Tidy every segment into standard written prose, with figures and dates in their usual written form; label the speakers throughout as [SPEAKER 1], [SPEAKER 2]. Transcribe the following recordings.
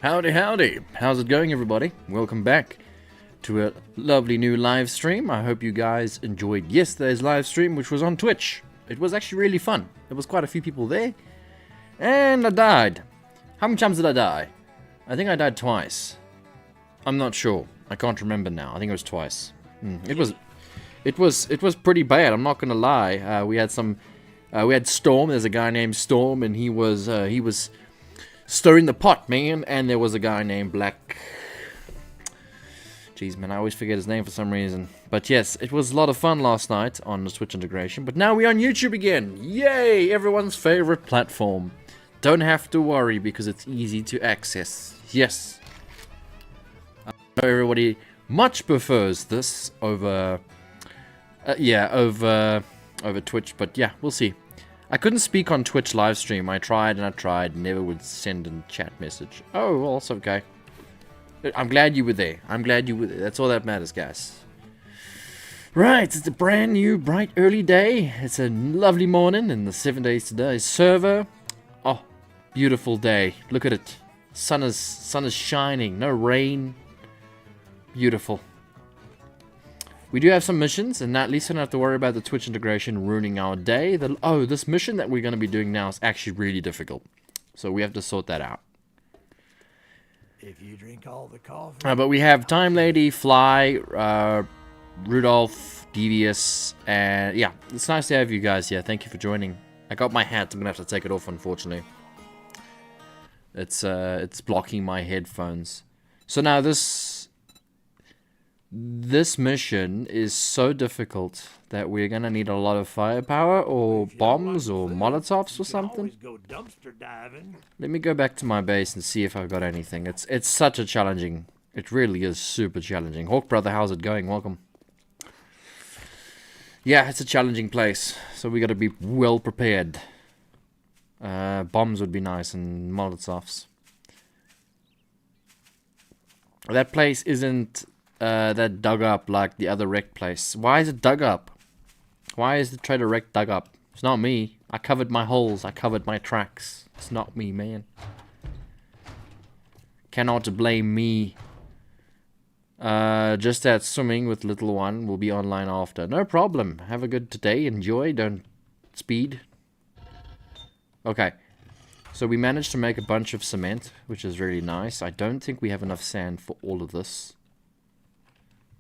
[SPEAKER 1] Howdy, howdy. How's it going, everybody? Welcome back to a lovely new live stream. I hope you guys enjoyed yesterday's live stream, which was on Twitch. It was actually really fun. There was quite a few people there. And I died. How many times did I die? I think I died twice. I'm not sure. I can't remember now. I think it was twice. It was pretty bad. I'm not gonna lie. We had Storm. There's a guy named Storm, and he was stirring the pot, man. And there was a guy named Black. Jeez, man, I always forget his name for some reason. But yes, it was a lot of fun last night on the Switch integration. But now we're on YouTube again. Yay! Everyone's favorite platform. Don't have to worry because it's easy to access. Yes. I know everybody much prefers this over Twitch, but yeah, we'll see. I couldn't speak on Twitch live stream. I tried and I tried, never would send a chat message. Oh, well, it's okay. I'm glad you were there. That's all that matters, guys. Right, it's a brand new, bright, early day. It's a lovely morning in the 7 days today. Server. Oh, beautiful day. Look at it. Sun is shining. No rain. Beautiful. We do have some missions, and at least we don't have to worry about the Twitch integration ruining our day. This mission that we're going to be doing now is actually really difficult. So we have to sort that out.
[SPEAKER 2] If you drink all the coffee...
[SPEAKER 1] But we have Time Lady, Fly, Rudolph, Devious, and yeah, it's nice to have you guys here. Thank you for joining. I got my hat. I'm going to have to take it off, unfortunately. It's blocking my headphones. So now this mission is so difficult that we're gonna need a lot of firepower or bombs or molotovs or something. Let me go back to my base and see if I've got anything. It's such a challenging. It really is super challenging. Hawk brother, how's it going? Welcome. Yeah, it's a challenging place, so we gotta be well prepared. Bombs would be nice and molotovs. That place isn't that dug up like the other wreck place. Why is it dug up? Why is the trader wreck dug up? It's not me. I covered my holes. I covered my tracks. It's not me, man. Cannot blame me. Just that swimming with little one will be online after. No problem. Have a good day. Enjoy. Don't speed. Okay. So we managed to make a bunch of cement, which is really nice. I don't think we have enough sand for all of this.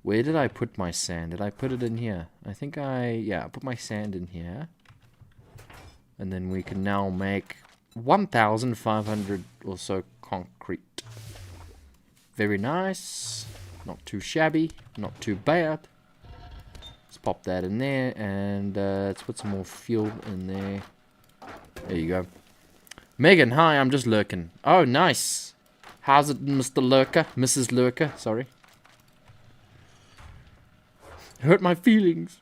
[SPEAKER 1] Where did I put my sand? Did I put it in here? I think I put my sand in here. And then we can now make 1,500 or so concrete. Very nice. Not too shabby. Not too bad. Let's pop that in there. And let's put some more fuel in there. There you go. Megan, hi, I'm just lurking. Oh, nice. How's it, Mr. Lurker? Mrs. Lurker, sorry. Hurt my feelings.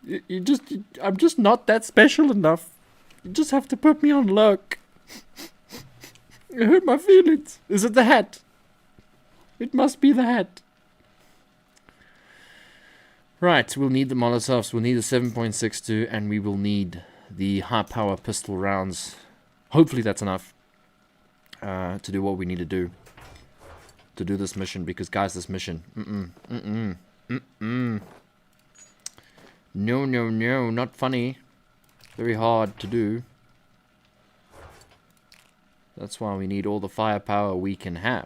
[SPEAKER 1] I'm just not that special enough. You just have to put me on lurk. It hurt my feelings. Is it the hat? It must be the hat. Right, we'll need the molotovs, we'll need the 7.62, and we will need the high power pistol rounds. Hopefully that's enough to do what we need to do this mission, because guys, this mission, no, not funny. Very hard to do. That's why we need all the firepower we can have.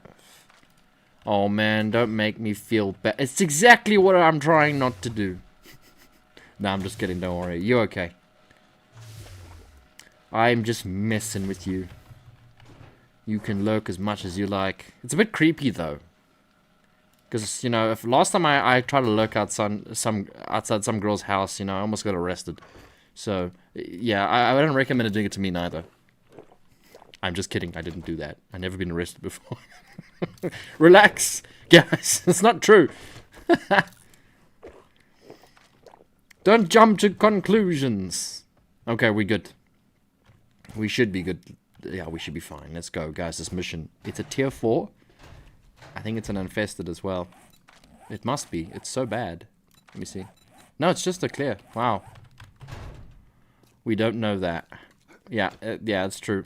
[SPEAKER 1] Oh man, don't make me feel bad. It's exactly what I'm trying not to do. No, I'm just kidding, don't worry. You're okay. I'm just messing with you. You can lurk as much as you like. It's a bit creepy though. Because, you know, if last time I tried to lurk outside some girl's house, you know, I almost got arrested. So, yeah, I don't recommend doing it to me neither. I'm just kidding. I didn't do that. I've never been arrested before. Relax, guys. It's not true. Don't jump to conclusions. Okay, we're good. We should be good. Yeah, we should be fine. Let's go, guys. This mission. It's a tier 4. I think it's an infested as well. It must be. It's so bad. Let me see. No, it's just a clear. Wow. We don't know that. Yeah, yeah, it's true.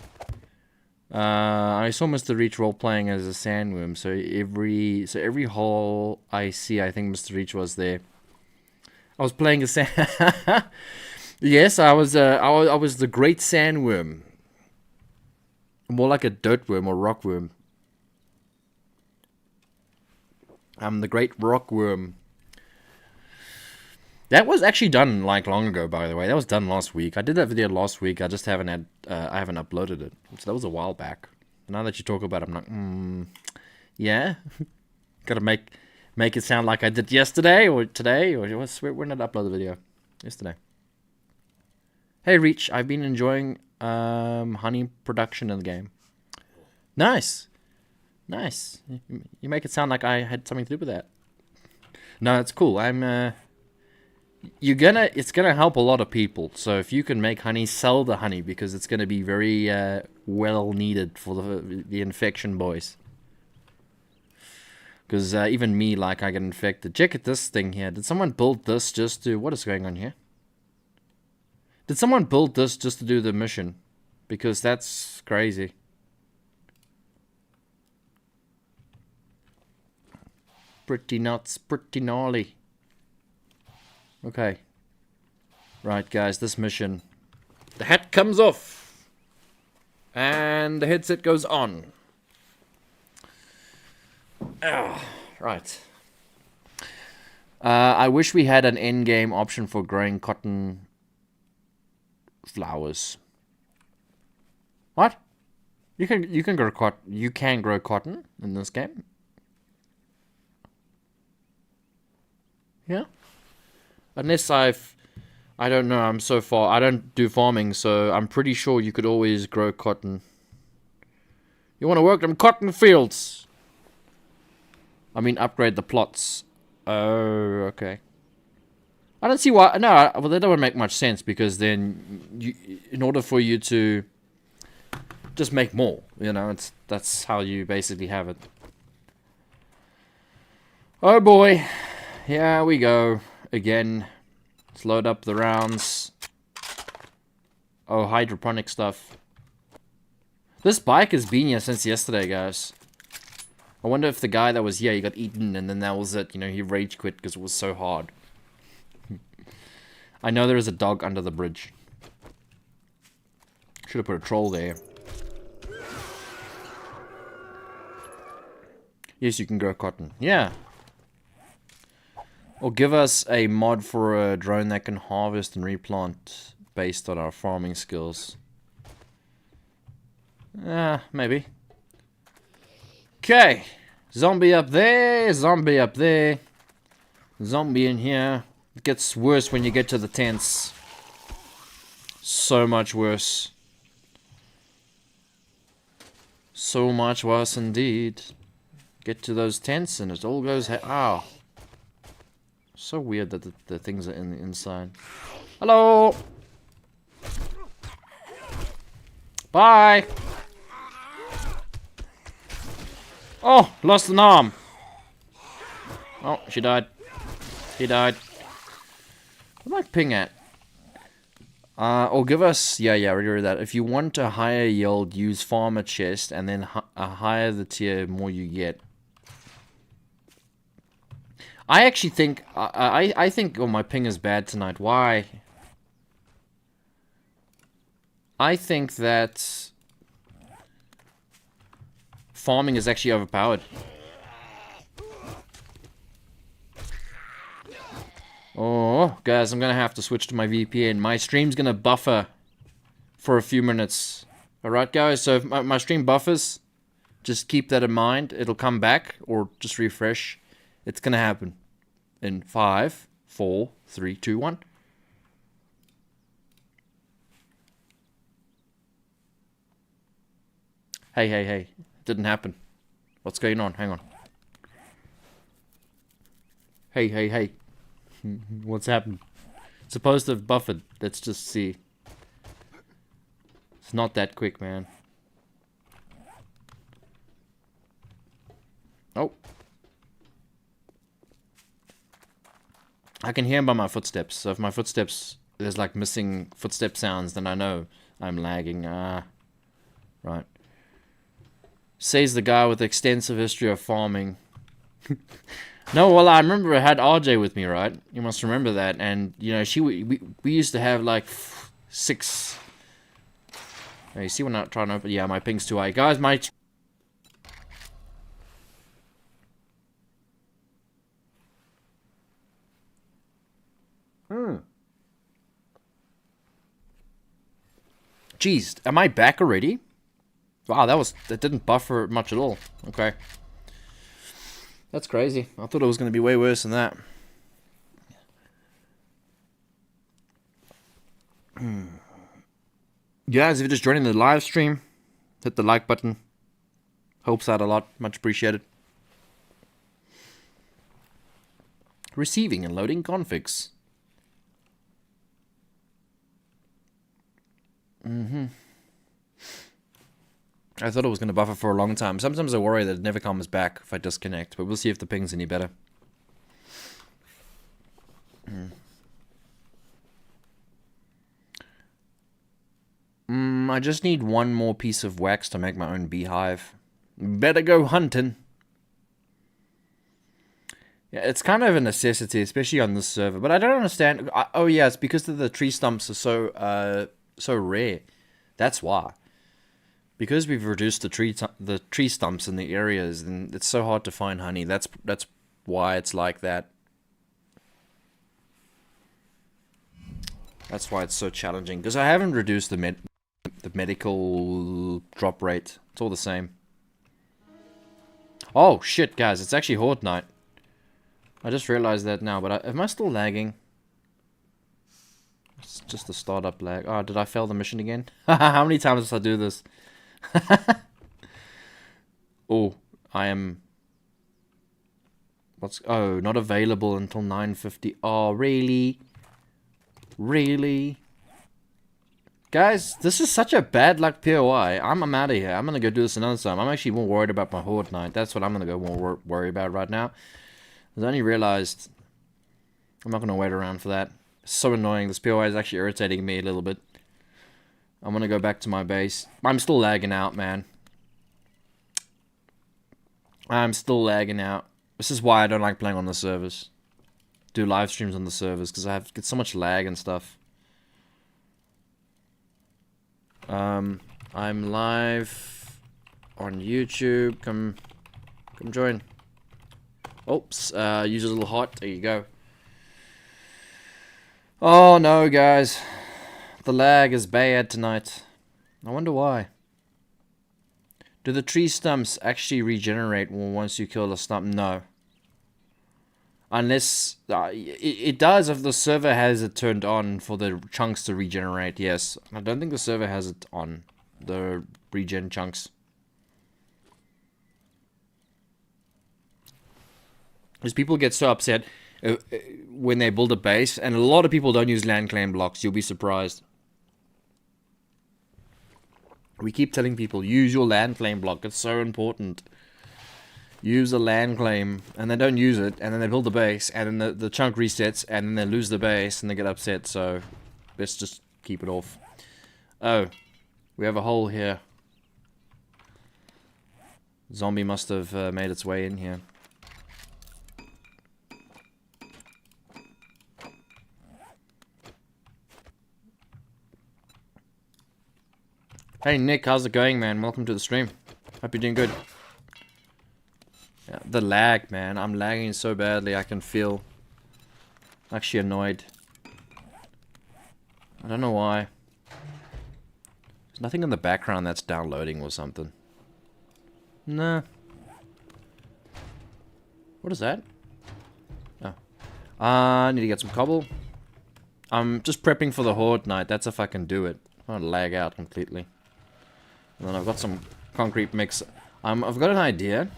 [SPEAKER 1] I saw Mr. Reach role playing as a sandworm, so every hole I see, I think Mr. Reach was there. I was playing a sand. Yes, I was the great sandworm. More like a dirtworm or rockworm. I'm the great rockworm. That was actually done like long ago, by the way. That was done last week. I did that video last week. I just haven't I haven't uploaded it. So that was a while back. Now that you talk about it, I'm like, yeah. Gotta make it sound like I did yesterday or today or when did I upload the video? Yesterday. Hey Reach, I've been enjoying honey production in the game. Nice. Nice. You make it sound like I had something to do with that. No, it's cool. It's gonna help a lot of people. So if you can make honey, sell the honey because it's gonna be very well needed for the infection boys. Because even me, like, I get infected. Check at this thing here. Did someone build this just to... What is going on here? Did someone build this just to do the mission? Because that's crazy. Pretty nuts, pretty gnarly. Okay. Right, guys, this mission. The hat comes off. And the headset goes on. Right. I wish we had an end-game option for growing cotton flowers. What? You can grow cotton. You can grow cotton in this game. Yeah. Unless I don't know. I'm so far. I don't do farming, so I'm pretty sure you could always grow cotton. You want to work in cotton fields? I mean, upgrade the plots. Oh, okay. I don't see why. No, well, that doesn't make much sense because then, in order for you to just make more, you know, that's how you basically have it. Oh boy, here we go again. Let's load up the rounds. Oh, hydroponic stuff. This bike has been here since yesterday, guys. I wonder if the guy that was here, he got eaten and then that was it. You know, he rage quit because it was so hard. I know there is a dog under the bridge. Should have put a troll there. Yes, you can grow cotton. Yeah. Or give us a mod for a drone that can harvest and replant based on our farming skills. Maybe. Okay. Zombie up there. Zombie up there. Zombie in here. It gets worse when you get to the tents. So much worse. So much worse indeed. Get to those tents and it all goes... Ow. So weird that the things are in the inside. Hello! Bye! Oh, lost an arm. Oh, she died. He died. What am I ping at? Or give us... Yeah, read that. If you want a higher yield, use farmer chest, and then higher the tier, more you get. I actually think... I think... Oh, my ping is bad tonight. Why? I think that... farming is actually overpowered. Oh, guys, I'm gonna have to switch to my VPN. My stream's gonna buffer for a few minutes. Alright, guys, so if my stream buffers, just keep that in mind. It'll come back, or just refresh. It's gonna happen. In 5, 4, 3, 2, 1. Hey. It didn't happen. What's going on? Hang on. Hey. What's happened? It's supposed to have buffered. Let's just see. It's not that quick, man. Oh. I can hear him by my footsteps. So if my footsteps, there's like missing footstep sounds, then I know I'm lagging. Right. Says the guy with extensive history of farming. No, well, I remember I had RJ with me, right? You must remember that. And, you know, we used to have, like, 6... Oh, you see when I'm trying to open... Yeah, my ping's too high. Guys, my... Jeez, am I back already? Wow, that didn't buffer much at all. Okay. That's crazy. I thought it was going to be way worse than that. Guys, if you're just joining the live stream, hit the like button. Helps out a lot. Much appreciated. Receiving and loading configs. I thought it was going to buffer for a long time. Sometimes I worry that it never comes back if I disconnect, but we'll see if the ping's any better. I just need one more piece of wax to make my own beehive. Better go hunting. Yeah, it's kind of a necessity, especially on this server. But I don't understand. Oh yeah, it's because the tree stumps are so rare. That's why. Because we've reduced the tree stumps in the areas, and it's so hard to find honey. That's why it's like that. That's why it's so challenging. Because I haven't reduced the medical drop rate. It's all the same. Oh shit, guys! It's actually Horde night. I just realized that now. But am I still lagging? It's just a startup lag. Oh, did I fail the mission again? How many times did I do this? Oh, I am... Oh, not available until 9:50. Oh, really? Really? Guys, this is such a bad luck POI. I'm out of here. I'm gonna go do this another time. I'm actually more worried about my Horde night. That's what I'm gonna go more worry about right now. I only realized I'm not gonna wait around for that. It's so annoying. This POI is actually irritating me a little bit. I'm gonna go back to my base. I'm still lagging out, man. I'm still lagging out. This is why I don't like playing on the servers. Do live streams on the servers, because I get so much lag and stuff. I'm live on YouTube. Come join. Oops, use a little heart. There you go. Oh no, guys. The lag is bad tonight. I wonder why. Do the tree stumps actually regenerate once you kill a stump? No. Unless... it does if the server has it turned on for the chunks to regenerate, yes. I don't think the server has it on. The regen chunks. Because people get so upset when they build a base. And a lot of people don't use land claim blocks. You'll be surprised. We keep telling people, use your land claim block. It's so important. Use a land claim, and they don't use it, and then they build the base, and then the chunk resets, and then they lose the base, and they get upset, so let's just keep it off. Oh, we have a hole here. Zombie must have made its way in here. Hey Nick, how's it going, man? Welcome to the stream. Hope you're doing good. Yeah, the lag, man. I'm lagging so badly, I can feel actually annoyed. I don't know why. There's nothing in the background that's downloading or something. Nah. What is that? Oh. I need to get some cobble. I'm just prepping for the Horde night. That's if I can do it. I don't lag out completely. And then I've got some concrete mix. I've got an idea.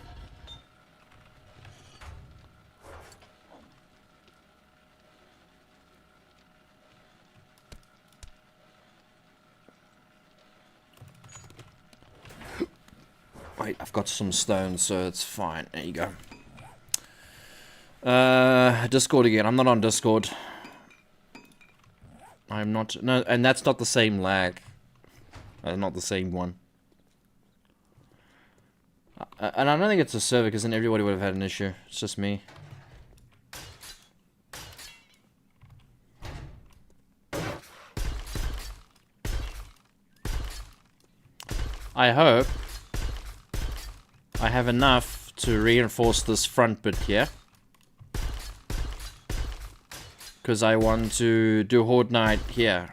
[SPEAKER 1] Wait, I've got some stone, so it's fine. There you go. Discord again. I'm not on Discord. I'm not... No, and that's not the same lag. Not the same one. And I don't think it's a server, because then everybody would have had an issue. It's just me. I hope I have enough to reinforce this front bit here. Because I want to do Horde Night here.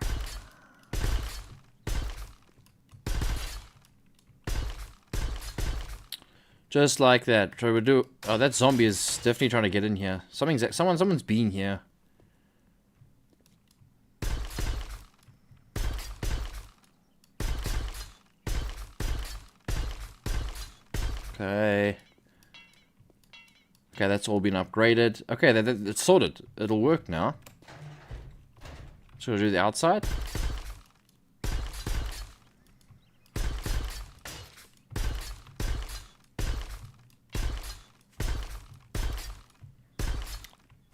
[SPEAKER 1] Just like that. So we do. Oh, that zombie is definitely trying to get in here. Someone's been here. Okay. Okay, that's all been upgraded. Okay, it's sorted. It'll work now. Should I do the outside?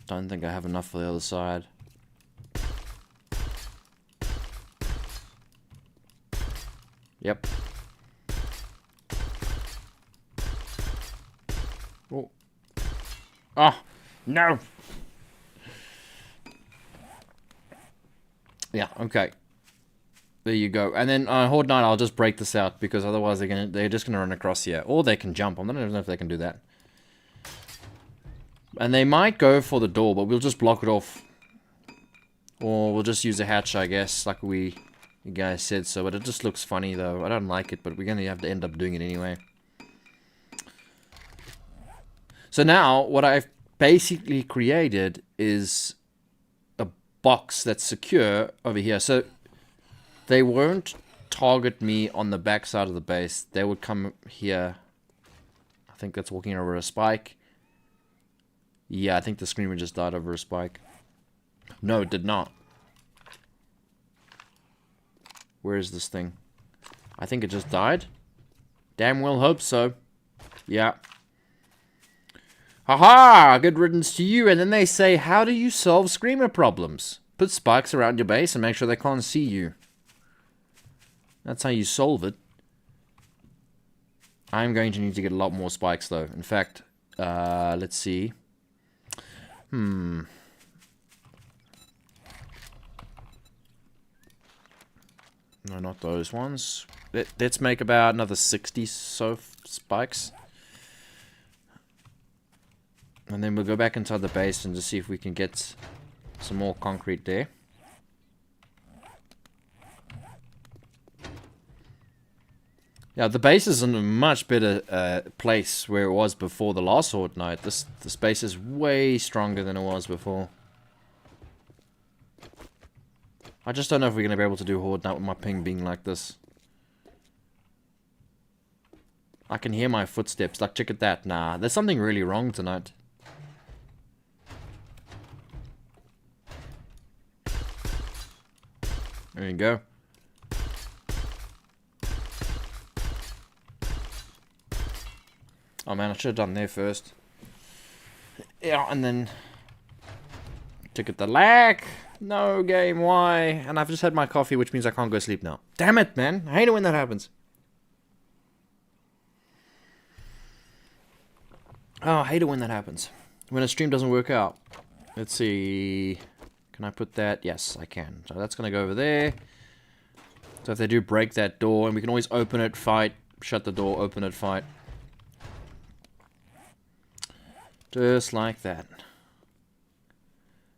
[SPEAKER 1] Don't think I have enough for the other side. Yep. Oh. Oh, no! Yeah, okay. There you go. And then Horde Night, I'll just break this out, because otherwise they're just gonna run across here. Or they can jump. I don't even know if they can do that. And they might go for the door, but we'll just block it off. Or we'll just use a hatch, I guess, like you guys said so. But it just looks funny, though. I don't like it, but we're gonna have to end up doing it anyway. So now, what I've basically created is a box that's secure over here. So they won't target me on the back side of the base. They would come here. I think that's walking over a spike. Yeah, I think the screamer just died over a spike. No, it did not. Where is this thing? I think it just died. Damn well hope so. Yeah. Haha! Good riddance to you. And then they say, how do you solve screamer problems? Put spikes around your base and make sure they can't see you. That's how you solve it. I'm going to need to get a lot more spikes, though. In fact, let's see. No, not those ones. Let's make about another 60 so spikes. And then we'll go back inside the base and just see if we can get some more concrete there. Yeah, the base is in a much better place where it was before the last Horde Night. This base is way stronger than it was before. I just don't know if we're going to be able to do Horde Night with my ping being like this. I can hear my footsteps. Like, check at that. Nah, there's something really wrong tonight. There you go. Oh man, I should have done there first. Yeah, and then ticket the lag. No game, why? And I've just had my coffee, which means I can't go sleep now. Damn it, man. I hate it when that happens. Oh, I hate it when that happens. When a stream doesn't work out. Let's see. Can I put that? Yes, I can. So that's going to go over there. So if they do break that door, and we can always open it, fight, shut the door, open it, fight. Just like that.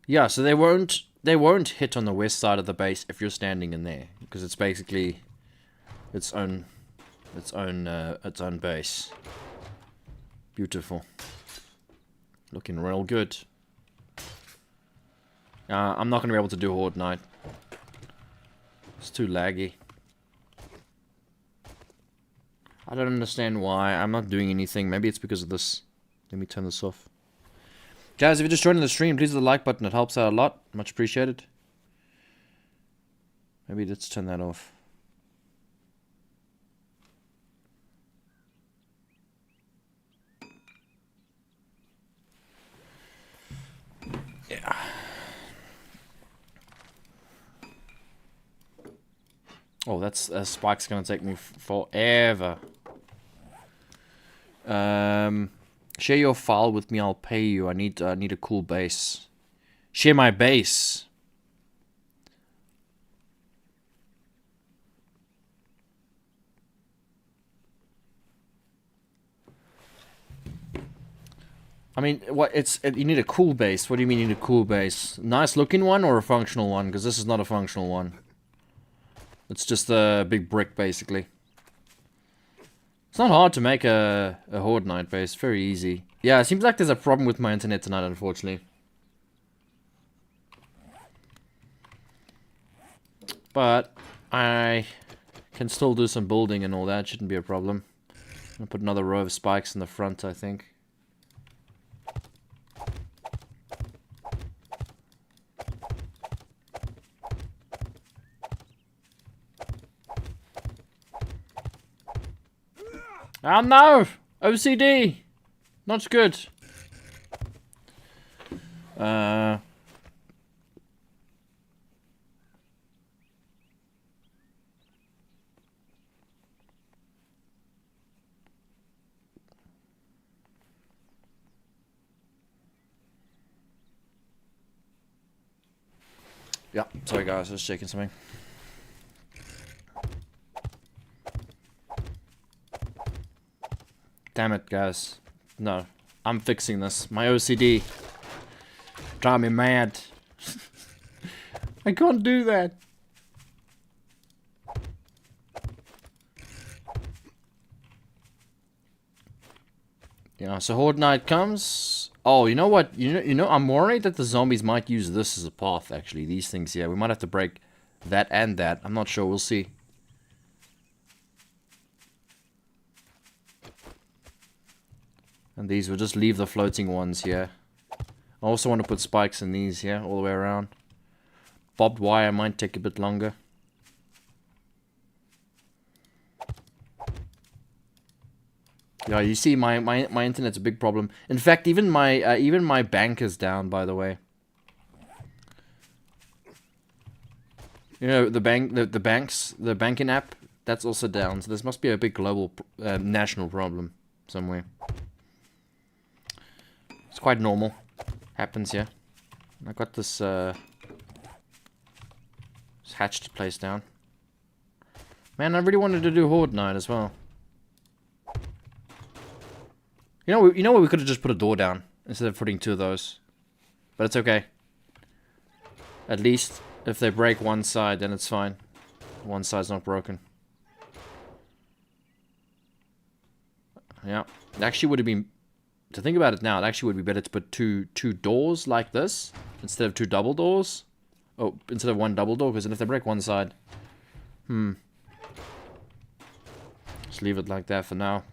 [SPEAKER 1] Yeah, so they won't hit on the west side of the base if you're standing in there, because it's basically its own base. Beautiful. Looking real good. I'm not going to be able to do Horde Night. It's too laggy. I don't understand why. I'm not doing anything. Maybe it's because of this. Let me turn this off. Guys, if you're just joining the stream, please hit the like button. It helps out a lot. Much appreciated. Maybe let's turn that off. Yeah. Oh, that spike's gonna take me forever. Share your file with me, I'll pay you. I need a cool base. Share my base. I mean, you need a cool base. What do you mean you need a cool base? Nice looking one or a functional one? Because this is not a functional one. It's just a big brick, basically. It's not hard to make a Horde Knight base. Very easy. Yeah, it seems like there's a problem with my internet tonight, unfortunately. But I can still do some building and all that. Shouldn't be a problem. I'll put another row of spikes in the front, I think. Oh no! OCD! Not good. Yeah, sorry guys, just checking something. Damn it, guys. No, I'm fixing this. My OCD. Drive me mad. I can't do that. Yeah, so Horde Knight comes. Oh, you know what? You know, I'm worried that the zombies might use this as a path, actually. These things here. We might have to break that and that. I'm not sure. We'll see. And these, will just leave the floating ones here. I also want to put spikes in these here, all the way around. Bobbed wire might take a bit longer. Yeah, you see, my internet's a big problem. In fact, even my bank is down, by the way. You know, the banking app, that's also down. So this must be a big global, national problem somewhere. It's quite normal. Happens here. I got this hatched place down. Man, I really wanted to do Horde Night as well. You know what? We could have just put a door down instead of putting two of those. But it's okay. At least if they break one side, then it's fine. One side's not broken. Yeah, it actually would have been. To think about it now, it actually would be better to put two doors like this instead of two double doors. Oh, instead of one double door, because then if they break one side, just leave it like that for now.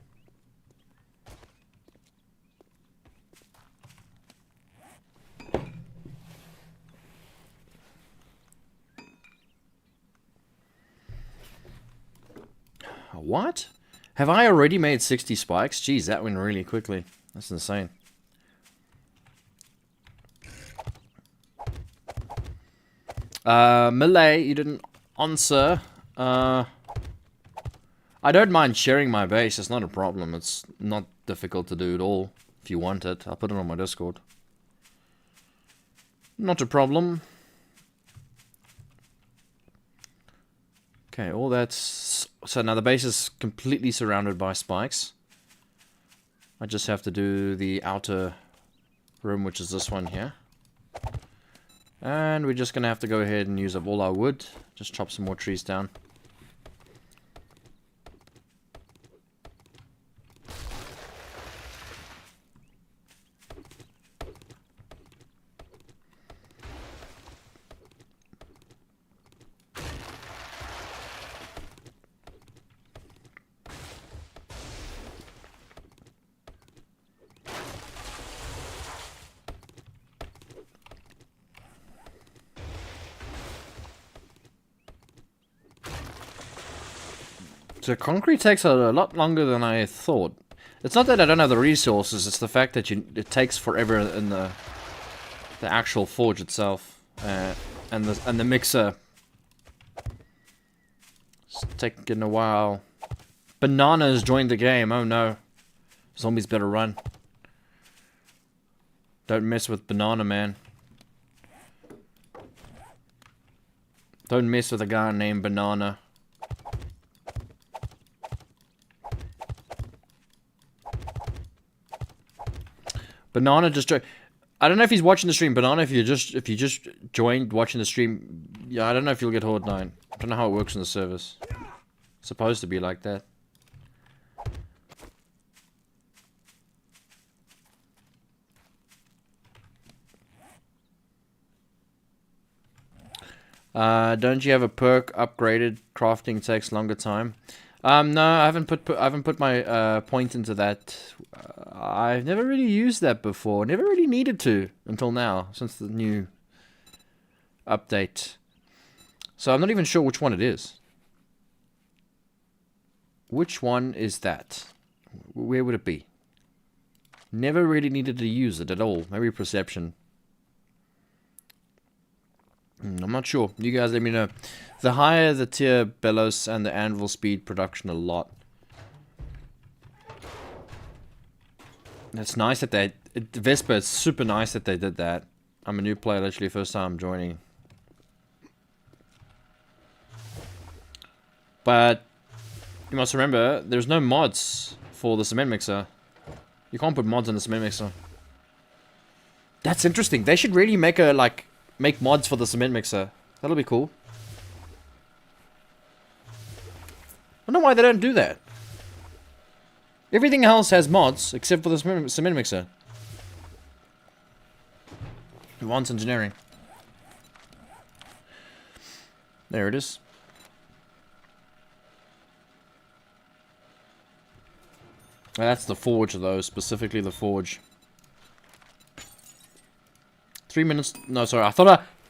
[SPEAKER 1] What? Have I already made 60 spikes? Jeez, that went really quickly. That's insane. Malay, you didn't answer. I don't mind sharing my base. It's not a problem. It's not difficult to do at all. If you want it, I'll put it on my Discord. Not a problem. Okay, all that's... So now the base is completely surrounded by spikes. I just have to do the outer room, which is this one here. And we're just going to have to go ahead and use up all our wood. Just chop some more trees down. So concrete takes a lot longer than I thought. It's not that I don't have the resources, it's the fact that it takes forever in the actual forge itself. And the mixer. It's taking a while. Bananas joined the game, oh no. Zombies better run. Don't mess with Banana Man. Don't mess with a guy named Banana. Banana just I don't know if he's watching the stream. Banana, if you just joined watching the stream, yeah, I don't know if you'll get Horde 9. I don't know how it works in the service. It's supposed to be like that. Don't you have a perk upgraded? Crafting takes longer time. No, I haven't put my point into that. I've never really used that before. Never really needed to until now, since the new update. So I'm not even sure which one it is. Which one is that? Where would it be? Never really needed to use it at all. Maybe perception. I'm not sure. You guys let me know. The higher the tier bellows and the anvil speed production a lot. It's nice that they... Vespa, it's super nice that they did that. I'm a new player, literally first time joining. But you must remember, there's no mods for the cement mixer. You can't put mods on the cement mixer. That's interesting. They should really make a, like... Make mods for the cement mixer. That'll be cool. I don't know why they don't do that. Everything else has mods except for the cement mixer. Advanced engineering. There it is. That's the forge though, specifically the forge. 3 minutes. No, sorry.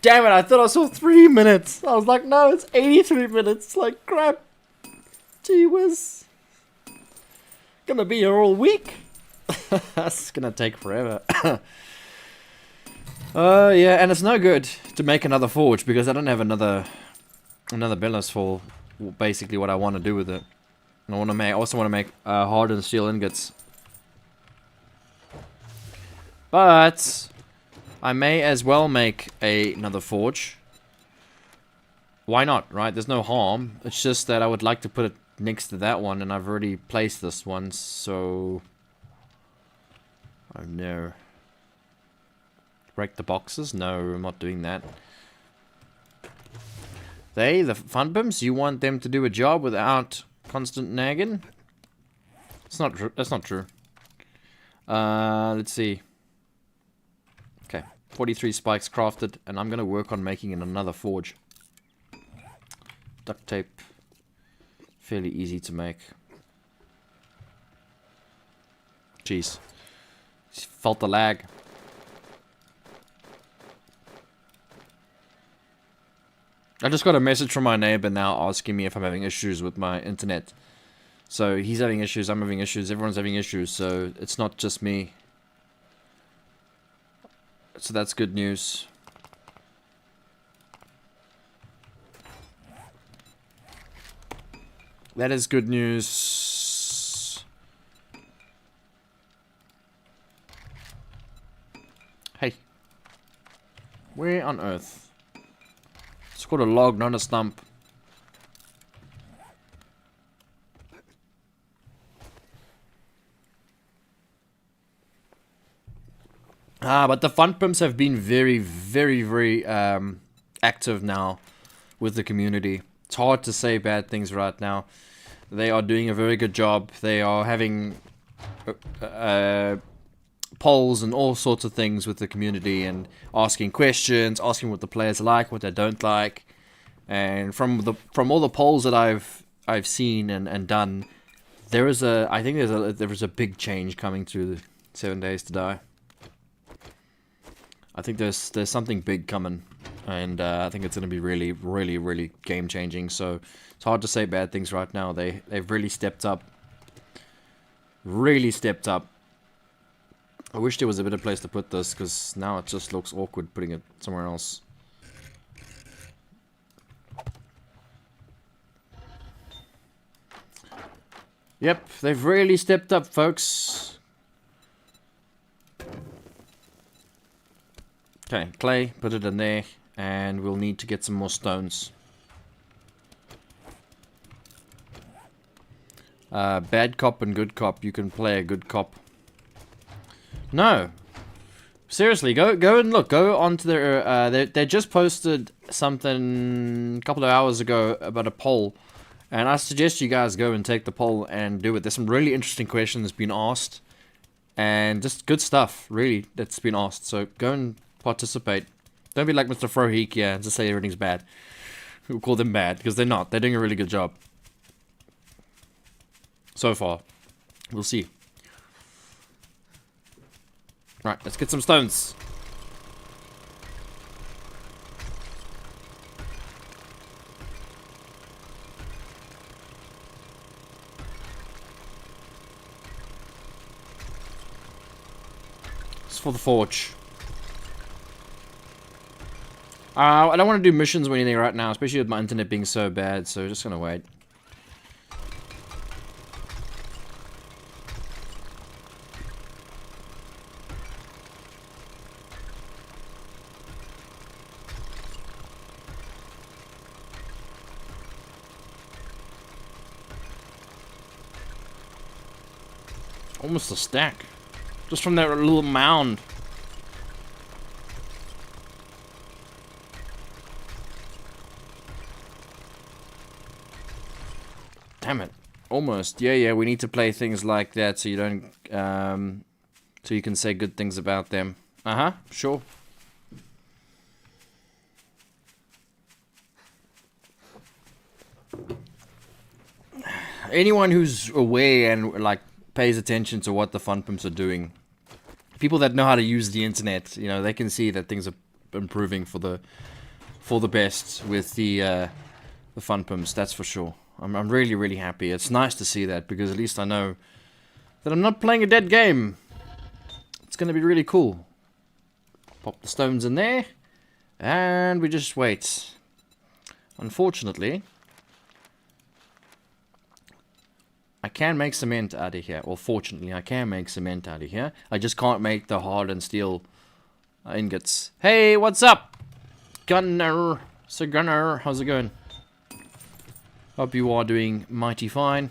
[SPEAKER 1] Damn it! I thought I saw 3 minutes. I was like, no, it's 83 minutes. Like crap. Gee whiz. Gonna be here all week. That's gonna take forever. Yeah, and it's no good to make another forge because I don't have another bellows for basically what I want to do with it. And I also want to make hardened steel ingots. But I may as well make another forge. Why not, right? There's no harm. It's just that I would like to put it next to that one, and I've already placed this one, so... Oh no. Break the boxes? No, I'm not doing that. The fun pimps, you want them to do a job without constant nagging? That's not true. Let's see. Okay, 43 spikes crafted, and I'm gonna work on making another forge. Duct tape, fairly easy to make. Jeez, felt the lag. I just got a message from my neighbor now asking me if I'm having issues with my internet. So he's having issues, I'm having issues, everyone's having issues, so it's not just me. So that's good news. That is good news. Hey. Where on earth? It's called a log, not a stump. But the fun pimps have been very, very, very active now with the community. It's hard to say bad things right now. They are doing a very good job. They are having polls and all sorts of things with the community and asking questions, asking what the players like, what they don't like. And from all the polls that I've seen and done, I think there is a big change coming to 7 Days to Die. I think there's something big coming, and I think it's going to be really, really, really game changing. So it's hard to say bad things right now. They've really stepped up. Really stepped up. I wish there was a better place to put this, because now it just looks awkward putting it somewhere else. Yep, they've really stepped up, folks. Okay, clay, put it in there, and we'll need to get some more stones. Bad cop and good cop. You can play a good cop. No. Seriously, go and look. Go onto their... they just posted something a couple of hours ago about a poll. And I suggest you guys go and take the poll and do it. There's some really interesting questions being asked. And just good stuff, really, that's been asked. So go and participate. Don't be like Mr. Froheek, yeah, and just say everything's bad. We'll call them bad, because they're not. They're doing a really good job. So far. We'll see. Right, let's get some stones. It's for the forge. I don't want to do missions or anything right now, especially with my internet being so bad, so just gonna wait. Almost a stack. Just from that little mound. Damn it. Almost. Yeah, we need to play things like that so you don't, so you can say good things about them. Uh-huh, sure. Anyone who's aware and, like, pays attention to what the fun pimps are doing, people that know how to use the internet, you know, they can see that things are improving for the best with the fun pimps, that's for sure. I'm really, really happy. It's nice to see that, because at least I know that I'm not playing a dead game. It's gonna be really cool. Pop the stones in there, and we just wait. Unfortunately, I can make cement out of here. Well, fortunately, I can make cement out of here. I just can't make the hardened steel ingots. Hey, what's up? Gunner. Sir Gunner, how's it going? Hope you are doing mighty fine.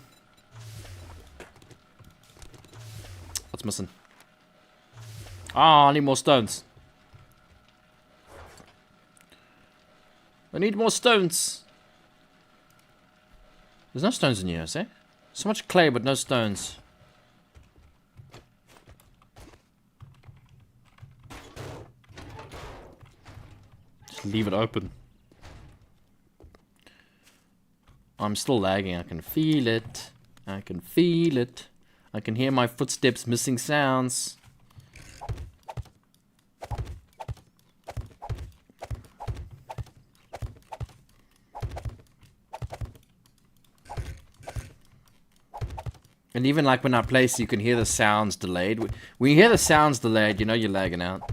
[SPEAKER 1] What's missing? Ah, I need more stones. I need more stones. There's no stones in here, is there? So much clay, but no stones. Just leave it open. I'm still lagging. I can feel it. I can feel it. I can hear my footsteps missing sounds. And even like when I place, you can hear the sounds delayed. When you hear the sounds delayed, you know you're lagging out.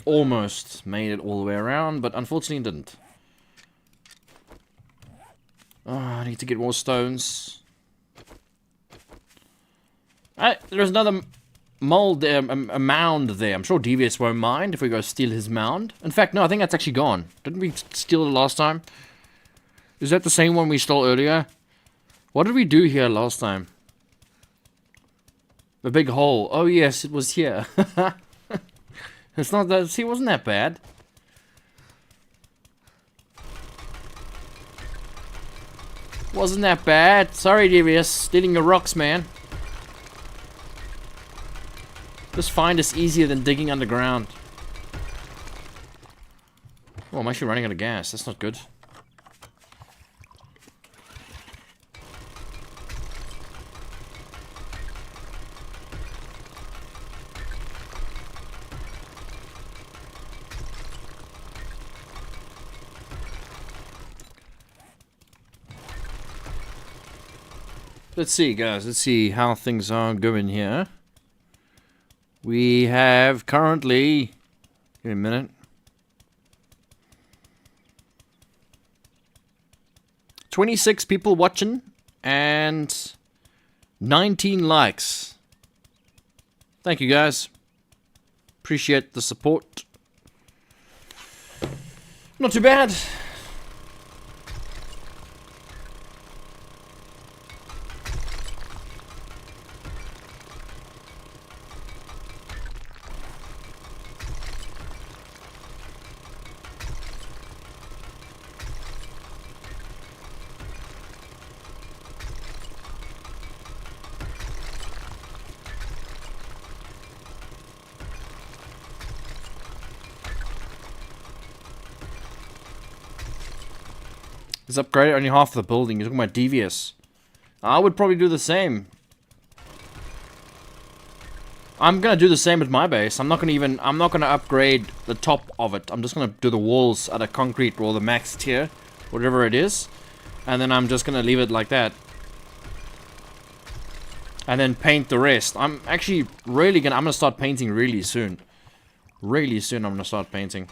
[SPEAKER 1] Almost made it all the way around, but unfortunately didn't. Oh, I need to get more stones. There's another mold there, a mound there. I'm sure Devious won't mind if we go steal his mound. In fact, no, I think that's actually gone. Didn't we steal it last time? Is that the same one we stole earlier? What did we do here last time? The big hole. Oh yes, it was here. It's not that. See, it wasn't that bad. Wasn't that bad. Sorry, Devious. Stealing your rocks, man. This find is easier than digging underground. Oh, I'm actually running out of gas. That's not good. Let's see, guys. Let's see how things are going here. We have currently... Give me a minute. 26 people watching and 19 likes. Thank you guys. Appreciate the support. Not too bad. It's upgraded only half of the building. You're talking about devious. I would probably do the same. I'm gonna do the same with my base. I'm not gonna upgrade the top of it. I'm just gonna do the walls out of concrete or the max tier, whatever it is. And then I'm just gonna leave it like that. And then paint the rest. I'm actually really I'm gonna start painting really soon. Really soon I'm gonna start painting.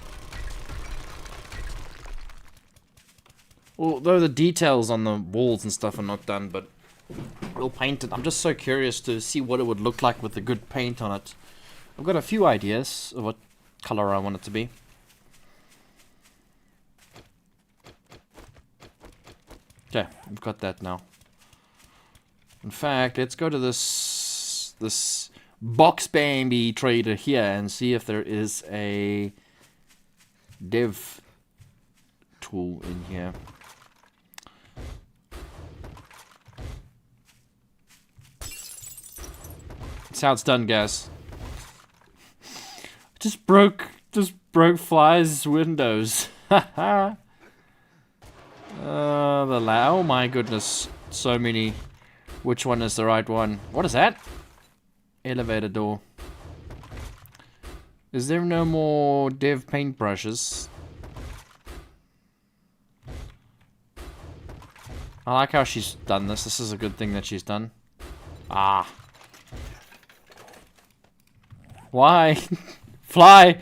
[SPEAKER 1] Although the details on the walls and stuff are not done, but we'll paint it. I'm just so curious to see what it would look like with the good paint on it. I've got a few ideas of what color I want it to be. Okay, we've got that now. In fact, let's go to this box Bambi trader here and see if there is a dev tool in here. That's how it's done, guys. Just broke Fly's windows. Oh my goodness, so many. Which one is the right one? What is that? Elevator door. Is there no more dev paintbrushes? I like how she's done this. This is a good thing that she's done. Ah. Why? Fly!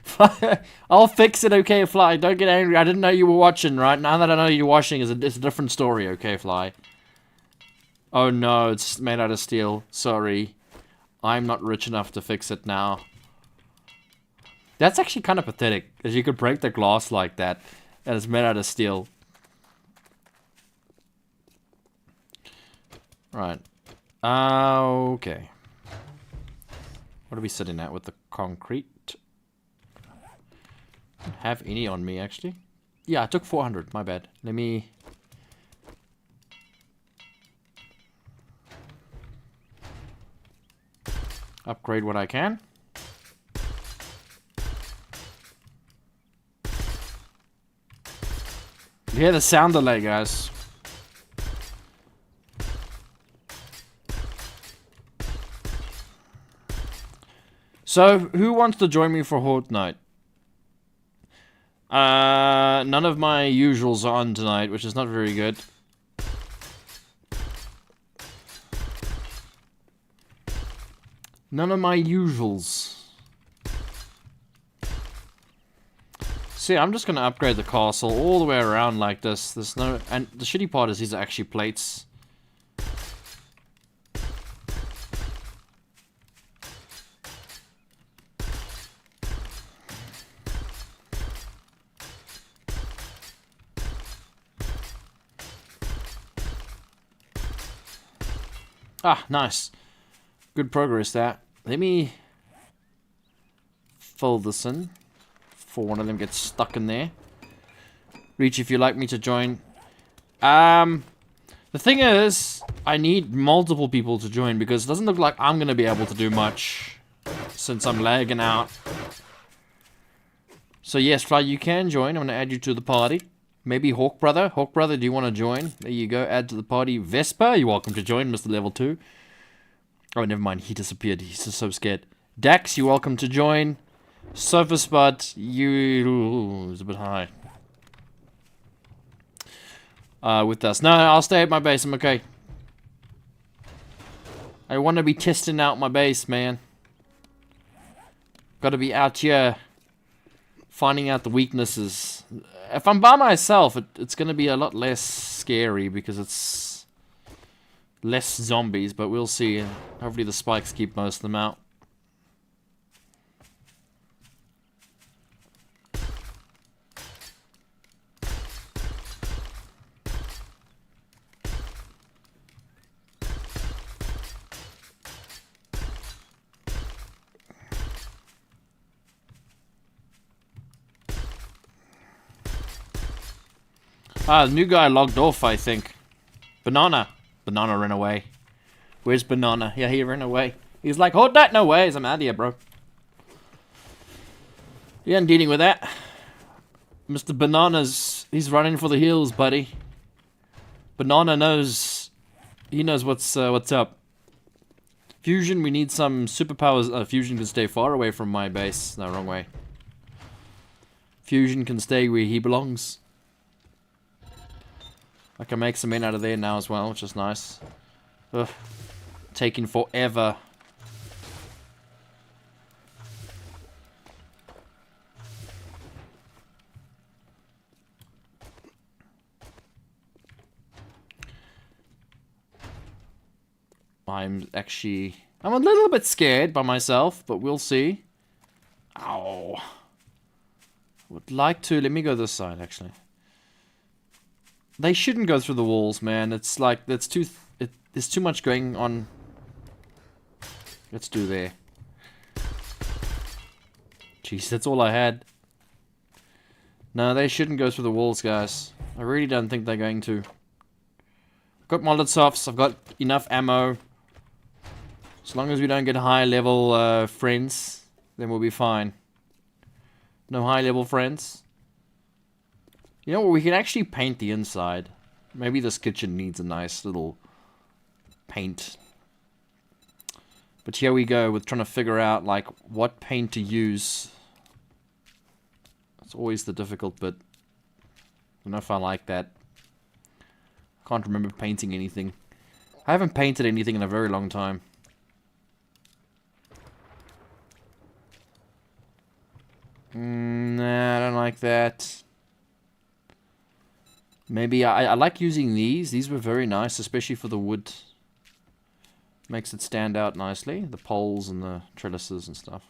[SPEAKER 1] Fly! I'll fix it, okay, Fly. Don't get angry. I didn't know you were watching, right? Now that I know you're watching, it's a different story, okay, Fly? Oh no, it's made out of steel. Sorry. I'm not rich enough to fix it now. That's actually kind of pathetic, because you could break the glass like that, and it's made out of steel. Right. Okay. What are we sitting at with the concrete? Don't have any on me, actually. Yeah, I took 400. My bad. Let me... upgrade what I can. You hear the sound delay, guys. So, who wants to join me for Horde Night? None of my usuals are on tonight, which is not very good. None of my usuals. See, I'm just gonna upgrade the castle all the way around like this. There's no... and the shitty part is these are actually plates. Ah, nice. Good progress there. Let me fill this in before one of them gets stuck in there. Reach if you'd like me to join. The thing is, I need multiple people to join because it doesn't look like I'm going to be able to do much since I'm lagging out. So yes, Fly, you can join. I'm going to add you to the party. Maybe Hawk Brother. Hawk Brother, do you want to join? There you go. Add to the party. Vespa, you're welcome to join, Mr. Level 2. Oh, never mind. He disappeared. He's just so scared. Dax, you're welcome to join. Sofa Spot, you... it's a bit high. With us. No, I'll stay at my base. I'm okay. I want to be testing out my base, man. Gotta be out here. finding out the weaknesses. If I'm by myself, it's going to be a lot less scary because it's less zombies, but we'll see. Hopefully the spikes keep most of them out. Ah, the new guy logged off, I think. Banana. Banana ran away. Where's Banana? Yeah, he ran away. He's like, hold that, no ways. I'm out of here, bro. Yeah, I'm dealing with that. Mr. Bananas, he's running for the hills, buddy. Banana knows. He knows what's up. Fusion, we need some superpowers. Fusion can stay far away from my base. No, wrong way. Fusion can stay where he belongs. I can make some men out of there now as well, which is nice. Ugh. Taking forever. I'm a little bit scared by myself, but we'll see. Ow. Would like to. Let me go this side, actually. They shouldn't go through the walls, man. It's like, there's too much going on. Let's do there. Jeez, that's all I had. No, they shouldn't go through the walls, guys. I really don't think they're going to. I've got Molotovs, I've got enough ammo. As long as we don't get high level friends, then we'll be fine. No high level friends. You know what, we can actually paint the inside. Maybe this kitchen needs a nice little paint. But here we go with trying to figure out, like, what paint to use. It's always the difficult bit. I don't know if I like that. I can't remember painting anything. I haven't painted anything in a very long time. Nah, I don't like that. Maybe I like using these. These were very nice, especially for the wood. Makes it stand out nicely. The poles and the trellises and stuff.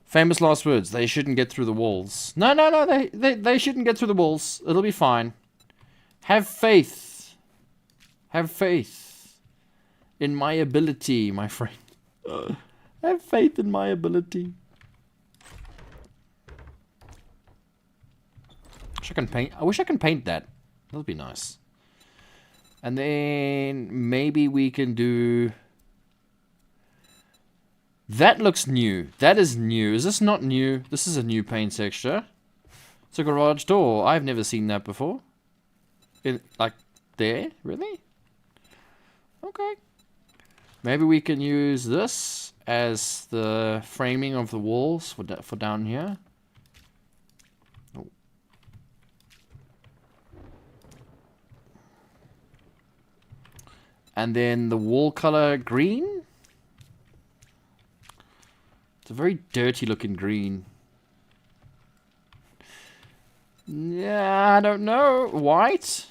[SPEAKER 1] Famous last words. They shouldn't get through the walls. No, they shouldn't get through the walls. It'll be fine. Have faith. Have faith in my ability, my friend. Have faith in my ability. I wish I can paint that. That'll be nice. And then maybe we can do... That looks new. That is new. Is this not new? This is a new paint texture. It's a garage door. I've never seen that before. Like, there? Really? Okay. Maybe we can use this as the framing of the walls for down here. Oh. And then the wall color green. It's a very dirty looking green. Yeah, I don't know. White?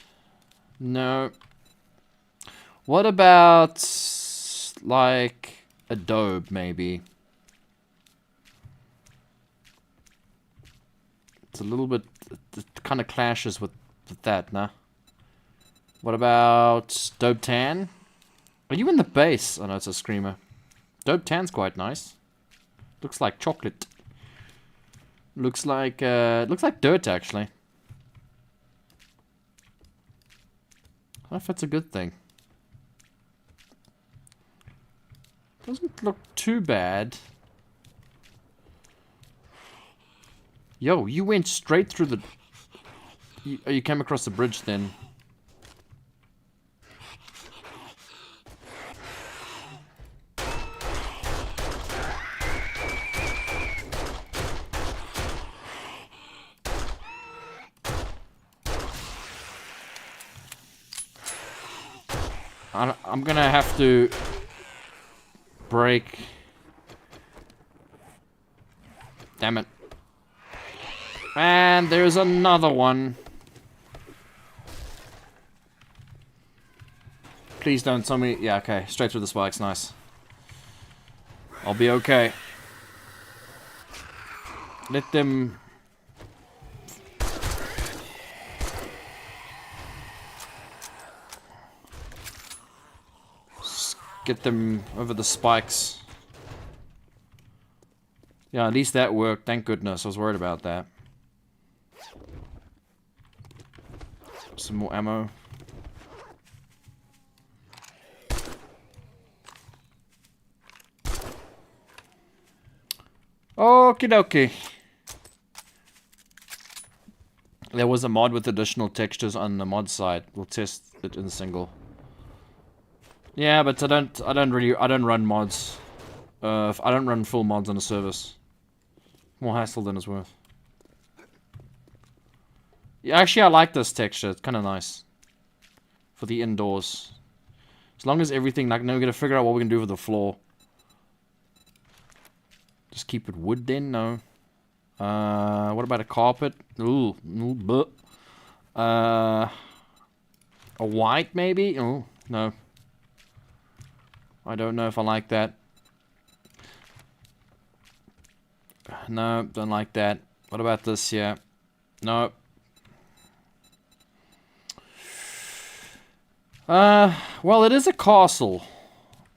[SPEAKER 1] No. What about, like, adobe, maybe? It's a little bit... It kind of clashes with that, nah? What about dope tan? Are you in the base? Oh no, it's a screamer. Dope tan's quite nice. Looks like chocolate. Looks like dirt, actually. I don't know if that's a good thing. Doesn't look too bad. Yo, you went straight through the... You came across the bridge then. I'm gonna have to break. Damn it. And there's another one. Please don't tell me. Yeah, okay. Straight through the spikes. Nice. I'll be okay. Let them... get them over the spikes. Yeah, at least that worked. Thank goodness. I was worried about that. Some more ammo. Okie dokie. There was a mod with additional textures on the mod site. We'll test it in single. Yeah, but I don't run mods. I don't run full mods on a service. More hassle than it's worth. Yeah, actually I like this texture. It's kind of nice. For the indoors. As long as everything, like, now we're gonna figure out what we can do with the floor. Just keep it wood then? No. What about a carpet? Ooh. A white maybe? Oh, no. I don't know if I like that. No, don't like that. What about this here? No. Well, it is a castle.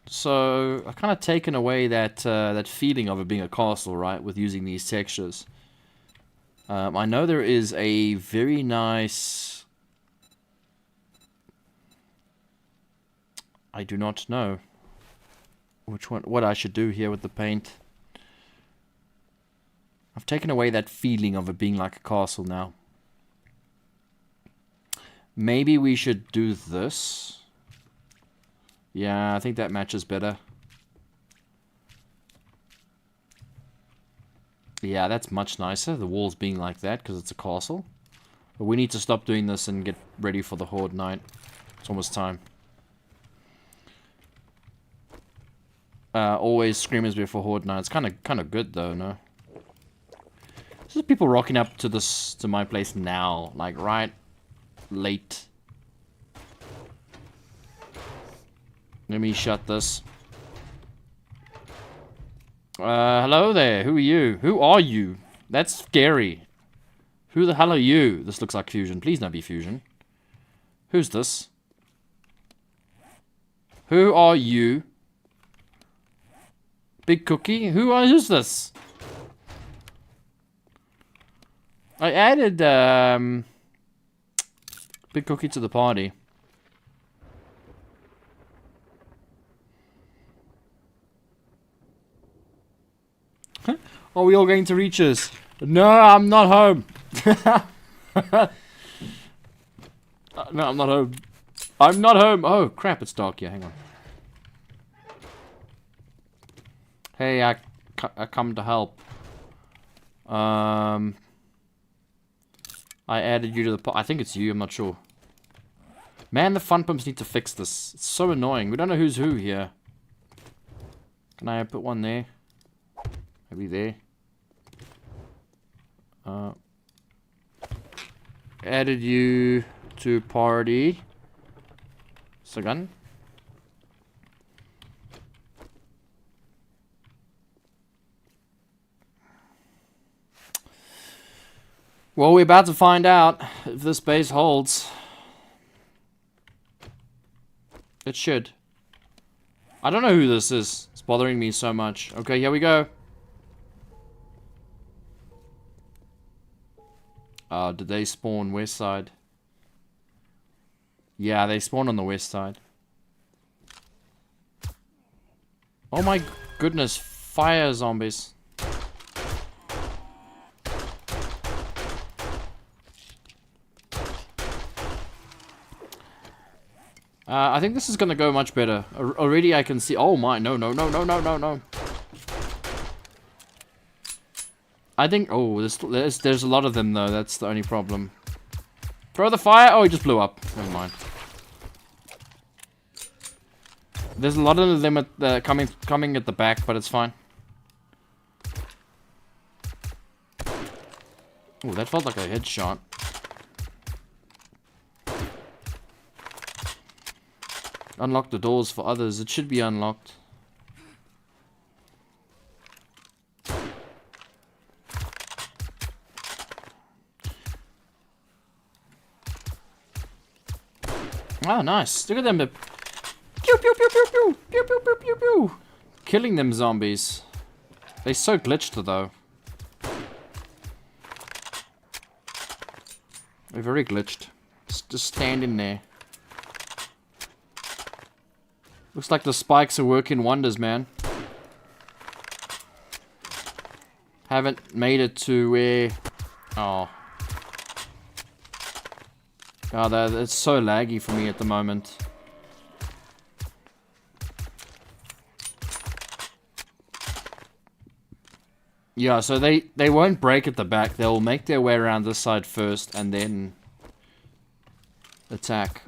[SPEAKER 1] So, I've kind of taken away that that feeling of it being a castle, right? With using these textures. I know there is a very nice... I do not know which one, what I should do here with the paint. I've taken away that feeling of it being like a castle now. Maybe we should do this. Yeah, I think that matches better. Yeah, that's much nicer. The walls being like that because it's a castle. But we need to stop doing this and get ready for the Horde night. It's almost time. Always screamers before Horde night. It's kind of good though, no? There's people rocking up to this to my place now, like right late. Let me shut this. Hello there. Who are you? Who are you? That's scary. Who the hell are you? This looks like Fusion. Please don't be Fusion. Who's this? Who are you? Big Cookie? Who's this? I added, Big Cookie to the party. Are we all going to Reaches? No, I'm not home. No, I'm not home. I'm not home. Oh, crap, it's dark. Yeah, hang on. Hey, I come to help. I added you to the... I think it's you, I'm not sure. Man, the fun pumps need to fix this. It's so annoying. We don't know who's who here. Can I put one there? Maybe there. Added you to party. Second. Well, we're about to find out if this base holds. It should. I don't know who this is. It's bothering me so much. Okay, here we go. Did they spawn west side? Yeah, they spawn on the west side. Oh my goodness, fire zombies. I think this is gonna go much better. Already I can see... Oh my, no. I think... Oh, there's a lot of them though, that's the only problem. Throw the fire! Oh, he just blew up. Never mind. There's a lot of them at the, coming at the back, but it's fine. Oh, that felt like a headshot. Unlock the doors for others. It should be unlocked. Oh, nice. Look at them. Pew, pew, pew, pew, pew. Pew, pew, pew, pew, pew. Killing them zombies. They're so glitched, though. They're very glitched. Just standing there. Looks like the spikes are working wonders, man. Haven't made it to where... Oh. God, it's so laggy for me at the moment. Yeah, so they won't break at the back. They'll make their way around this side first and then attack.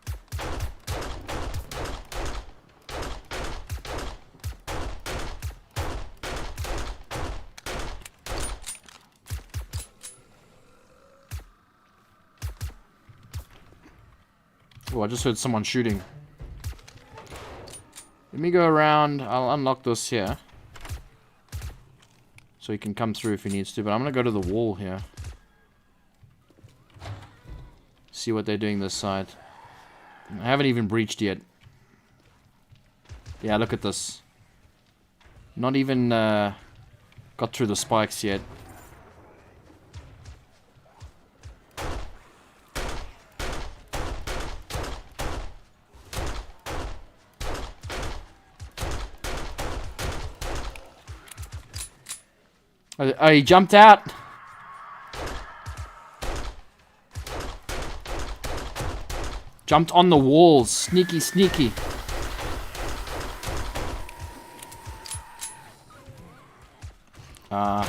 [SPEAKER 1] Oh, I just heard someone shooting. Let me go around. I'll unlock this here. So he can come through if he needs to. But I'm going to go to the wall here. See what they're doing this side. I haven't even breached yet. Yeah, look at this. Not even got through the spikes yet. Oh, he jumped out. Jumped on the walls. Sneaky, sneaky. Got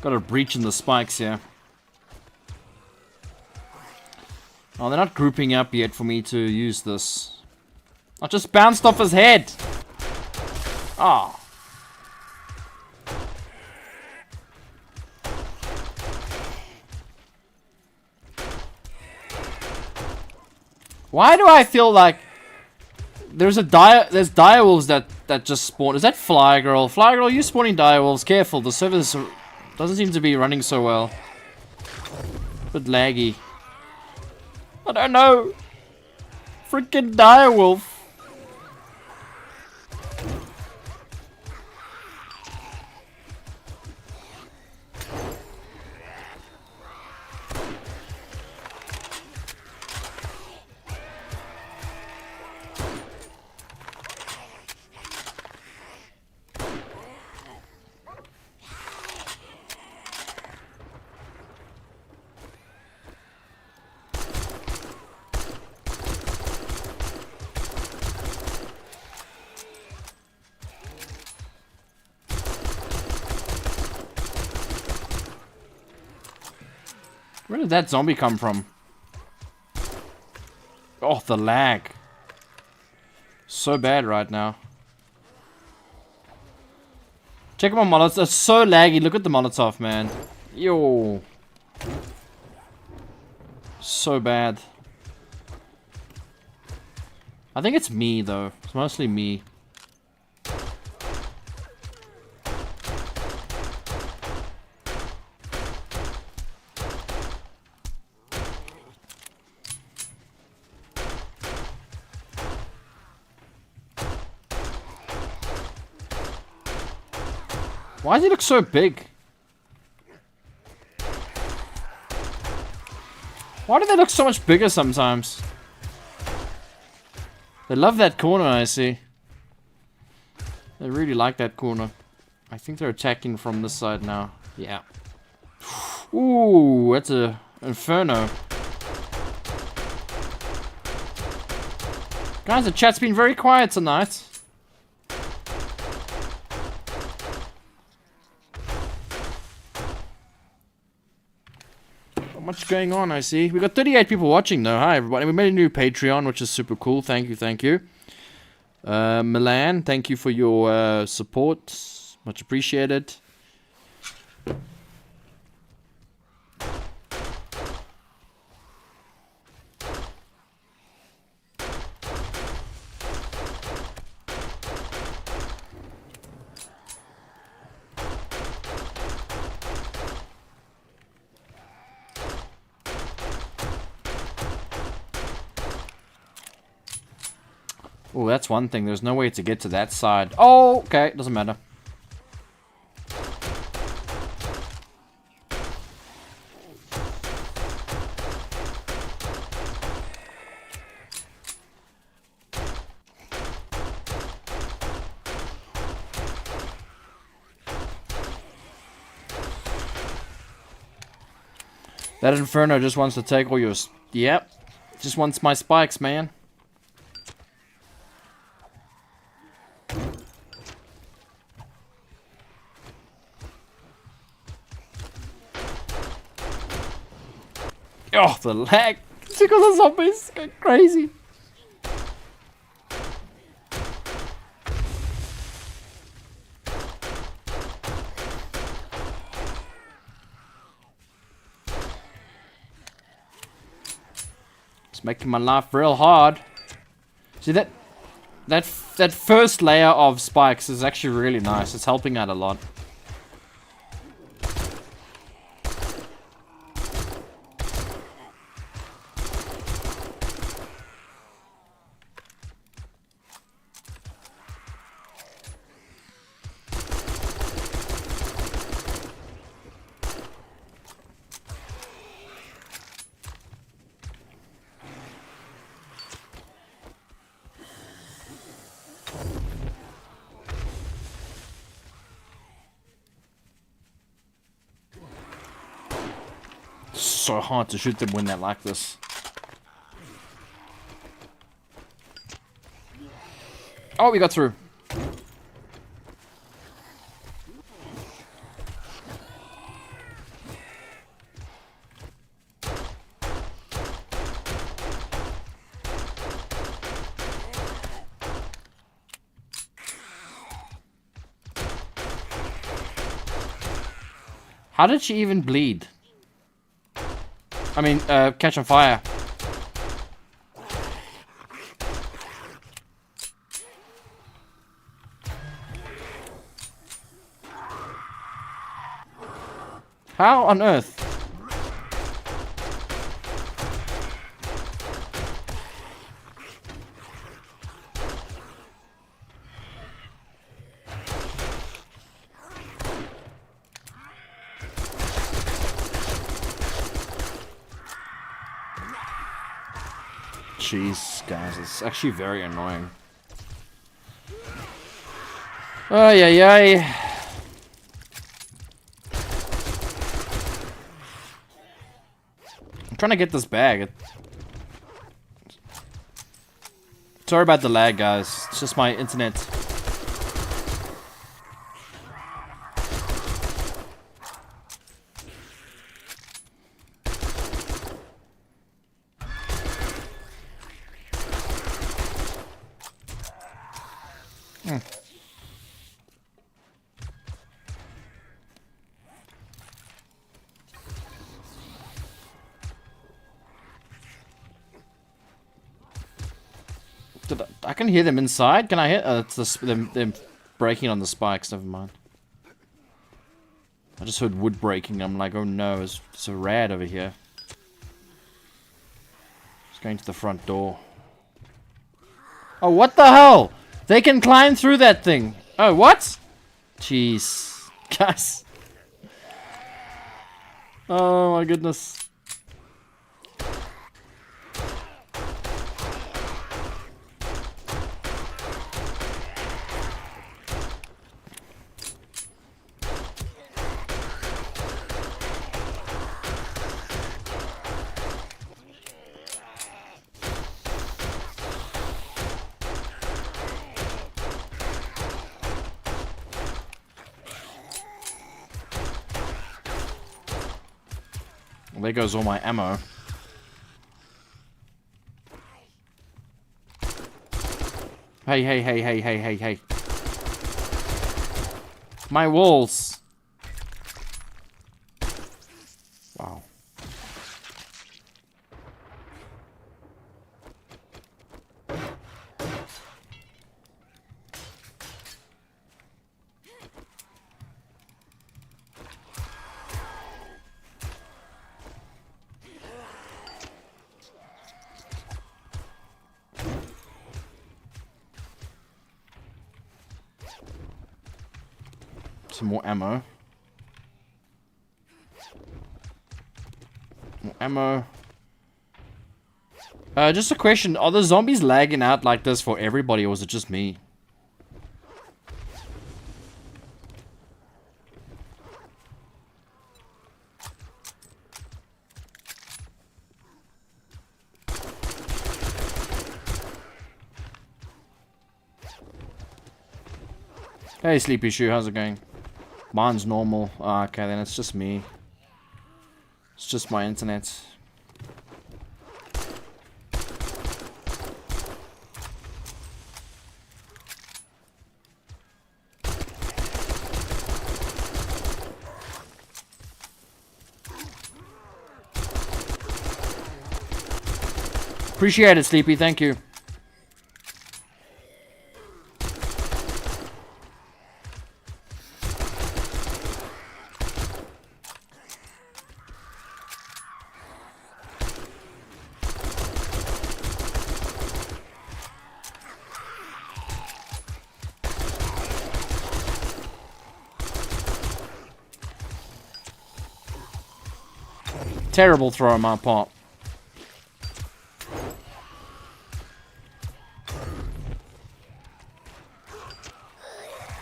[SPEAKER 1] a breach in the spikes here. Oh, they're not grouping up yet for me to use this. I just bounced off his head. Oh. Why do I feel like there's direwolves that just spawn? Is that Fly Girl? Fly Girl, you spawning direwolves. Careful, the server doesn't seem to be running so well. Bit laggy. I don't know. Freaking direwolf. Where did that zombie come from? Oh, the lag. So bad right now. Check my Molotov. It's so laggy. Look at the Molotov, man. Yo. So bad. I think it's me, though. It's mostly me. Why does he look so big? Why do they look so much bigger sometimes? They love that corner, I see. They really like that corner. I think they're attacking from this side now. Yeah. Ooh, that's a inferno. Guys, the chat's been very quiet tonight. Much going on, I see. We got 38 people watching though. Hi everybody. We made a new Patreon, which is super cool. Thank you, thank you. Milan, thank you for your support. Much appreciated. Oh, that's one thing. There's no way to get to that side. Oh, okay. Doesn't matter. That Inferno just wants to take all your... Yep. Just wants my spikes, man. Oh, the lag. Because the zombies go crazy. It's making my life real hard. See that first layer of spikes is actually really nice. It's helping out a lot. So hard to shoot them when they're like this. Oh, we got through. How did she even bleed? I mean, catch on fire. How on earth? Jeez, guys, it's actually very annoying. Ay, ay, ay. I'm trying to get this bag. Sorry about the lag, guys. It's just my internet. I can hear them inside. Can I hear? It's them breaking on the spikes. Never mind. I just heard wood breaking. I'm like, oh no, it's a rat over here. It's going to the front door. Oh, what the hell? They can climb through that thing. Oh, what? Jeez, guys. Oh my goodness. There goes all my ammo. Hey, hey, hey, hey, hey, hey, hey. My walls. Wow. Some more ammo. More ammo. Just a question. Are the zombies lagging out like this for everybody, or is it just me? Hey, Sleepy Shoe, how's it going? Mine's normal. Oh, okay, then it's just me. It's just my internet. Appreciate it, Sleepy. Thank you. Terrible throw on my part.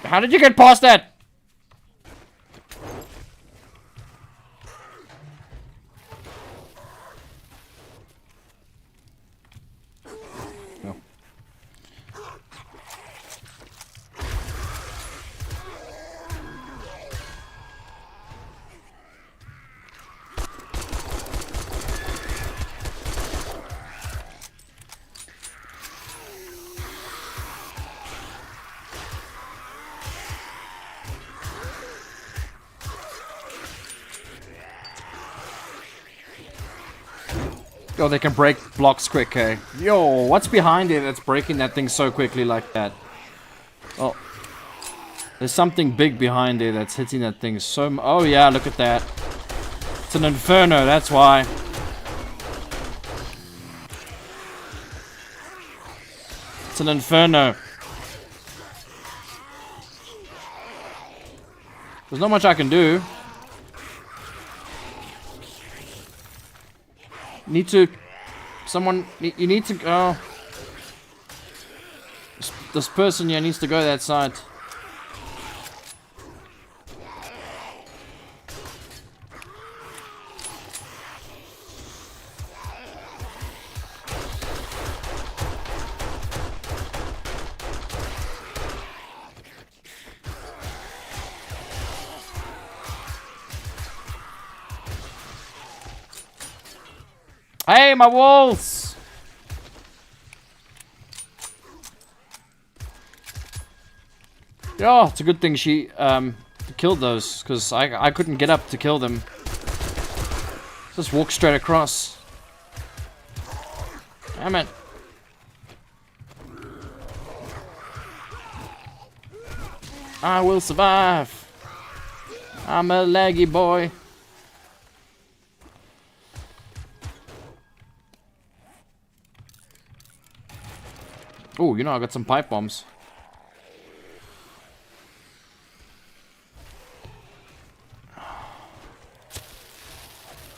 [SPEAKER 1] How did you get past that? No. Oh, they can break blocks quick, eh? Yo, what's behind it that's breaking that thing so quickly like that? Oh. There's something big behind it that's hitting that thing so oh yeah, look at that. It's an inferno, that's why. It's an inferno. There's not much I can do. Need to... Someone... You need to go... This person here needs to go that side. Hey, my walls! Yeah, it's a good thing she killed those, because I couldn't get up to kill them. Just walk straight across. Damn it. I will survive. I'm a laggy boy. Oh, you know, I got some pipe bombs.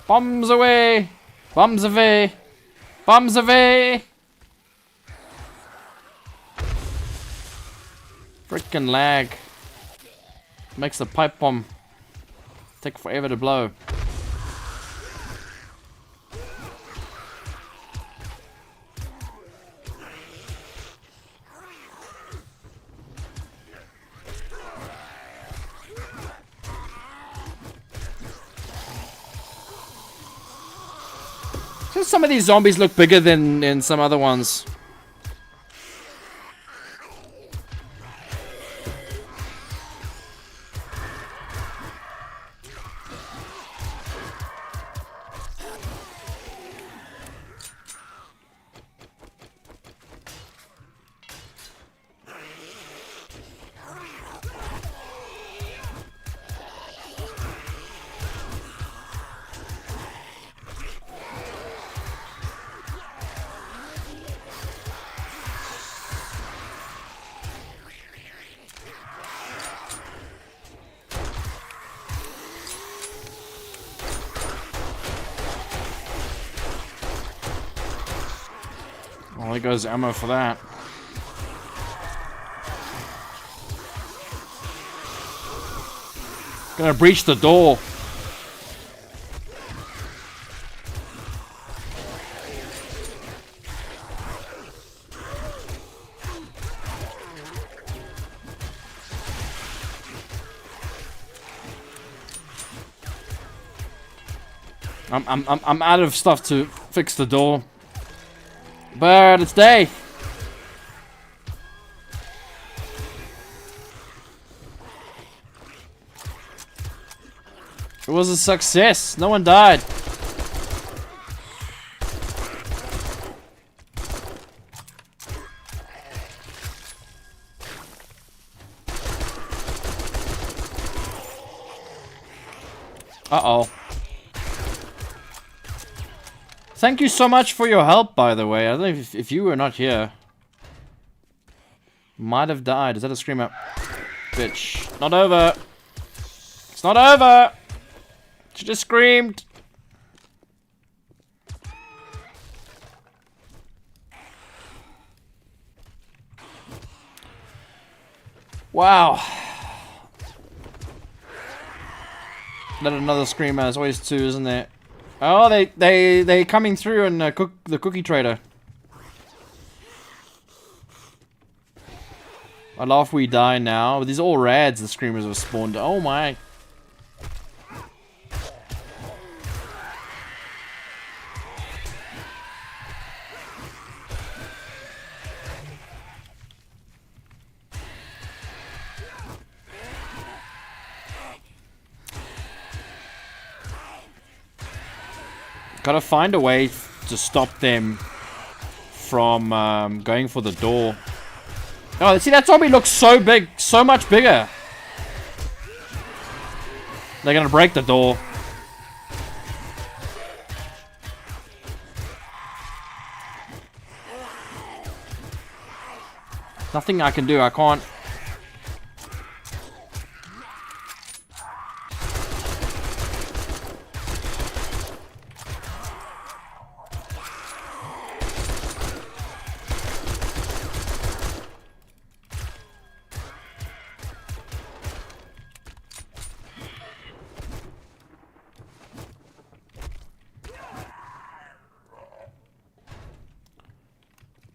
[SPEAKER 1] Bombs away! Bombs away! Bombs away! Freaking lag. Makes the pipe bomb take forever to blow. Some of these zombies look bigger than some other ones. Oh, there goes ammo for that. Gonna breach the door. I'm out of stuff to fix the door. But it's day. It was a success. No one died. Uh-oh. Thank you so much for your help, by the way. I don't know if you were not here. Might have died. Is that a screamer? Bitch. Not over. It's not over. She just screamed. Wow. Not another screamer. There's always two, isn't there? Oh, they coming through and cook the cookie trader. I laugh we die now. These are all rads the screamers have spawned. Oh my. Gotta find a way to stop them from going for the door. Oh, see, that zombie looks so big, so much bigger. They're gonna break the door. Nothing I can do, I can't.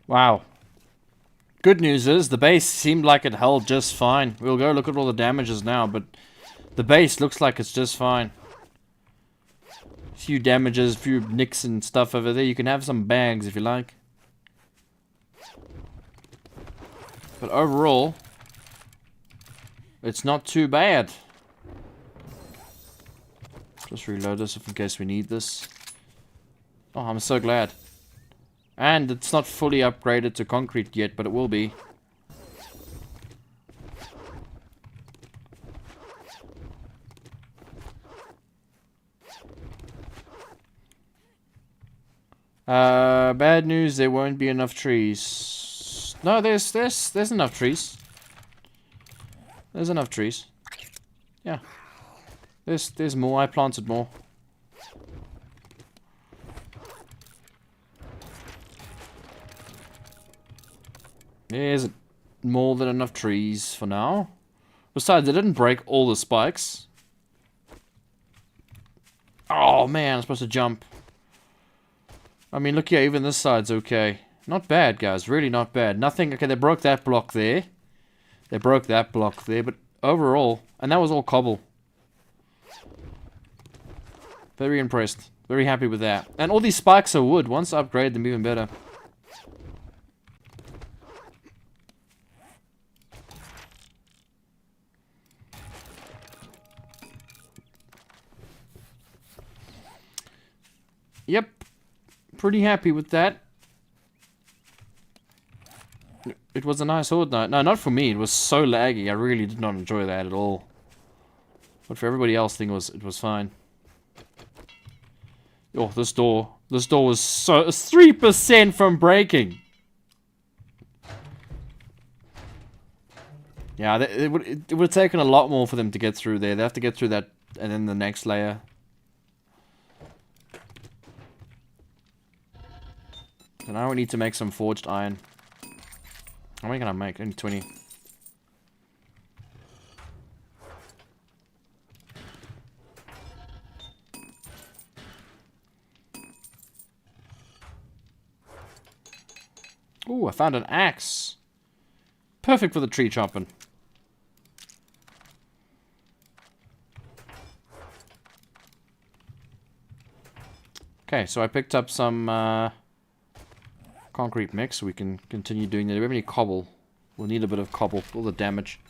[SPEAKER 1] Wow. Good news is, the base seemed like it held just fine. We'll go look at all the damages now, but the base looks like it's just fine. Few damages, few nicks and stuff over there. You can have some bags if you like. But overall, it's not too bad. Just reload this in case we need this. Oh, I'm so glad. And it's not fully upgraded to concrete yet, but it will be. Bad news, there won't be enough trees. No, there's enough trees. There's enough trees. Yeah. There's more. I planted more. There's more than enough trees for now. Besides, they didn't break all the spikes. Oh man, I'm supposed to jump. I mean, look here, even this side's okay. Not bad, guys, really not bad. Nothing, okay, they broke that block there. They broke that block there, but overall, and that was all cobble. Very impressed. Very happy with that. And all these spikes are wood. Once I upgrade them, even better. Yep. Pretty happy with that. It was a nice horde night. No, not for me. It was so laggy. I really did not enjoy that at all. But for everybody else, it was fine. Oh, this door. This door was so 3% from breaking. Yeah, it would have taken a lot more for them to get through there. They have to get through that and then the next layer. And now we need to make some forged iron. How many can I make? Only 20. Ooh, I found an axe. Perfect for the tree chopping. Okay, so I picked up some concrete mix, so we can continue doing that. Do we have any cobble? We'll need a bit of cobble for all the damage.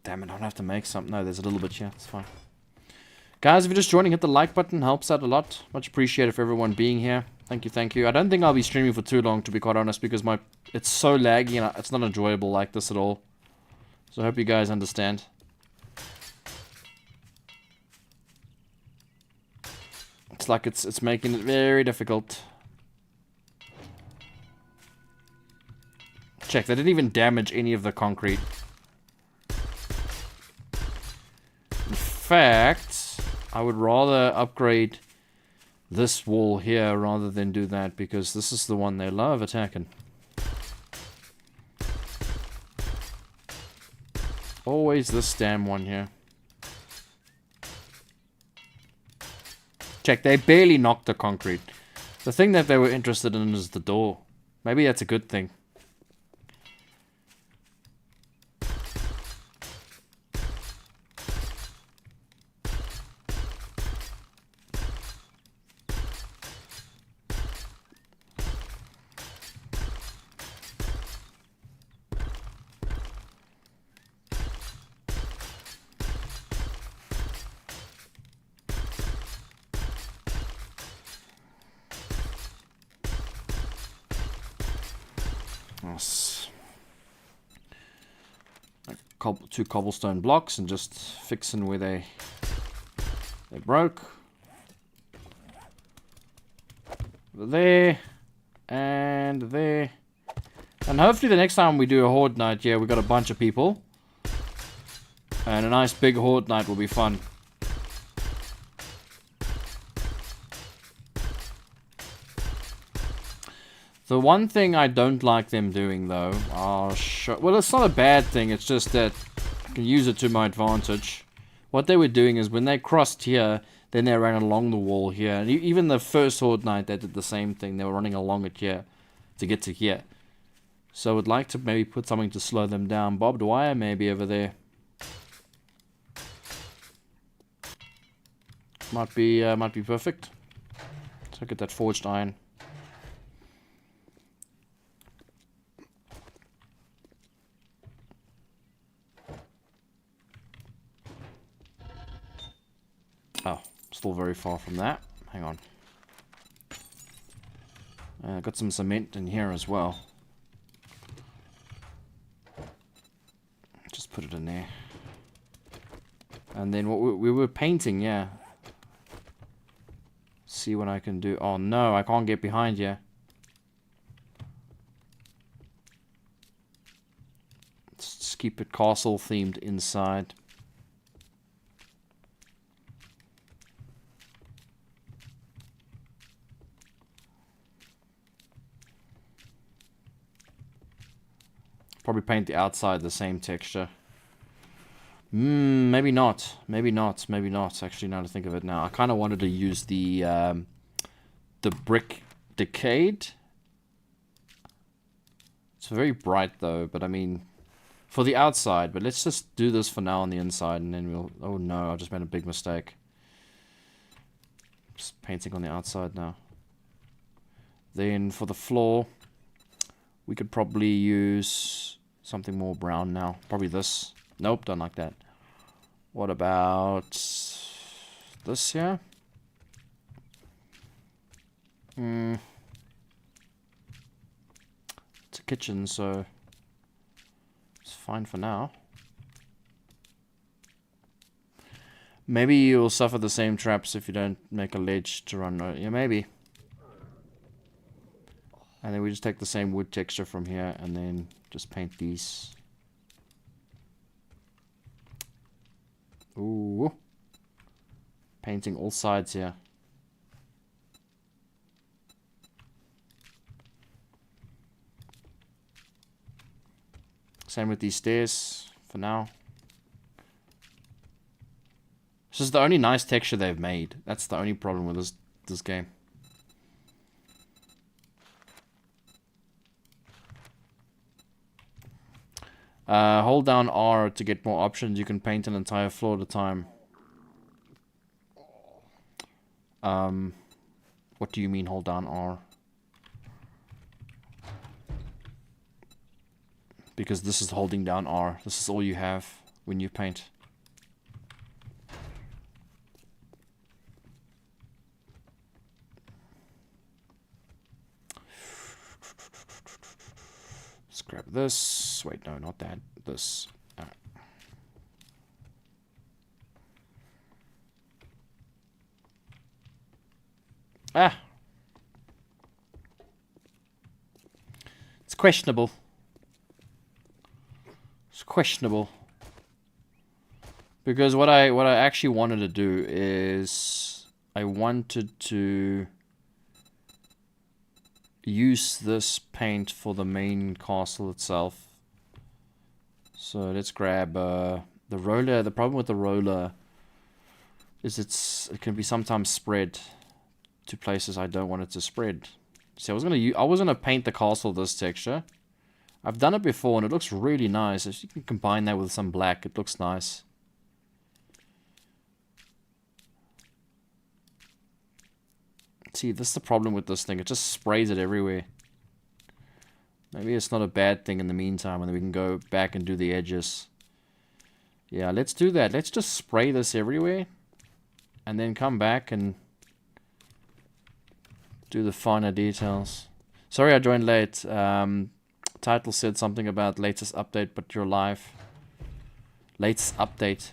[SPEAKER 1] Damn it, I don't have to make some. No, there's a little bit here. It's fine. Guys, if you're just joining, hit the like button. Helps out a lot. Much appreciated for everyone being here. Thank you, thank you. I don't think I'll be streaming for too long, to be quite honest, because it's so laggy and it's not enjoyable like this at all. So I hope you guys understand. It's like it's making it very difficult. Check, they didn't even damage any of the concrete. In fact, I would rather upgrade this wall here rather than do that, because this is the one they love attacking. Always this damn one here. Check, they barely knocked the concrete. The thing that they were interested in is the door. Maybe that's a good thing. Two cobblestone blocks and just fixing where they broke. There and there. And hopefully the next time we do a horde night, yeah, we got a bunch of people. And a nice big horde night will be fun. The one thing I don't like them doing, though, well, it's not a bad thing, it's just that I can use it to my advantage. What they were doing is when they crossed here, then they ran along the wall here. And even the first horde night, they did the same thing. They were running along it here to get to here. So I would like to maybe put something to slow them down. Barbed wire maybe over there. Might be perfect. So get that forged iron. Oh, still very far from that. Hang on. Got some cement in here as well. Just put it in there. And then what we were painting, yeah. See what I can do. Oh no, I can't get behind here. Let's just keep it castle themed inside. Probably paint the outside the same texture. Maybe not. Maybe not. Maybe not. Actually, now to think of it now. I kind of wanted to use the brick decayed. It's very bright though, but I mean, for the outside. But let's just do this for now on the inside, and then we'll... Oh no, I just made a big mistake. Just painting on the outside now. Then for the floor, we could probably use something more brown now. Probably this. Nope, don't like that. What about this here? It's a kitchen, so it's fine for now. Maybe you'll suffer the same traps if you don't make a ledge to run. Yeah, maybe. And then we just take the same wood texture from here and then just paint these. Ooh. Painting all sides here. Same with these stairs for now. This is the only nice texture they've made. That's the only problem with this game. Hold down R to get more options. You can paint an entire floor at a time. What do you mean hold down R? Because this is holding down R. This is all you have when you paint. Let's grab this. Wait, no, not that. This. Ah. It's questionable. It's questionable. Because what I actually wanted to do is I wanted to use this paint for the main castle itself. So let's grab the roller. The problem with the roller is it can be sometimes spread to places I don't want it to spread. See, I was gonna paint the castle this texture. I've done it before and it looks really nice. If you can combine that with some black, it looks nice. See, this is the problem with this thing. It just sprays it everywhere. Maybe it's not a bad thing in the meantime, and then we can go back and do the edges. Yeah, let's do that. Let's just spray this everywhere. And then come back and do the finer details. Sorry I joined late. Title said something about latest update, but you're live. Latest update.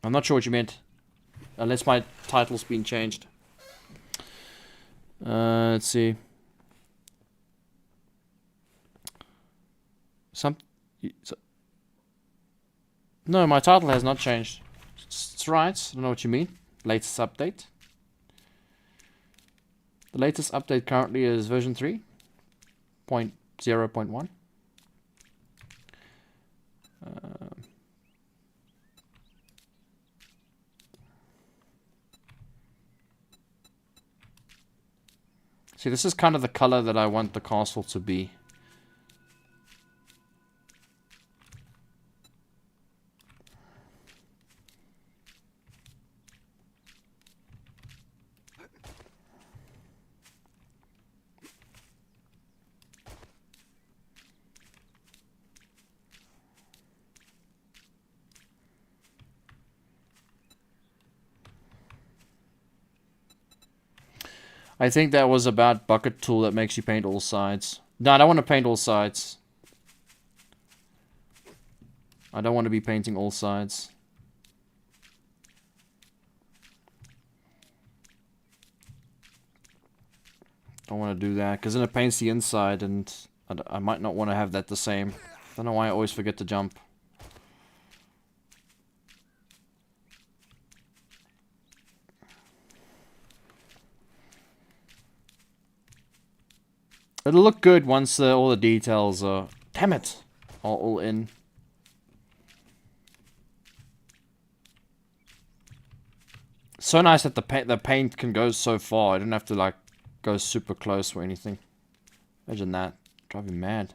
[SPEAKER 1] I'm not sure what you meant. Unless my title's been changed. Let's see. No, my title has not changed. It's right. I don't know what you mean. Latest update. The latest update currently is version 3.0.1. See, this is kind of the color that I want the castle to be. I think that was about bucket tool that makes you paint all sides. No, I don't want to paint all sides. I don't want to be painting all sides. Don't want to do that, because then it paints the inside, and I might not want to have that the same. Don't know why I always forget to jump. It'll look good once all the details are... Damn it! Are all in. So nice that the paint can go so far. I don't have to, like, go super close or anything. Imagine that. Drive me mad.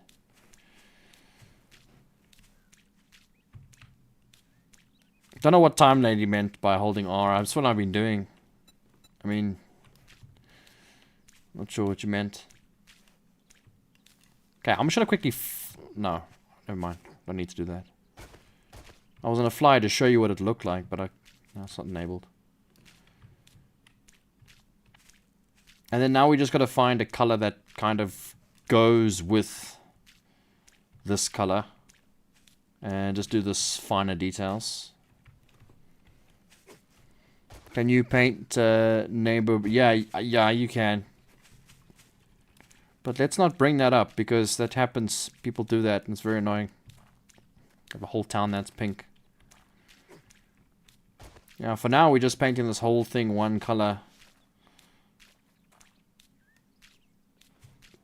[SPEAKER 1] Don't know what time lady meant by holding R. That's what I've been doing. I mean... Not sure what you meant. Okay, I'm just gonna quickly no, never mind. Don't need to do that. I was gonna fly to show you what it looked like, but no, it's not enabled. And then now we just gotta find a color that kind of goes with this color. And just do this finer details. Can you paint neighbor? Yeah, yeah, you can. But let's not bring that up, because that happens. People do that, and it's very annoying. Have a whole town that's pink. Yeah, for now, we're just painting this whole thing one color.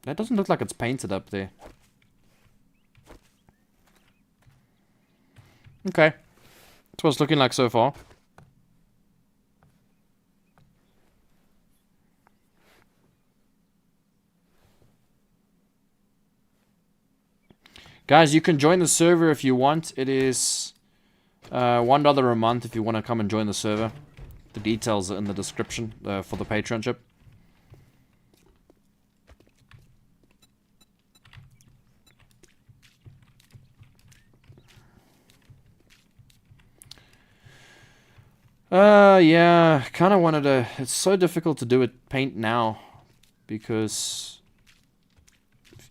[SPEAKER 1] That doesn't look like it's painted up there. Okay. That's what it's looking like so far. Guys, you can join the server if you want. It is $1 a month if you want to come and join the server. The details are in the description for the patronship. Yeah, kind of wanted to... It's so difficult to do it paint now, because...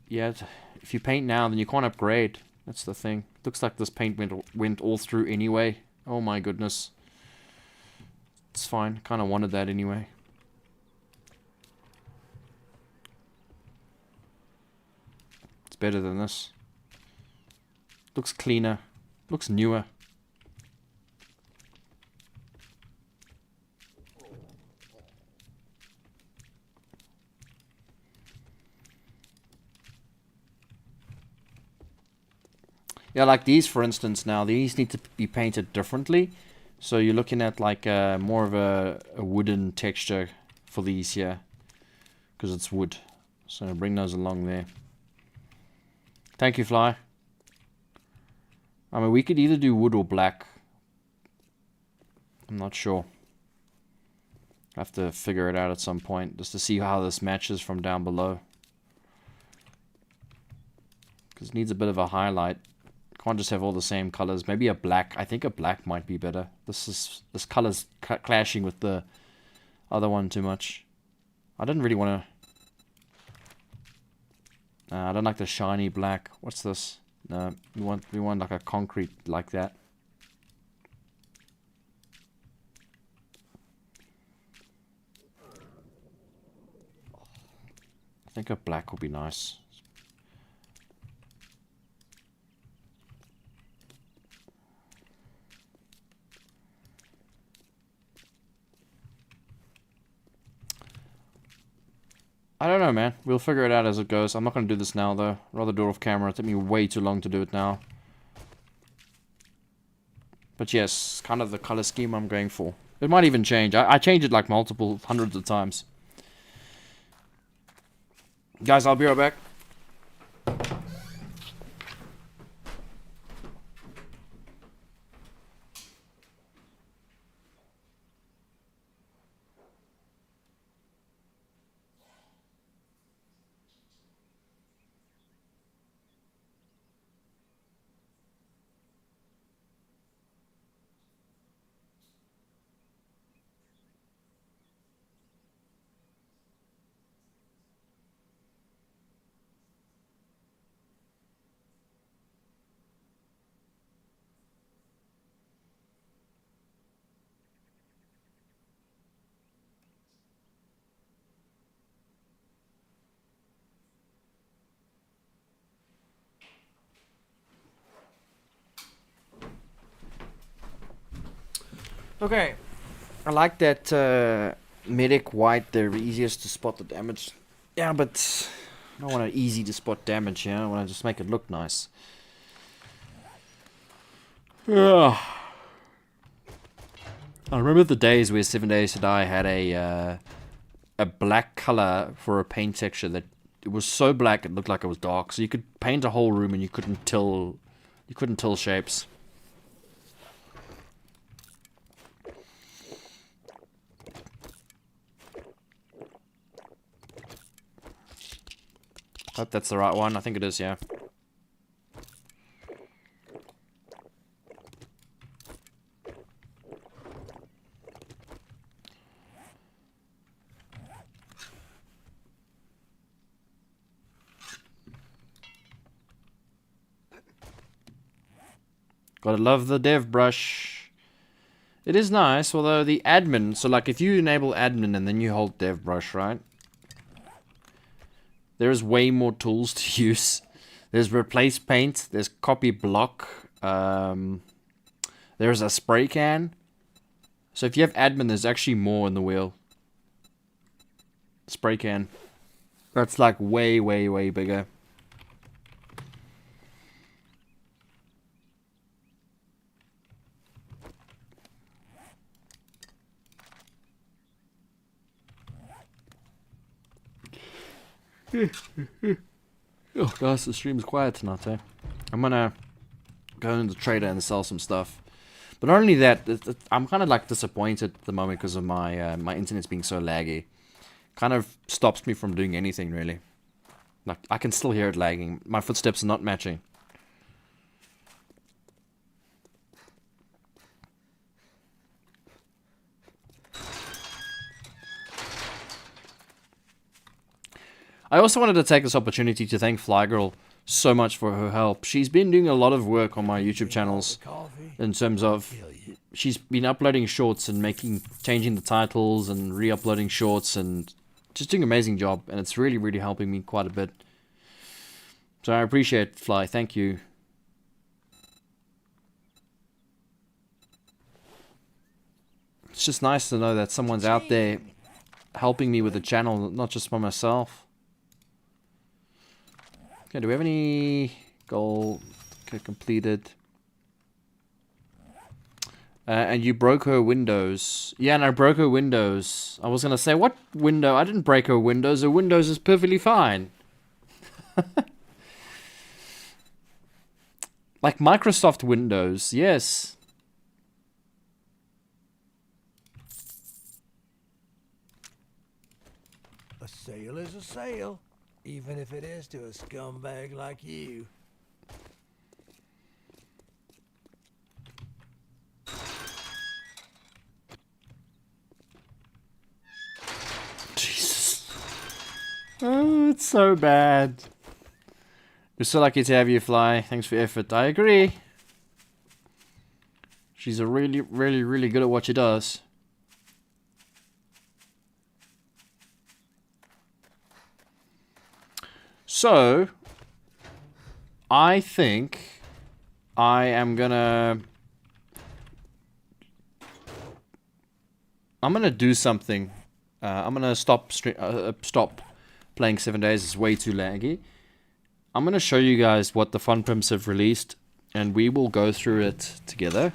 [SPEAKER 1] Yeah, if you paint now, then you can't upgrade. That's the thing. Looks like this paint went all through anyway. Oh my goodness. It's fine. Kind of wanted that anyway. It's better than this. Looks cleaner. Looks newer. Yeah, like these, for instance, now, these need to be painted differently. So you're looking at like more of a wooden texture for these here. Because it's wood. So bring those along there. Thank you, Fly. I mean, we could either do wood or black. I'm not sure. I have to figure it out at some point, just to see how this matches from down below. Because it needs a bit of a highlight. Can't just have all the same colors. Maybe a black. I think a black might be better. This color's clashing with the other one too much. I didn't really want to... I don't like the shiny black. What's this? No, we want like a concrete like that. I think a black would be nice. I don't know, man. We'll figure it out as it goes. I'm not going to do this now, though. I'd rather do it off camera. It took me way too long to do it now. But yes, kind of the color scheme I'm going for. It might even change. I change it like multiple hundreds of times. Guys, I'll be right back. Okay, I like that medic white. They're easiest to spot the damage. Yeah, but I don't want it easy to spot damage here. I want to just make it look nice. I remember the days where 7 Days to Die had a black color for a paint texture that it was so black it looked like it was dark. So you could paint a whole room and you couldn't tell shapes. Hope that's the right one. I think it is, yeah. Gotta love the dev brush. It is nice, although the admin, so like if you enable admin and then you hold dev brush, right? There's way more tools to use. There's replace paint, there's copy block, there's a spray can. So if you have admin, there's actually more in the wheel. Spray can. That's like way, way, way bigger. Oh guys, the stream's quiet tonight, eh? I'm gonna go into the trader and sell some stuff. But not only that, I'm kind of like disappointed at the moment because of my my internet's being so laggy. Kind of stops me from doing anything really. Like I can still hear it lagging. My footsteps are not matching. I also wanted to take this opportunity to thank Flygirl so much for her help. She's been doing a lot of work on my YouTube channels in terms of she's been uploading shorts and changing the titles and re-uploading shorts and just doing an amazing job, and it's really, really helping me quite a bit. So I appreciate it, Fly. Thank you. It's just nice to know that someone's out there helping me with the channel, not just by myself. Okay, do we have any goal? Okay, completed. And you broke her windows. Yeah, and I broke her windows. I was gonna say, what window? I didn't break her windows. Her windows is perfectly fine. Like Microsoft Windows, yes.
[SPEAKER 2] A sale is a sale, even if it is to a scumbag like you.
[SPEAKER 1] Jesus. Oh, it's so bad. We're so lucky to have you, Fly. Thanks for your effort. I agree. She's a really, really, really good at what she does. So, I think I am gonna... I'm gonna do something. I'm gonna stop playing 7 days. It's way too laggy. I'm gonna show you guys what the Fun Pimps have released, and we will go through it together.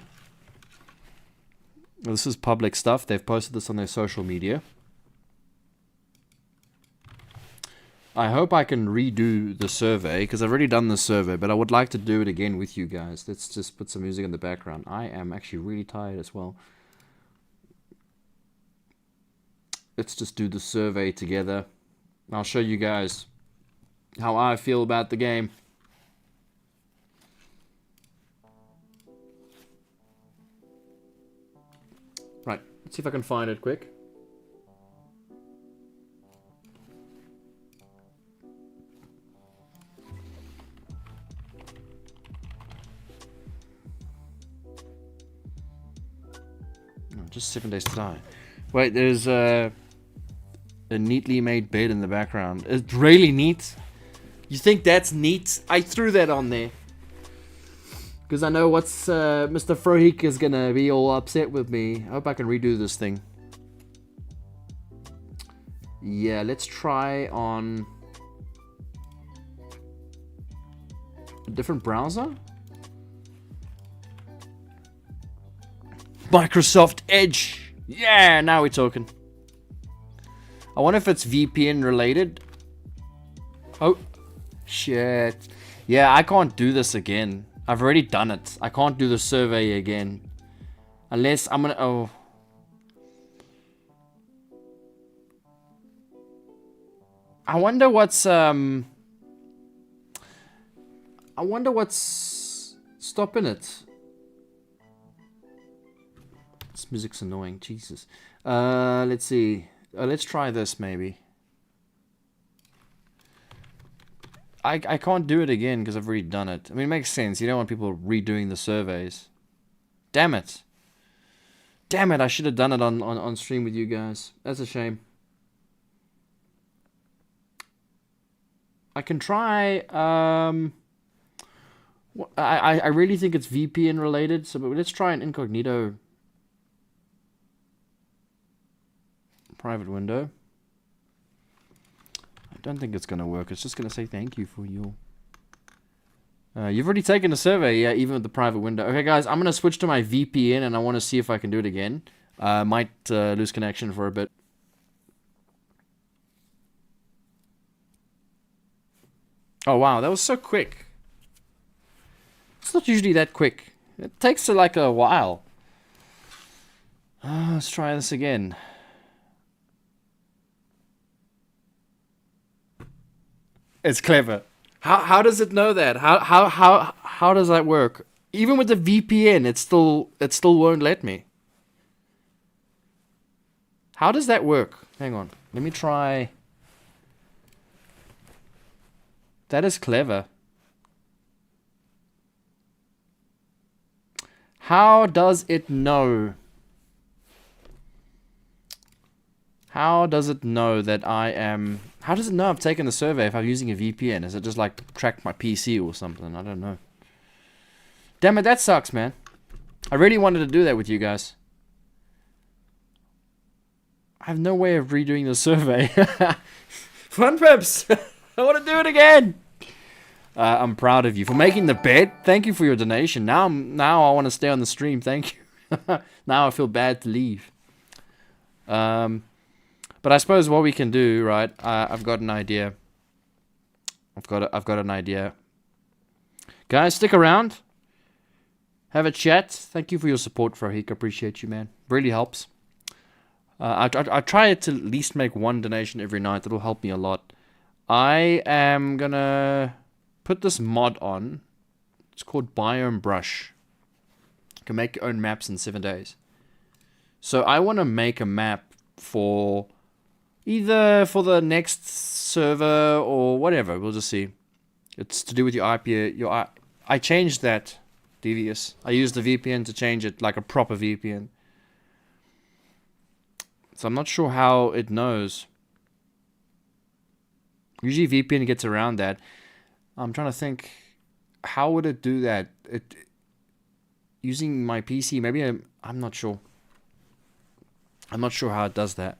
[SPEAKER 1] This is public stuff. They've posted this on their social media. I hope I can redo the survey, because I've already done the survey, but I would like to do it again with you guys. Let's just put some music in the background. I am actually really tired as well. Let's just do the survey together. I'll show you guys how I feel about the game. Right, let's see if I can find it quick. Oh, just 7 days to die. Wait, there's a neatly made bed in the background. It's really neat. You think that's neat? I threw that on there because I know what's Mr. Frohik is gonna be all upset with me. I hope I can redo this thing. Yeah, let's try on a different browser. Microsoft Edge. Yeah, now we're talking. I wonder if it's VPN related. Oh, shit. Yeah, I can't do this again. I've already done it. I can't do the survey again. Unless I'm gonna... Oh. I wonder what's... stopping it. This music's annoying. Jesus. Let's see. Let's try this, maybe. I can't do it again because I've already done it. I mean, it makes sense. You don't want people redoing the surveys. Damn it. Damn it, I should have done it on stream with you guys. That's a shame. I can try, I really think it's VPN related, so let's try an incognito private window. I don't think it's gonna work. It's just gonna say thank you for your... you've already taken a survey, yeah, even with the private window. Okay, guys, I'm gonna switch to my VPN, and I want to see if I can do it again. Might lose connection for a bit. Oh, wow, that was so quick. It's not usually that quick. It takes like a while. Let's try this again. It's clever. How does it know that? How does that work? Even with the VPN, it still won't let me. How does that work? Hang on. Let me try. That is clever. How does it know? How does it know that I am... How does it know I've taken the survey if I'm using a VPN? Is it just like track my PC or something? I don't know. Damn it, that sucks, man. I really wanted to do that with you guys. I have no way of redoing the survey. Fun Pips! I want to do it again! I'm proud of you for making the bet. Thank you for your donation. Now I want to stay on the stream. Thank you. Now I feel bad to leave. But I suppose what we can do, right? I've got an idea. I've got an idea. Guys, stick around. Have a chat. Thank you for your support, Frohik. Appreciate you, man. Really helps. I try to at least make one donation every night. It'll help me a lot. I am gonna put this mod on. It's called Biome Brush. You can make your own maps in 7 days. So I want to make a map for either for the next server or whatever. We'll just see. It's to do with your IP. I changed that, Devious. I used the VPN to change it like a proper VPN. So I'm not sure how it knows. Usually VPN gets around that. I'm trying to think, how would it do that? Using my PC, maybe I'm not sure. I'm not sure how it does that.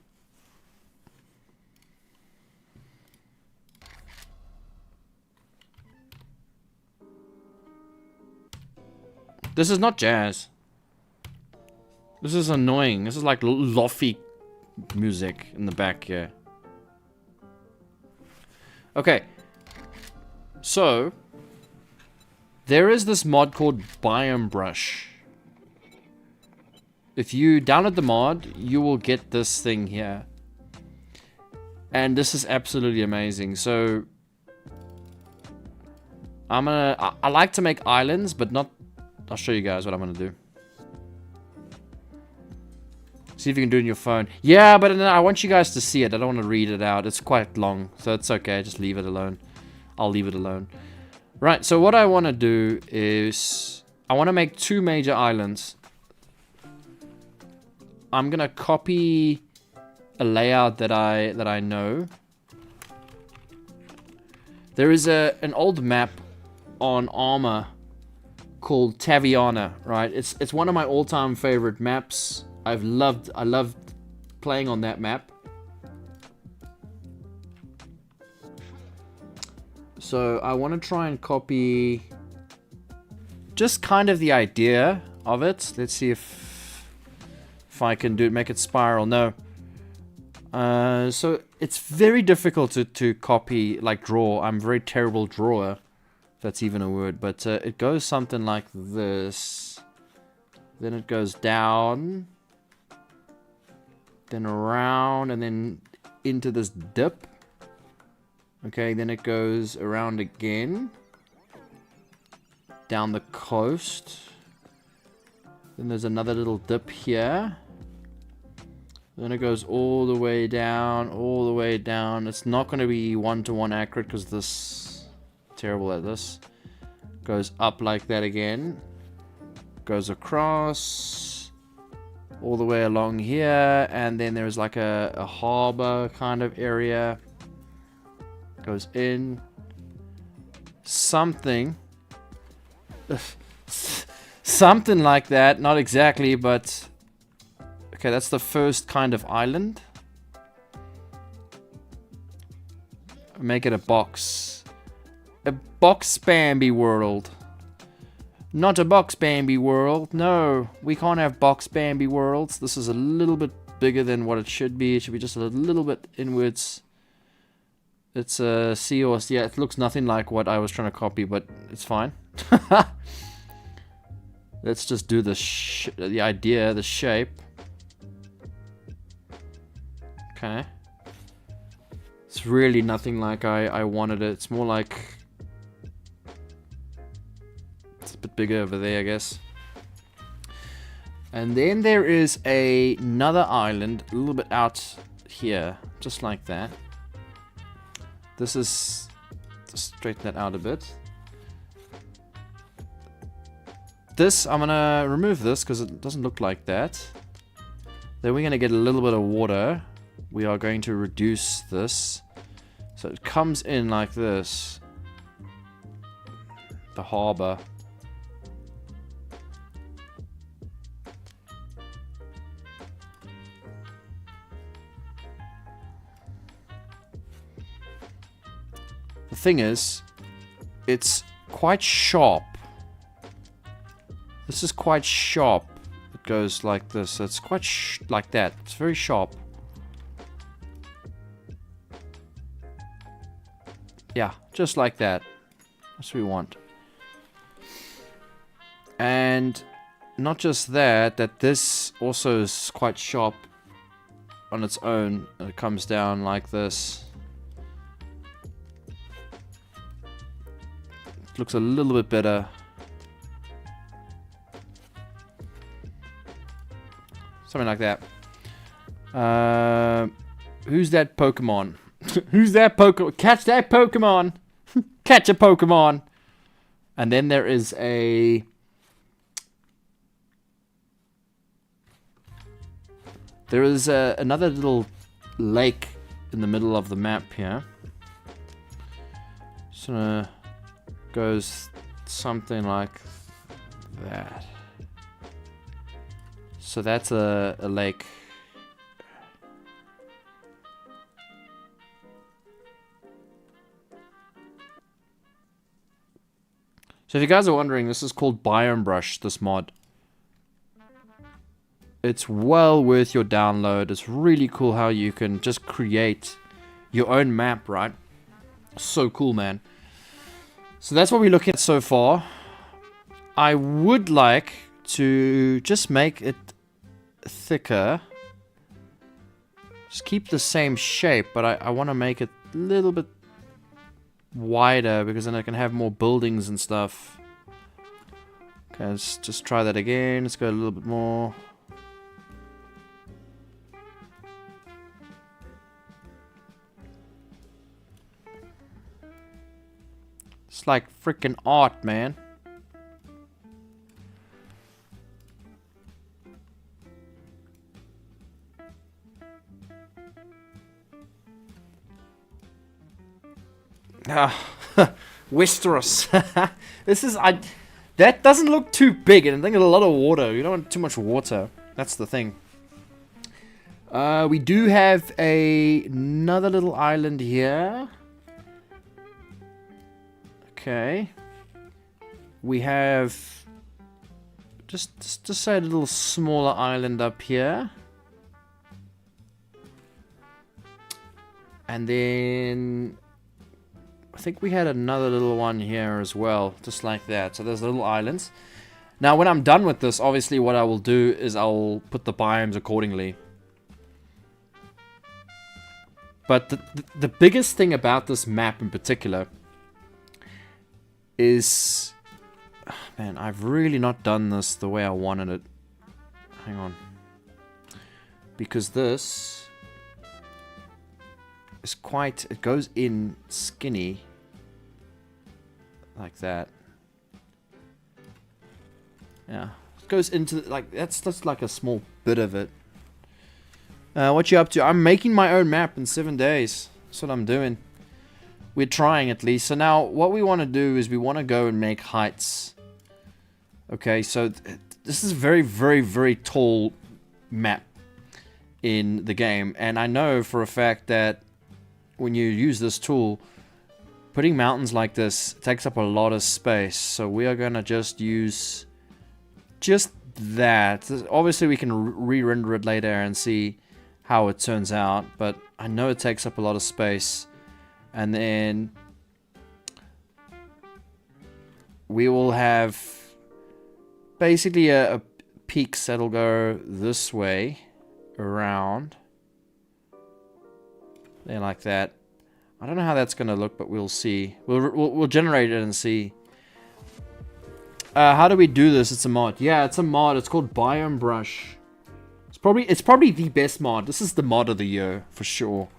[SPEAKER 1] This is not jazz. This is annoying. This is like lofi music in the back here. Okay. So, there is this mod called Biome Brush. If you download the mod, you will get this thing here. And this is absolutely amazing. So, I like to make islands, but not... I'll show you guys what I'm gonna do. See if you can do it on your phone. Yeah, but I want you guys to see it. I don't want to read it out. It's quite long, so it's okay. Just leave it alone. I'll leave it alone. Right, so what I want to do is... I want to make 2 major islands. I'm going to copy a layout that I know. There is an old map on Arma called Taviana, right? It's one of my all-time favorite maps. I loved playing on that map. So I want to try and copy just kind of the idea of it. Let's see if I can make it spiral. No. So it's very difficult to copy, like draw. I'm a very terrible drawer, if that's even a word. But it goes something like this. Then it goes down. Then around, and then into this dip. Okay, then it goes around again. Down the coast. Then there's another little dip here. Then it goes all the way down, all the way down. It's not going to be one-to-one accurate because this... terrible at this. Goes up like that again. Goes across. all the way along here, and then there's like a harbor kind of area. Goes in. Something. Something like that. Not exactly, but... Okay, that's the first kind of island. Make it a box. A box Bambi world. Not a box Bambi world. No, we can't have box Bambi worlds. This is a little bit bigger than what it should be. It should be just a little bit inwards. It's a seahorse. Yeah, it looks nothing like what I was trying to copy, but it's fine. Let's just do the idea, the shape. Okay. It's really nothing like I wanted it. It's more like... It's a bit bigger over there, I guess. And then there is another island a little bit out here. Just like that. This is... Just straighten that out a bit. This, I'm gonna remove this because it doesn't look like that. Then we're gonna get a little bit of water. We are going to reduce this. So it comes in like this. The harbor. The thing is, it's quite sharp. This is quite sharp. It goes like this. It's quite like that. It's very sharp. Yeah, just like that. That's what we want. And not just that, this also is quite sharp on its own. It comes down like this. It looks a little bit better. Something like that. Who's that Pokemon? Who's that Pokemon? Catch that Pokemon! Catch a Pokemon! And then there is a... There is another little lake in the middle of the map here. So goes something like that. So that's a lake. So if you guys are wondering, this is called Biome Brush, this mod. It's well worth your download. It's really cool how you can just create your own map, right? So cool, man. So that's what we're looking at so far. I would like to just make it thicker. Just keep the same shape, but I want to make it a little bit wider because then I can have more buildings and stuff. Okay, let's just try that again. Let's go a little bit more. It's like freaking art, man. Westeros. This is that doesn't look too big, and I think it's a lot of water. You don't want too much water. That's the thing. We do have another little island here. Okay. We have just say a little smaller island up here. And then I think we had another little one here as well, just like that. So there's little islands. Now when I'm done with this, obviously what I will do is I'll put the biomes accordingly. But the biggest thing about this map in particular is... Man, I've really not done this the way I wanted it. Hang on. Because this is quite... It goes in skinny. Like that. Yeah. goes into, like, that's just like a small bit of it. What you up to? I'm making my own map in 7 days. That's what I'm doing. We're trying at least. So now what we want to do is we want to go and make heights. Okay, so this is a very, very, very tall map in the game. And I know for a fact that when you use this tool, putting mountains like this takes up a lot of space. So we are going to just use just that. Obviously we can re-render it later and see how it turns out, but I know it takes up a lot of space. And then we will have basically a peaks that'll go this way around there, like that. I don't know how that's gonna look, but we'll see. We'll generate it and see. How do we do this? It's a mod. Yeah, it's a mod. It's called Biome Brush. It's probably the best mod. This is the mod of the year for sure.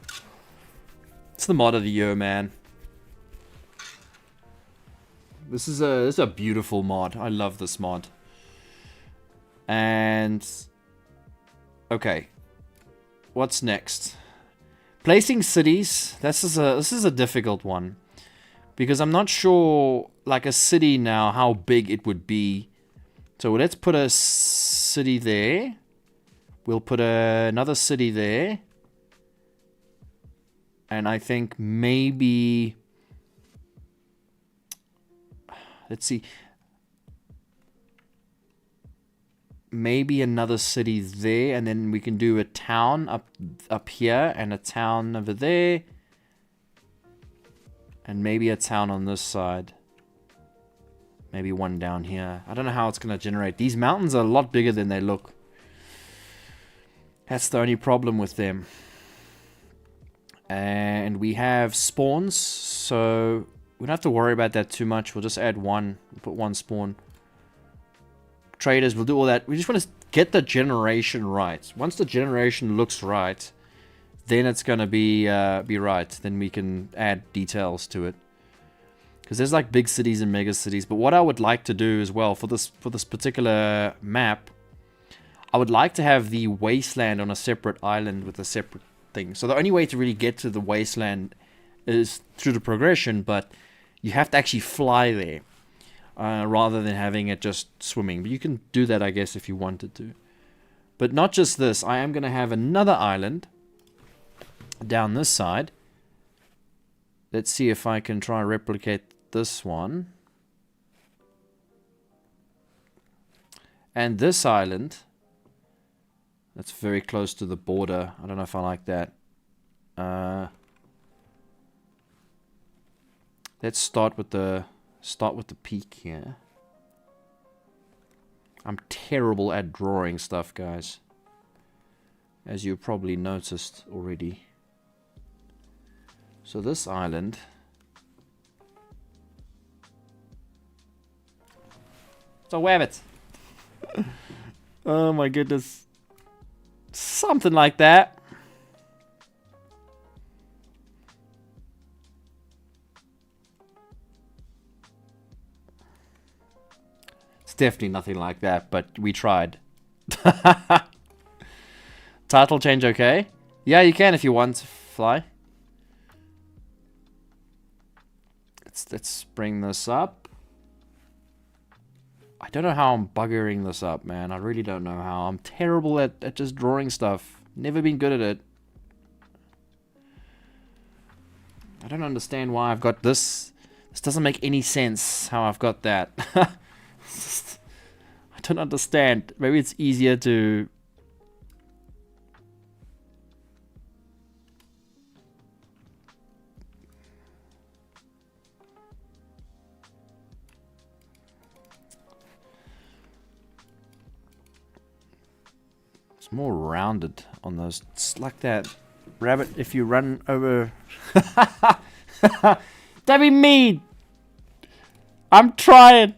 [SPEAKER 1] It's the mod of the year, man. This is a beautiful mod. I love this mod. And okay, what's next? Placing cities. This is a difficult one because I'm not sure, like, a city now, how big it would be. So let's put a city there. We'll put another city there. And I think maybe, let's see, maybe another city there, and then we can do a town up here and a town over there, and maybe a town on this side, maybe one down here. I don't know how it's going to generate. These mountains are a lot bigger than they look. That's the only problem with them. And we have spawns, so we don't have to worry about that too much. We'll just add one. We'll put one spawn. Traders, we'll do all that. We just want to get the generation right. Once the generation looks right, then it's gonna be right. Then we can add details to it. Because there's like big cities and mega cities. But what I would like to do as well for this particular map, I would like to have the wasteland on a separate island with a separate thing. So the only way to really get to the wasteland is through the progression, but you have to actually fly there rather than having it just swimming. But you can do that, I guess, if you wanted to. But not just this. I am going to have another island down this side. Let's see if I can try and replicate this one. And this island, that's very close to the border. I don't know if I like that. Let's start with the peak here. I'm terrible at drawing stuff, guys, as you probably noticed already. So this island, so we have it. Oh my goodness. Something like that. It's definitely nothing like that, but we tried. Title change okay? Yeah, you can if you want to fly. Let's bring this up. I don't know how I'm buggering this up, man. I really don't know how. I'm terrible at just drawing stuff. Never been good at it. I don't understand why I've got this. This doesn't make any sense how I've got that. I don't understand. Maybe it's easier to... It's more rounded on those. It's like that rabbit if you run over... That'd be mean! I'm trying!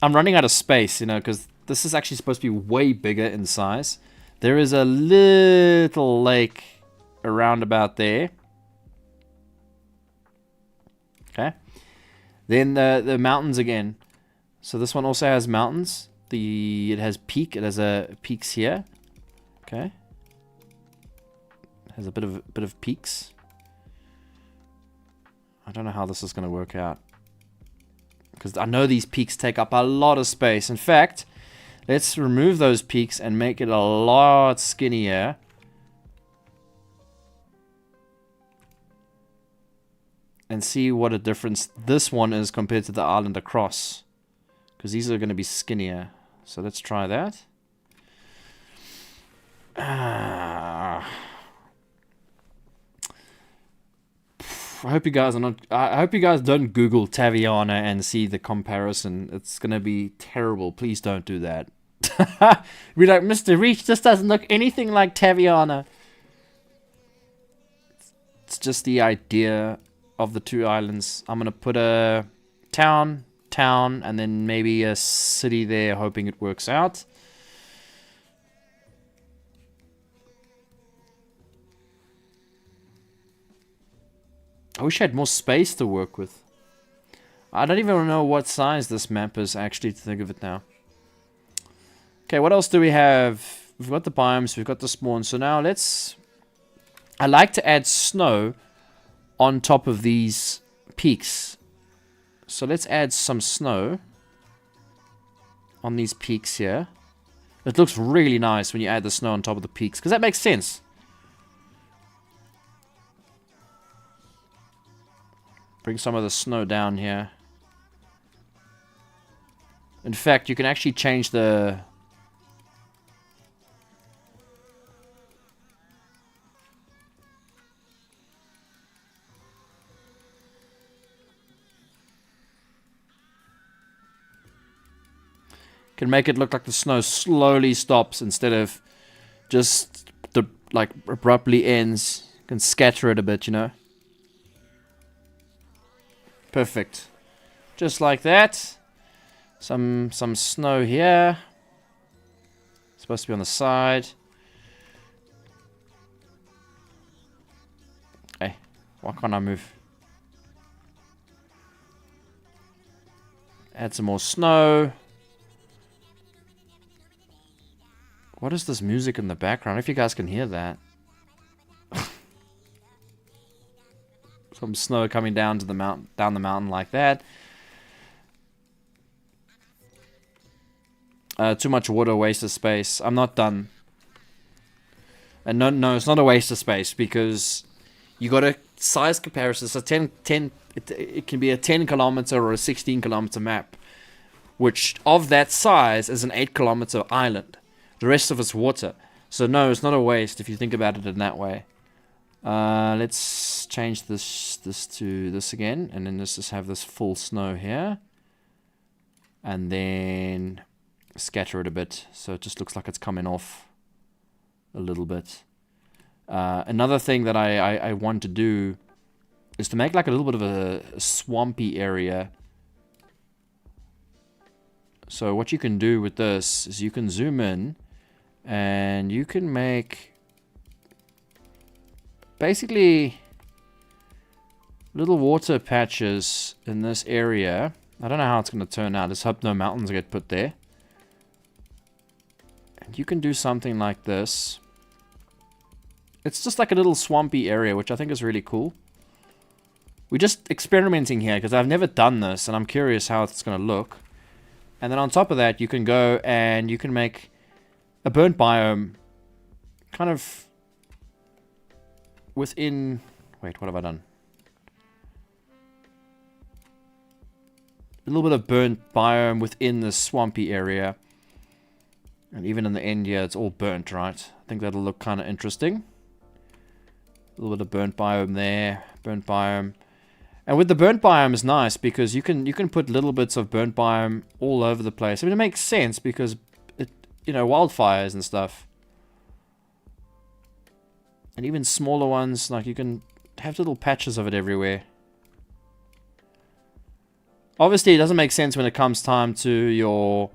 [SPEAKER 1] I'm running out of space, you know, because this is actually supposed to be way bigger in size. There is a little lake around about there. Okay. Then the mountains again. So this one also has mountains. It has peak. It has peaks here. Okay. It has a bit of peaks. I don't know how this is going to work out, because I know these peaks take up a lot of space. In fact, let's remove those peaks and make it a lot skinnier. And see what a difference this one is compared to the island across. Because these are going to be skinnier. So let's try that. I hope you guys are not. I hope you guys don't Google Taviana and see the comparison. It's gonna be terrible. Please don't do that. Be like, Mr. Reach, this doesn't look anything like Taviana. It's just the idea of the two islands. I'm gonna put a town, and then maybe a city there, hoping it works out. I wish I had more space to work with. I don't even know what size this map is, actually, to think of it now. Okay, what else do we have? We've got the biomes, we've got the spawn. So now let's... I like to add snow on top of these peaks. So let's add some snow on these peaks here. It looks really nice when you add the snow on top of the peaks, because that makes sense. Bring some of the snow down here. In fact, you can actually change the... Can make it look like the snow slowly stops instead of just like abruptly ends. You can scatter it a bit, you know. Perfect. Just like that. Some snow here. Supposed to be on the side. Hey, why can't I move? Add some more snow. What is this music in the background? If you guys can hear that. Some snow coming down to the mountain like that. Too much water, waste of space. I'm not done. And no, it's not a waste of space, because you got a size comparison. So it can be a 10 kilometer or a 16 kilometer map, which of that size is an 8 kilometer island. The rest of it's water. So no, it's not a waste if you think about it in that way. Let's change this to this again, and then let's just have this full snow here, and then scatter it a bit so it just looks like it's coming off a little bit. Another thing that I want to do is to make like a little bit of a swampy area. So what you can do with this is you can zoom in and you can make basically little water patches in this area. I don't know how it's going to turn out. Let's hope no mountains get put there. And you can do something like this. It's just like a little swampy area, which I think is really cool. We're just experimenting here because I've never done this and I'm curious how it's going to look. And then on top of that, you can go and you can make a burnt biome kind of within... Wait, what have I done? A little bit of burnt biome within the swampy area. And even in the end here, it's all burnt, right? I think that'll look kind of interesting. A little bit of burnt biome there, burnt biome. And with the burnt biome is nice because you can put little bits of burnt biome all over the place. I mean, it makes sense because it, you know, wildfires and stuff. And even smaller ones, like you can have little patches of it everywhere. Obviously, it doesn't make sense when it comes time to your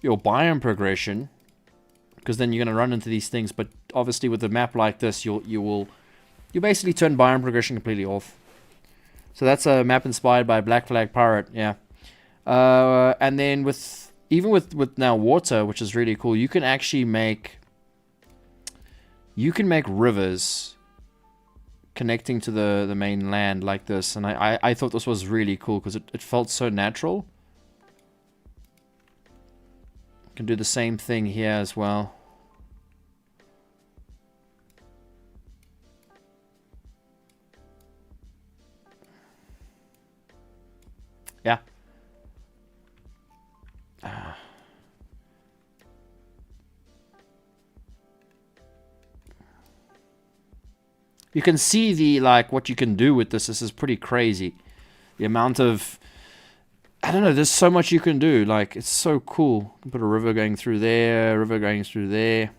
[SPEAKER 1] biome progression, because then you're going to run into these things. But obviously, with a map like this, you basically turn biome progression completely off. So that's a map inspired by Black Flag Pirate, yeah. And then with even with now water, which is really cool, you can actually make rivers connecting to the main land like this, and I thought this was really cool because it felt so natural. Can do the same thing here as well. Yeah. You can see the, like, what you can do with this. This is pretty crazy. The amount of, I don't know, there's so much you can do. Like, it's so cool. You can put a river going through there, river going through there.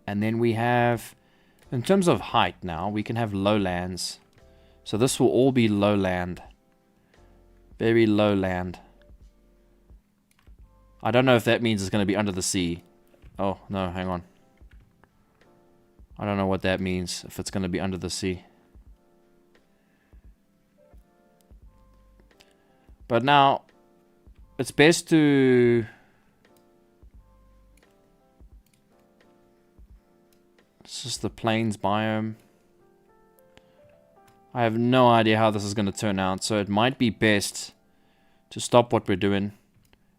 [SPEAKER 1] And then we have, in terms of height now, we can have lowlands. So this will all be lowland. Very lowland. I don't know if that means it's going to be under the sea. Oh, no, hang on. I don't know what that means, if it's going to be under the sea. But now, it's best to... This is the plains biome. I have no idea how this is going to turn out, so it might be best to stop what we're doing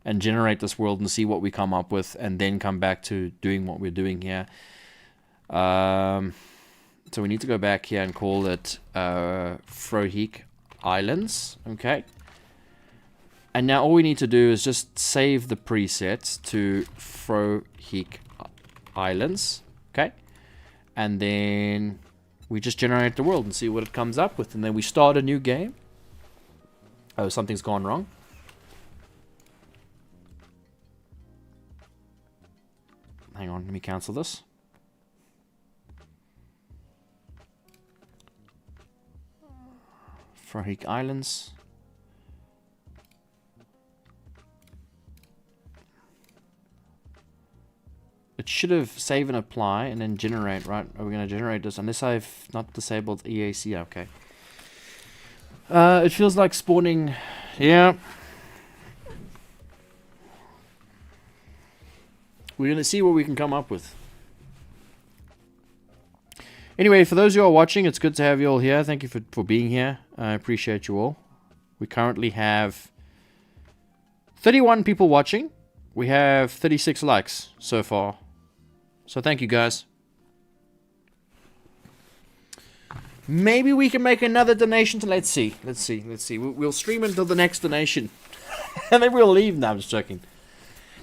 [SPEAKER 1] and generate this world and see what we come up with, and then come back to doing what we're doing here. So we need to go back here and call it Froheek Islands. Okay. And now all we need to do is just save the presets to Froheek Islands. Okay. And then we just generate the world and see what it comes up with. And then we start a new game. Oh, something's gone wrong. Hang on, let me cancel this. Froheek Islands. It should have save and apply and then generate, right? Are we going to generate this? Unless I've not disabled EAC. Okay. It feels like spawning. Yeah. We're going to see what we can come up with. Anyway, for those who are watching, it's good to have you all here. Thank you for being here. I appreciate you all. We currently have 31 people watching. We have 36 likes so far. So thank you, guys. Maybe we can make another donation. Let's see. We'll stream until the next donation. And then we'll leave. No, I'm just joking.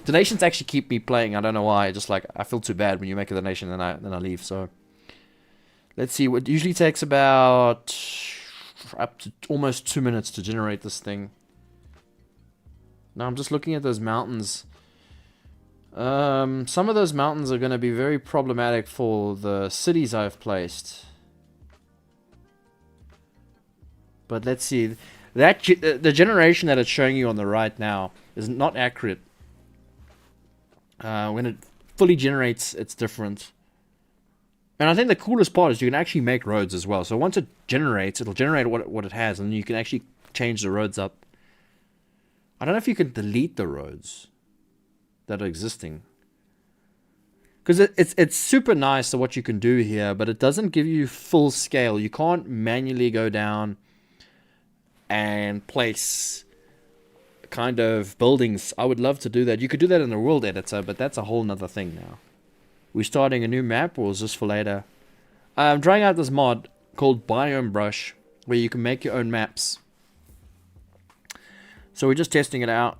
[SPEAKER 1] Donations actually keep me playing. I don't know why. Just like, I feel too bad when you make a donation and then I leave. So let's see. What usually takes about up to almost 2 minutes to generate this thing. Now I'm just looking at those mountains. Some of those mountains are going to be very problematic for the cities I've placed. But let's see. The generation that it's showing you on the right now is not accurate. When it fully generates, it's different. And I think the coolest part is you can actually make roads as well. So once it generates, it'll generate what it has, and you can actually change the roads up. I don't know if you can delete the roads that are existing. Because it's super nice to what you can do here, but it doesn't give you full scale. You can't manually go down and place kind of buildings. I would love to do that. You could do that in the world editor, but that's a whole nother thing now. We're starting a new map, or is this for later? I'm trying out this mod called Biome Brush, where you can make your own maps. So we're just testing it out.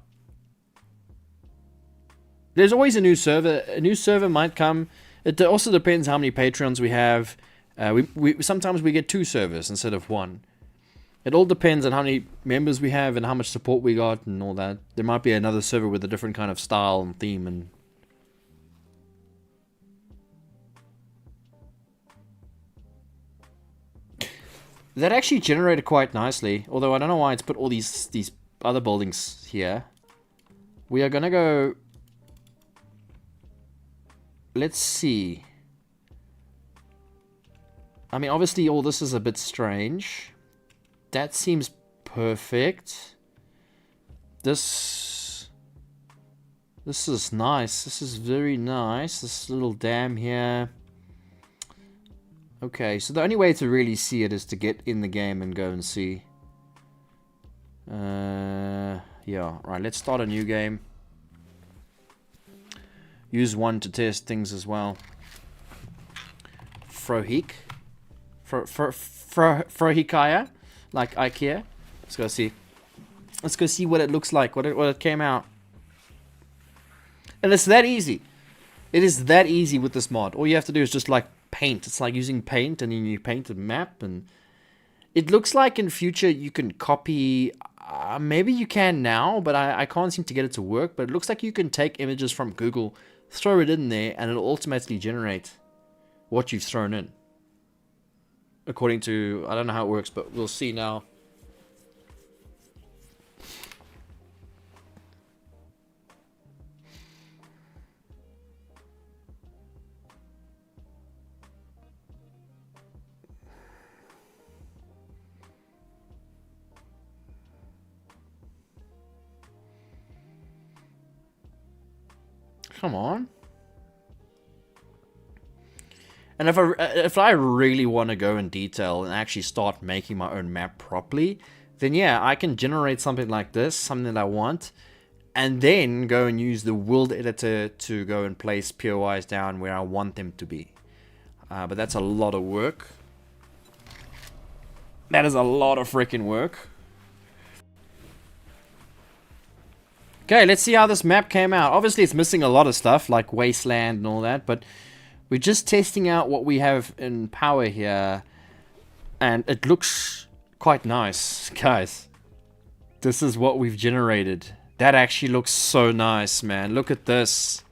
[SPEAKER 1] There's always a new server. A new server might come. It also depends how many Patreons we have. Sometimes we get 2 servers instead of 1. It all depends on how many members we have and how much support we got and all that. There might be another server with a different kind of style and theme and... That actually generated quite nicely, although I don't know why it's put all these other buildings here. We are gonna go... Let's see. I mean, obviously all this is a bit strange. That seems perfect. This is nice. This is very nice. This little dam here. Okay, so the only way to really see it is to get in the game and go and see. Yeah, right, let's start a new game. Use one to test things as well. Frohik. Frohikaya. Like IKEA. Let's go see. Let's go see what it looks like, what it came out. And it's that easy. It is that easy with this mod. All you have to do is just like paint. It's like using paint, and then you paint a map, and it looks like in future you can copy. Maybe you can now, but I can't seem to get it to work. But it looks like you can take images from Google, throw it in there, and it'll automatically generate what you've thrown in. According to, I don't know how it works, but we'll see now. Come on. And if I really want to go in detail and actually start making my own map properly, then yeah, I can generate something like this, something that I want, and then go and use the world editor to go and place POIs down where I want them to be. But that's a lot of work. That is a lot of freaking work. Okay, let's see how this map came out. Obviously, it's missing a lot of stuff, like wasteland and all that, but we're just testing out what we have in power here, and it looks quite nice. Guys, this is what we've generated. That actually looks so nice, man. Look at this.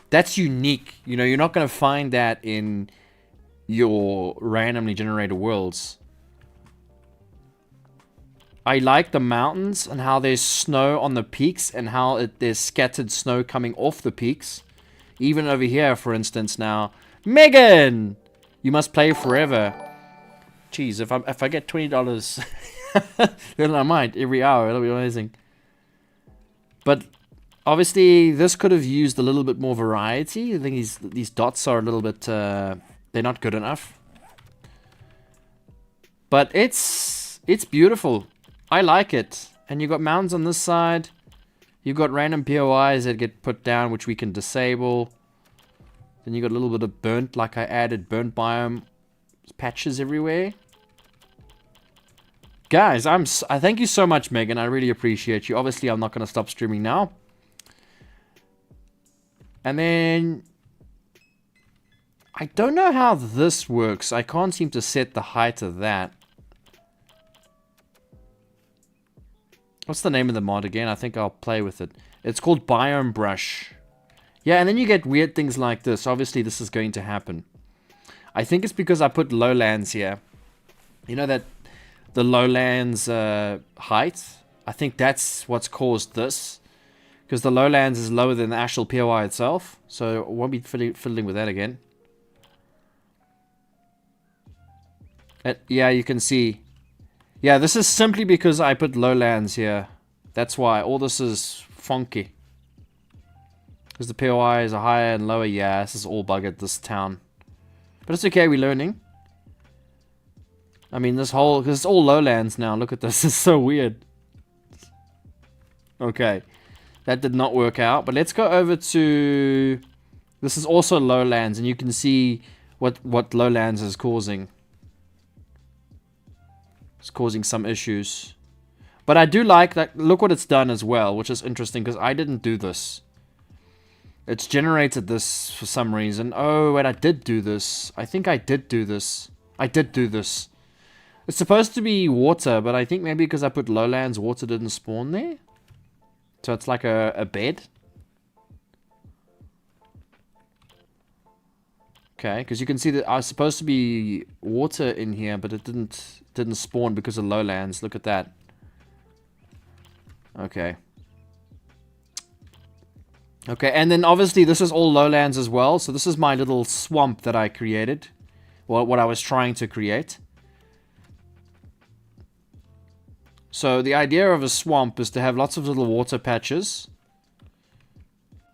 [SPEAKER 1] That's unique. You know, you're not going to find that in your randomly generated worlds. I like the mountains and how there's snow on the peaks and how there's scattered snow coming off the peaks. Even over here, for instance, now. Megan! You must play forever. Jeez, if I get $20, then I might every hour. It'll be amazing. But obviously, this could have used a little bit more variety. I think these dots are a little bit... they're not good enough. But it's beautiful. I like it. And you've got mountains on this side. You've got random POIs that get put down, which we can disable. Then you got a little bit of burnt, like I added burnt biome patches everywhere. Guys, I thank you so much, Megan. I really appreciate you. Obviously, I'm not going to stop streaming now. And then... I don't know how this works. I can't seem to set the height of that. What's the name of the mod again? I think I'll play with it. It's called Biome Brush. Yeah, and then you get weird things like this. Obviously, this is going to happen. I think it's because I put lowlands here. You know that the lowlands height? I think that's what's caused this. Because the lowlands is lower than the actual POI itself. So I won't be fiddling with that again. Yeah, you can see. Yeah, this is simply because I put lowlands here. That's why. All this is funky. Because the POIs are higher and lower. Yeah, this is all buggered, this town. But it's okay, we're learning. I mean, this whole... Because it's all lowlands now. Look at this. It's so weird. Okay. That did not work out. But let's go over to... This is also lowlands. And you can see what lowlands is causing. It's causing some issues. But I do like that. Look what it's done as well, which is interesting because I didn't do this. It's generated this for some reason. Oh, wait, I did do this. I think I did do this. I did do this. It's supposed to be water, but I think maybe because I put lowlands, water didn't spawn there. So it's like a bed. Okay, because you can see that I was supposed to be water in here, but it didn't spawn because of lowlands. Look at that. Okay. Okay, and then obviously this is all lowlands as well. So this is my little swamp that I created. Well, what I was trying to create. So the idea of a swamp is to have lots of little water patches.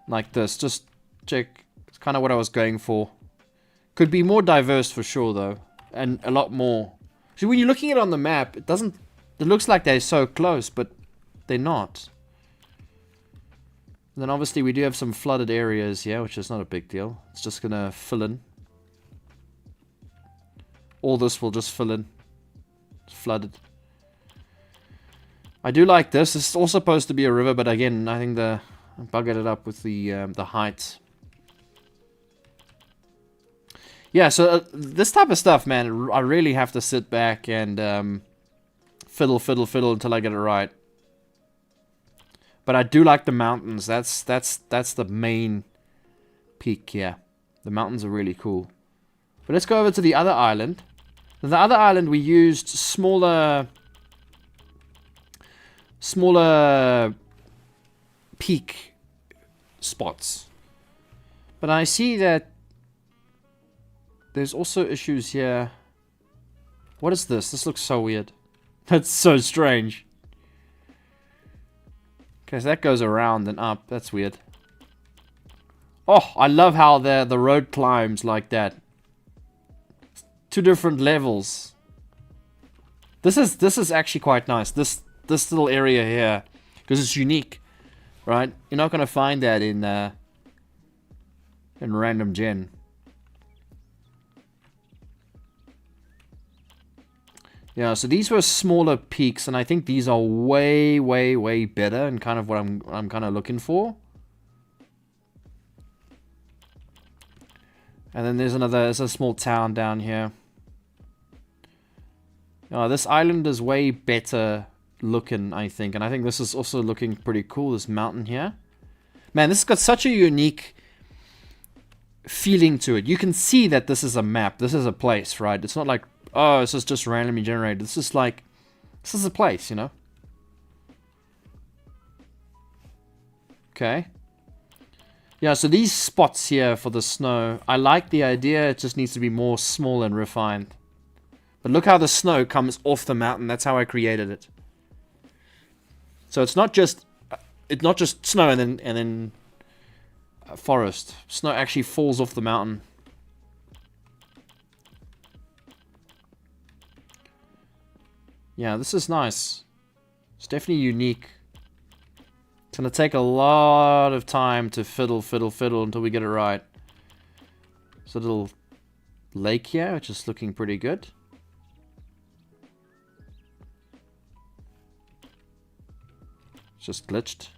[SPEAKER 1] Like this. Just check. It's kind of what I was going for. Could be more diverse for sure though. And a lot more. See, when you're looking at it on the map, it doesn't... It looks like they're so close, but they're not. And then obviously we do have some flooded areas here, which is not a big deal. It's just gonna fill in. All this will just fill in. It's flooded. I do like this. This is all supposed to be a river, but again, I think I buggered it up with the height. Yeah, so this type of stuff, man, I really have to sit back and fiddle until I get it right. But I do like the mountains. That's the main peak here. The mountains are really cool. But let's go over to the other island. The other island we used smaller peak spots. But I see that there's also issues here. What is this? This looks so weird. That's so strange. Okay, so that goes around and up. That's weird. Oh, I love how the road climbs like that. Two different levels. This is actually quite nice. This little area here, because it's unique, right? You're not gonna find that in random gen. Yeah, so these were smaller peaks, and I think these are way better and kind of what I'm kind of looking for. And then there's a small town down here. This island is way better looking, I think. And I think this is also looking pretty cool, this mountain here. Man, this has got such a unique feeling to it. You can see that this is a map. This is a place, right? It's not like, oh, this is just randomly generated. This is like, this is a place, you know? Okay. Yeah, so these spots here for the snow, I like the idea. It just needs to be more small and refined. But look how the snow comes off the mountain. That's how I created it. So it's not just snow and then forest. Snow actually falls off the mountain. Yeah, this is nice. It's definitely unique. It's gonna take a lot of time to fiddle until we get it right. There's a little lake here, which is looking pretty good. It's just glitched.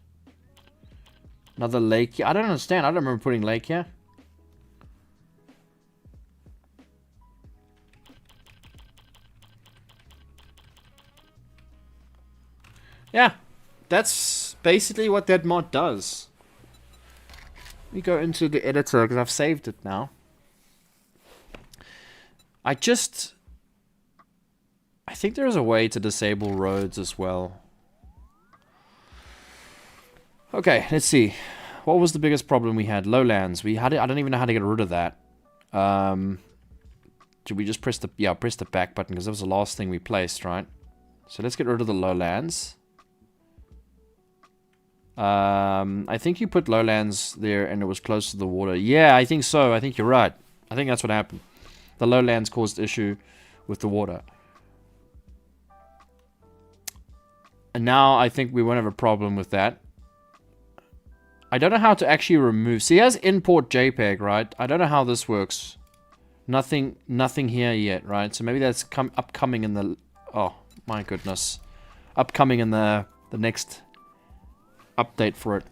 [SPEAKER 1] Another lake here. I don't understand. I don't remember putting lake here. Yeah, that's basically what that mod does. Let me go into the editor because I've saved it now. I think there's a way to disable roads as well. Okay, let's see. What was the biggest problem we had? Lowlands. I don't even know how to get rid of that. Should we just press the back button because that was the last thing we placed, right? So let's get rid of the lowlands. I think you put lowlands there and it was close to the water. Yeah, I think so. I think you're right. I think that's what happened. The lowlands caused issue with the water. And now I think we won't have a problem with that. I don't know how to actually remove. See, it has import JPEG, right? I don't know how this works. Nothing here yet, right? So maybe that's upcoming in the... Oh, my goodness. Upcoming in the next update for it.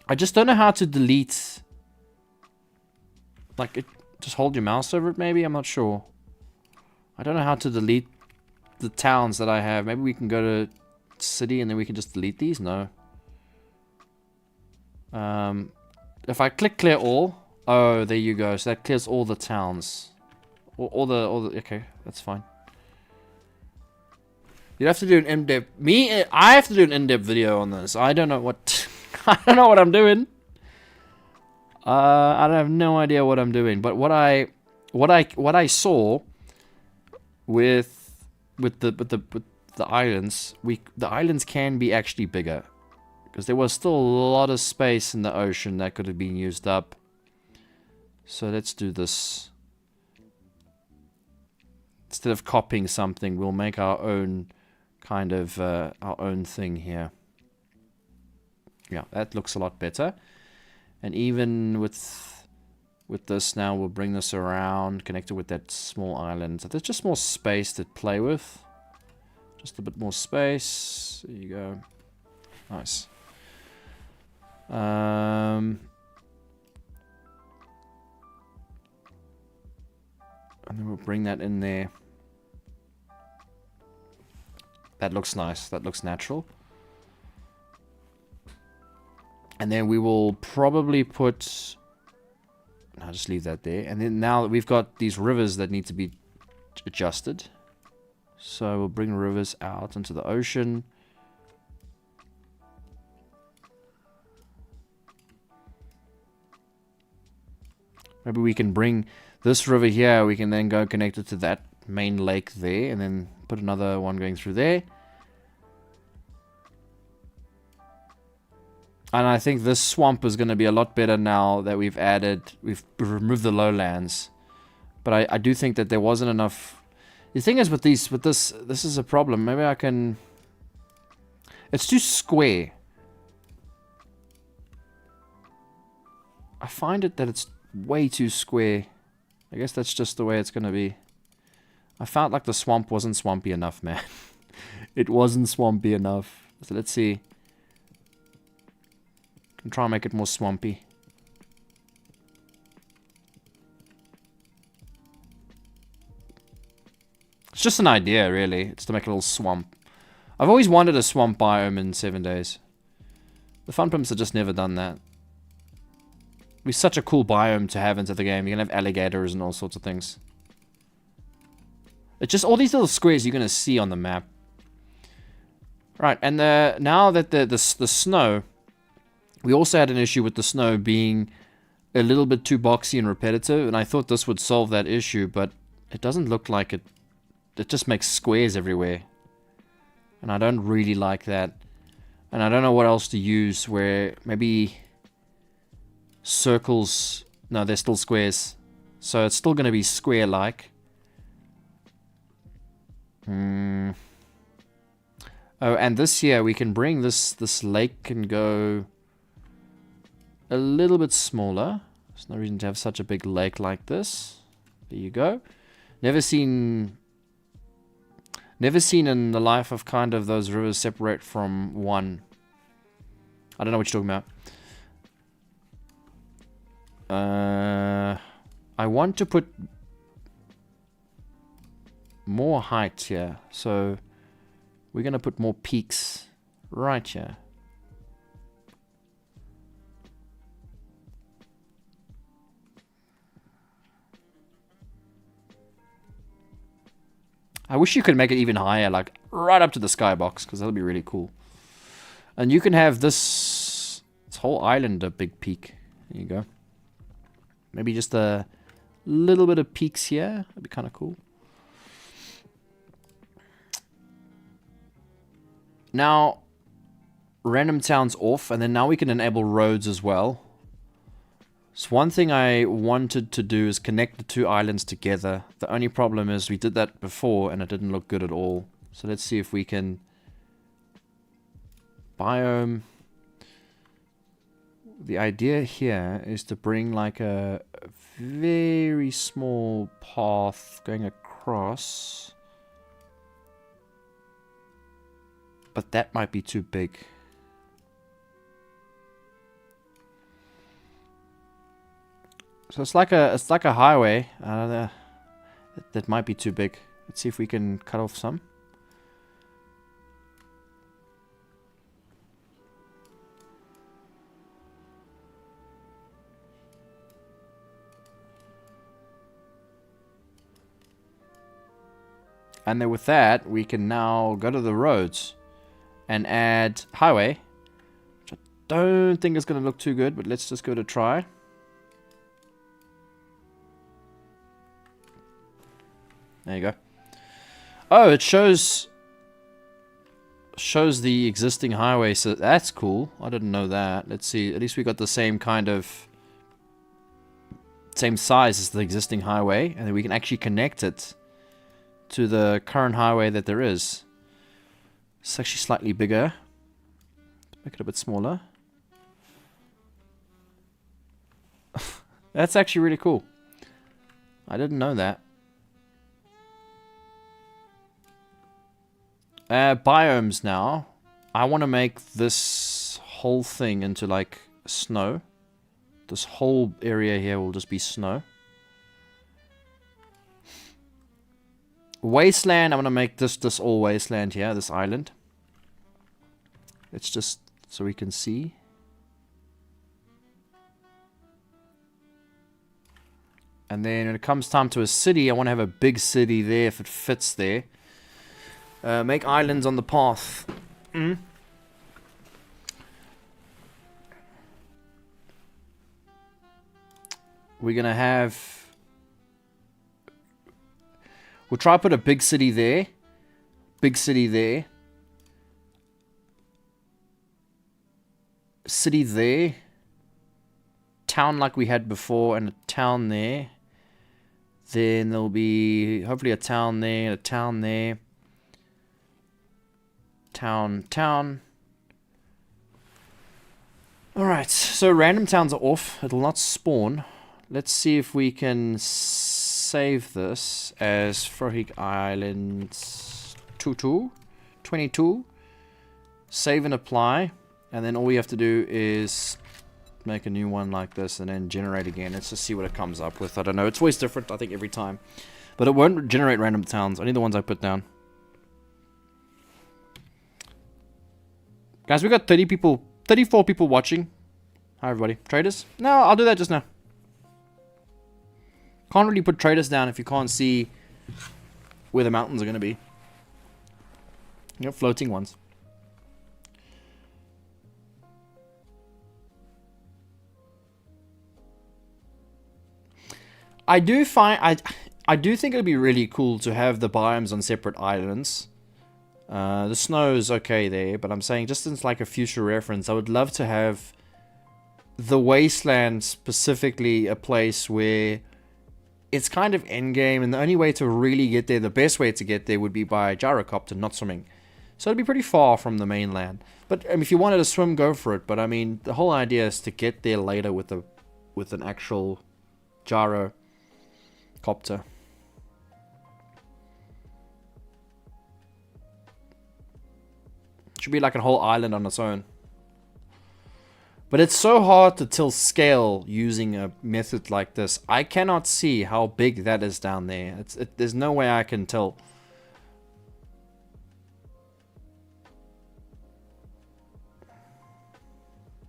[SPEAKER 1] I just don't know how to delete... Like, just hold your mouse over it, maybe? I'm not sure. I don't know how to delete the towns that I have. Maybe we can go to city and then we can just delete these? No. If I click clear all, oh, there you go. So that clears all the towns, all the. Okay, that's fine. You'd have to do an in-depth. I have to do an in-depth video on this. I don't know what. I don't know what I'm doing. I have no idea what I'm doing. But what I saw with the islands, the islands can be actually bigger. Because there was still a lot of space in the ocean that could have been used up. So let's do this. Instead of copying something, we'll make our own kind of our own thing here. Yeah, that looks a lot better. And even with this now, we'll bring this around, connect it with that small island. So there's just more space to play with. Just a bit more space. There you go. Nice. And then we'll bring that in there. That looks nice. That looks natural. And then we will probably put... I'll just leave that there. And then now that we've got these rivers that need to be adjusted. So we'll bring rivers out into the ocean. Maybe we can bring this river here. We can then go connect it to that main lake there. And then put another one going through there. And I think this swamp is going to be a lot better now that we've removed the lowlands. But I do think that there wasn't enough. The thing is with this is a problem. Maybe I can... It's too square. I find it that it's way too square. I guess that's just the way it's going to be. I felt like the swamp wasn't swampy enough, man. It wasn't swampy enough. So let's see. Can try and make it more swampy. It's just an idea, really. It's to make a little swamp. I've always wanted a swamp biome in 7 days. The Fun Pimps have just never done that. It'd be such a cool biome to have into the game. You're gonna have alligators and all sorts of things. It's just all these little squares you're gonna see on the map. Right, and now that the snow... We also had an issue with the snow being a little bit too boxy and repetitive, and I thought this would solve that issue, but it doesn't look like it. It just makes squares everywhere. And I don't really like that. And I don't know what else to use where maybe circles... No, they're still squares. So it's still going to be square-like. Oh, and this here, we can bring this lake and go... a little bit smaller. There's no reason to have such a big lake like this. There you go. Never seen in the life of kind of those rivers separate from one. I don't know what you're talking about. I want to put more height here. So we're going to put more peaks right here. I wish you could make it even higher, like right up to the skybox, because that'll be really cool. And you can have this whole island a big peak. There you go. Maybe just a little bit of peaks here. That'd be kind of cool. Now, random towns off, and then now we can enable roads as well. So one thing I wanted to do is connect the two islands together. The only problem is we did that before and it didn't look good at all. So let's see if we can... Biome. The idea here is to bring like a very small path going across. But that might be too big. So it's like a highway. That might be too big. Let's see if we can cut off some. And then with that, we can now go to the roads and add highway, which I don't think is going to look too good, but let's just go to try. There you go. Oh, it shows shows the existing highway, so that's cool. I didn't know that. Let's see. At least we got the same kind of... same size as the existing highway. And then we can actually connect it to the current highway that there is. It's actually slightly bigger. Make it a bit smaller. That's actually really cool. I didn't know that. Biomes now. I want to make this whole thing into like snow. This whole area here will just be snow. Wasteland. I want to make this all wasteland here. This island. It's just so we can see. And then when it comes time to a city, I want to have a big city there if it fits there. Make islands on the path. We're gonna have... we'll try to put a big city there. Big city there. City there. Town like we had before, and a town there. Then there'll be hopefully a town there, and a town there. Town. Alright, so random towns are off. It'll not spawn. Let's see if we can save this as Frohik Islands 22. Save and apply. And then all we have to do is make a new one like this and then generate again. Let's just see what it comes up with. I don't know. It's always different, I think, every time. But it won't generate random towns. Only the ones I put down. Guys, we got 34 people watching. Hi, everybody. Traders? No, I'll do that just now. Can't really put traders down if you can't see where the mountains are going to be. You know, floating ones. I do think it'd be really cool to have the biomes on separate islands. The snow is okay there, but I'm saying just as like a future reference, I would love to have the wasteland specifically a place where it's kind of endgame, and the only way to really get there, the best way to get there would be by gyrocopter, not swimming. So it'd be pretty far from the mainland. But if you wanted to swim, go for it. But I mean, the whole idea is to get there later with an actual gyrocopter. Should be like a whole island on its own. But it's so hard to tell scale using a method like this. I cannot see how big that is down there. There's no way I can tell.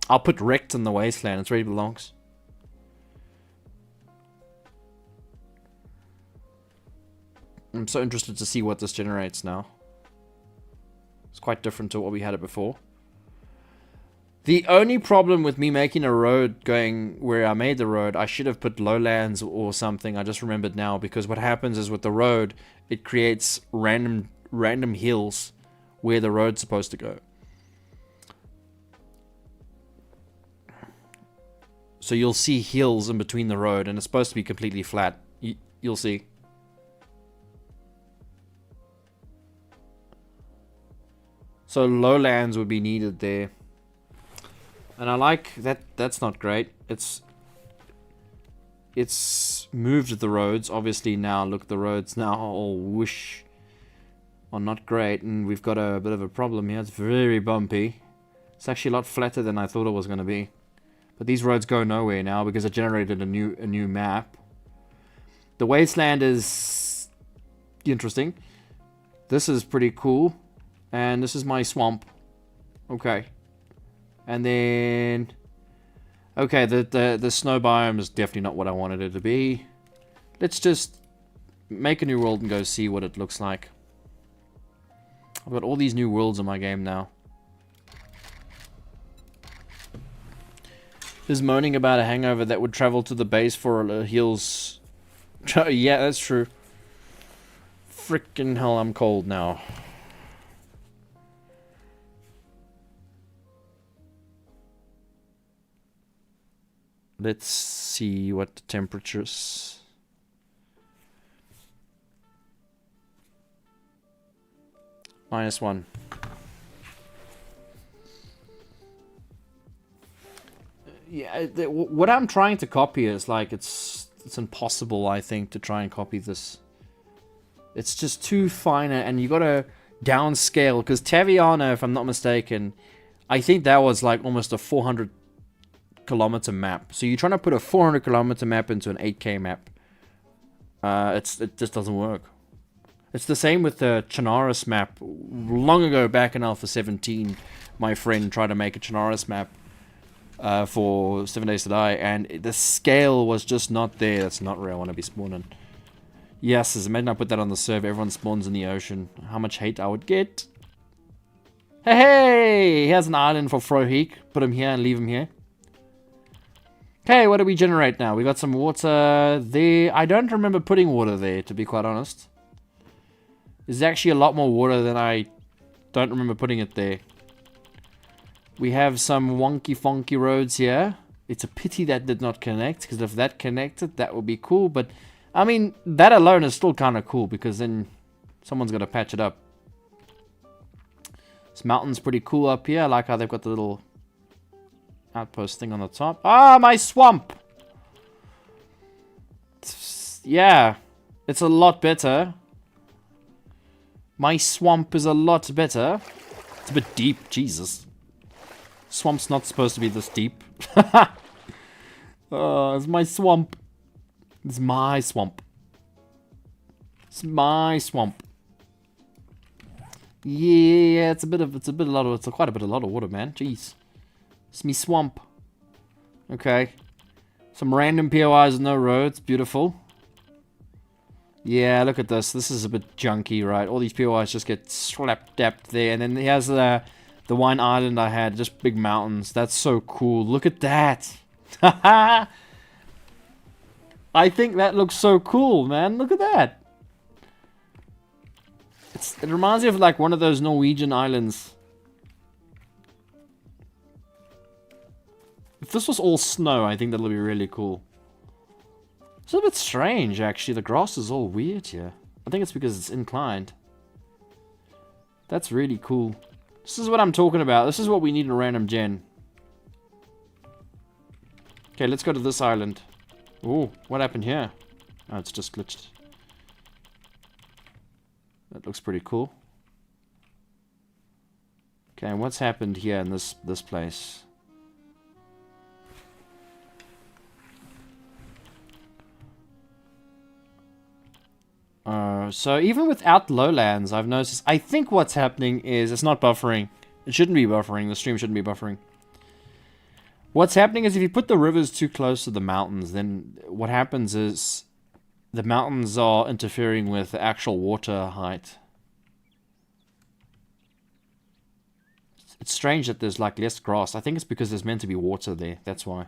[SPEAKER 1] I'll put wrecked in the wasteland. It's where it belongs. I'm so interested to see what this generates now. It's quite different to what we had it before. The only problem with me making a road going where I made the road, I should have put lowlands or something. I just remembered now, because what happens is with the road, it creates random hills where the road's supposed to go. So you'll see hills in between the road, and it's supposed to be completely flat. You'll see. So lowlands would be needed there. And I like that. That's not great. It's moved the roads. Obviously now, look, the roads now all whoosh are not great. And we've got a bit of a problem here. It's very bumpy. It's actually a lot flatter than I thought it was going to be. But these roads go nowhere now because it generated a new map. The wasteland is interesting. This is pretty cool. And this is my swamp. Okay. And then... okay, the snow biome is definitely not what I wanted it to be. Let's just make a new world and go see what it looks like. I've got all these new worlds in my game now. Is moaning about a hangover that would travel to the base for heals. Yeah, that's true. Frickin' hell, I'm cold now. Let's see what the temperatures. -1. Yeah, what I'm trying to copy is like it's impossible, I think, to try and copy this. It's just too fine, and you gotta downscale, because Taviana, if I'm not mistaken, I think that was like almost a 400-kilometer map. So you're trying to put a 400-kilometer map into an 8K map. It just doesn't work. It's the same with the Chernarus map. Long ago, back in Alpha 17, my friend tried to make a Chernarus map for 7 Days to Die, and the scale was just not there. That's not where I want to be spawning. Yes, imagine I put that on the server, everyone spawns in the ocean. How much hate I would get. Hey, here's an island for Froheek. Put him here and leave him here. Okay, what do we generate now? We got some water there. I don't remember putting water there, to be quite honest. There's actually a lot more water than I don't remember putting it there. We have some wonky funky roads here. It's a pity that did not connect, because if that connected, that would be cool. But, I mean, that alone is still kind of cool, because then someone's going to patch it up. This mountain's pretty cool up here. I like how they've got the little outpost thing on the top. Ah, my swamp! Yeah, it's a lot better. My swamp is a lot better. It's a bit deep, Jesus. Swamp's not supposed to be this deep. It's my swamp. It's my swamp. It's my swamp. Yeah, it's quite a bit of water, man. Jeez. It's me swamp. Okay. Some random POIs with no roads. Beautiful. Yeah, look at this. This is a bit junky, right? All these POIs just get slapped there. And then here's the one island I had. Just big mountains. That's so cool. Look at that. I think that looks so cool, man. Look at that. It reminds me of like one of those Norwegian islands. If this was all snow, I think that would be really cool. It's a bit strange, actually. The grass is all weird here. I think it's because it's inclined. That's really cool. This is what I'm talking about. This is what we need in a random gen. Okay, let's go to this island. Ooh, what happened here? Oh, it's just glitched. That looks pretty cool. Okay, and what's happened here in this place? So even without lowlands, I've noticed, I think what's happening is it's not buffering. It shouldn't be buffering. The stream shouldn't be buffering. What's happening is if you put the rivers too close to the mountains, then what happens is the mountains are interfering with the actual water height. It's strange that there's like less grass. I think it's because there's meant to be water there. That's why.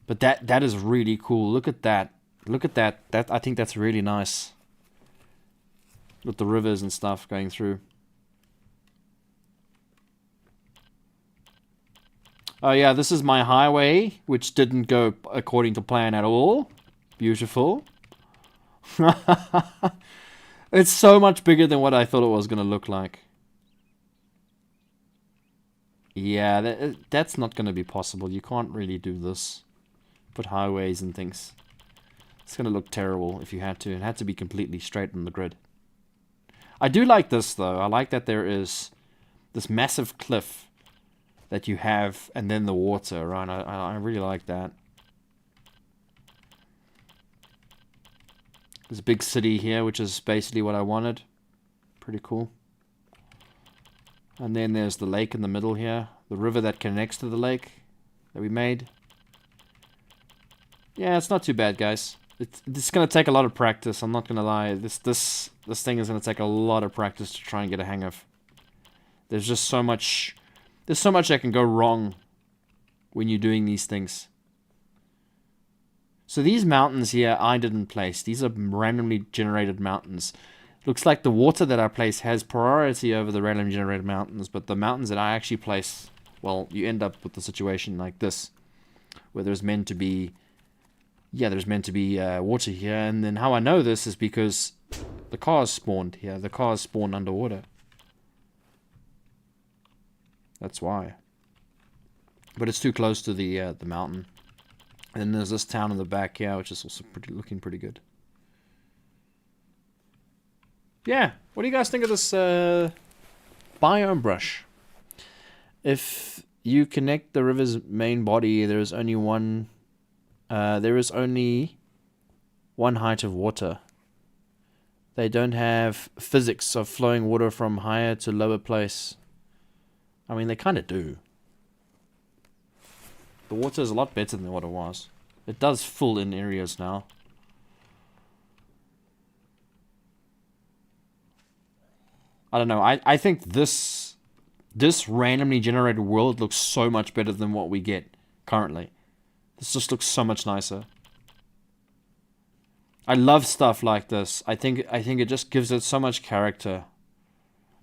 [SPEAKER 1] But that is really cool. Look at that. Look at that. I think that's really nice. With the rivers and stuff going through. Oh yeah, this is my highway, which didn't go according to plan at all. Beautiful. It's so much bigger than what I thought it was going to look like. Yeah, that's not going to be possible. You can't really do this. Put highways and things. It's going to look terrible if you had to. It had to be completely straight on the grid. I do like this, though. I like that there is this massive cliff that you have, and then the water, right? I really like that. There's a big city here, which is basically what I wanted. Pretty cool. And then there's the lake in the middle here. The river that connects to the lake that we made. Yeah, it's not too bad, guys. It's going to take a lot of practice, I'm not going to lie. This thing is going to take a lot of practice to try and get a hang of. There's just so much... There's so much that can go wrong when you're doing these things. So these mountains here, I didn't place. These are randomly generated mountains. Looks like the water that I place has priority over the randomly generated mountains, but the mountains that I actually place, well, you end up with the situation like this. where there's meant to be, yeah, there's meant to be water here. And then how I know this is because the cars spawned here. The cars spawned underwater. That's why. But it's too close to the mountain. And then there's this town in the back here, which is also looking pretty good. Yeah, what do you guys think of this biome brush? If you connect the river's main body, there is only one height of water. They don't have physics of flowing water from higher to lower place. I mean, they kind of do. The water is a lot better than what it was. It does fill in areas now. I don't know. I think this randomly generated world looks so much better than what we get currently. This just looks so much nicer. I love stuff like this. I think it just gives it so much character.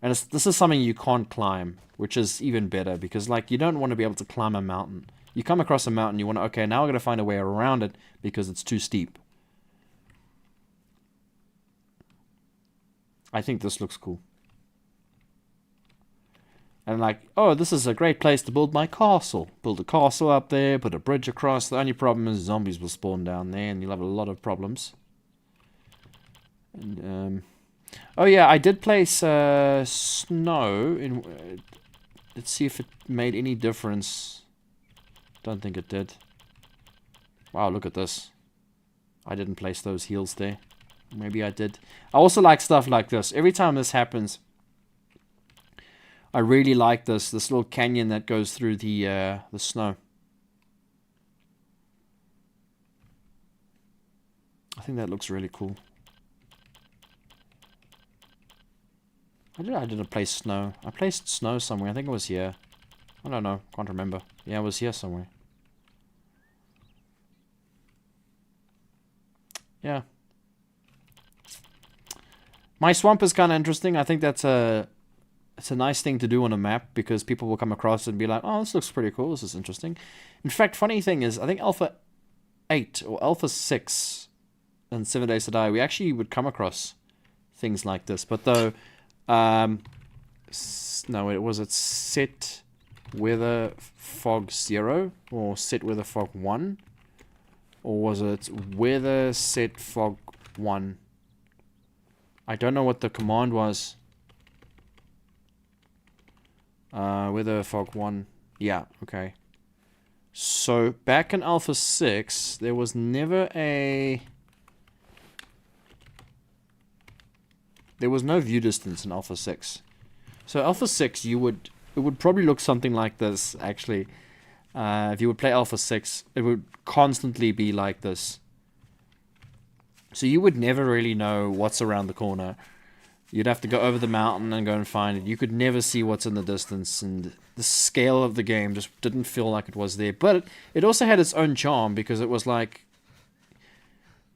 [SPEAKER 1] And this is something you can't climb, which is even better because like you don't want to be able to climb a mountain. You come across a mountain, you want to, okay, now I'm going to find a way around it because it's too steep. I think this looks cool. And like, oh, this is a great place to build my castle. Build a castle up there, put a bridge across. The only problem is zombies will spawn down there and you'll have a lot of problems. And, oh yeah, I did place snow in... let's see if it made any difference. Don't think it did. Wow, look at this. I didn't place those heels there. Maybe I did. I also like stuff like this. Every time this happens, I really like this little canyon that goes through the snow. I think that looks really cool. I didn't place snow. I placed snow somewhere. I think it was here. I don't know. Can't remember. Yeah, it was here somewhere. Yeah. My swamp is kind of interesting. I think it's a nice thing to do on a map because people will come across it and be like, oh, this looks pretty cool. This is interesting. In fact, funny thing is, I think Alpha 8 or Alpha 6 and 7 Days to Die, we actually would come across things like this. But though, no, it was set weather fog 0 or set weather fog 1, or was it weather set fog 1? I don't know what the command was. Weather fog 1. Yeah, okay. So back in Alpha 6, there was never a... There was no view distance in Alpha 6. So Alpha 6, it would probably look something like this, actually. If you would play Alpha 6, it would constantly be like this. So you would never really know what's around the corner. You'd have to go over the mountain and go and find it. You could never see what's in the distance, and the scale of the game just didn't feel like it was there. But it also had its own charm, because it was like...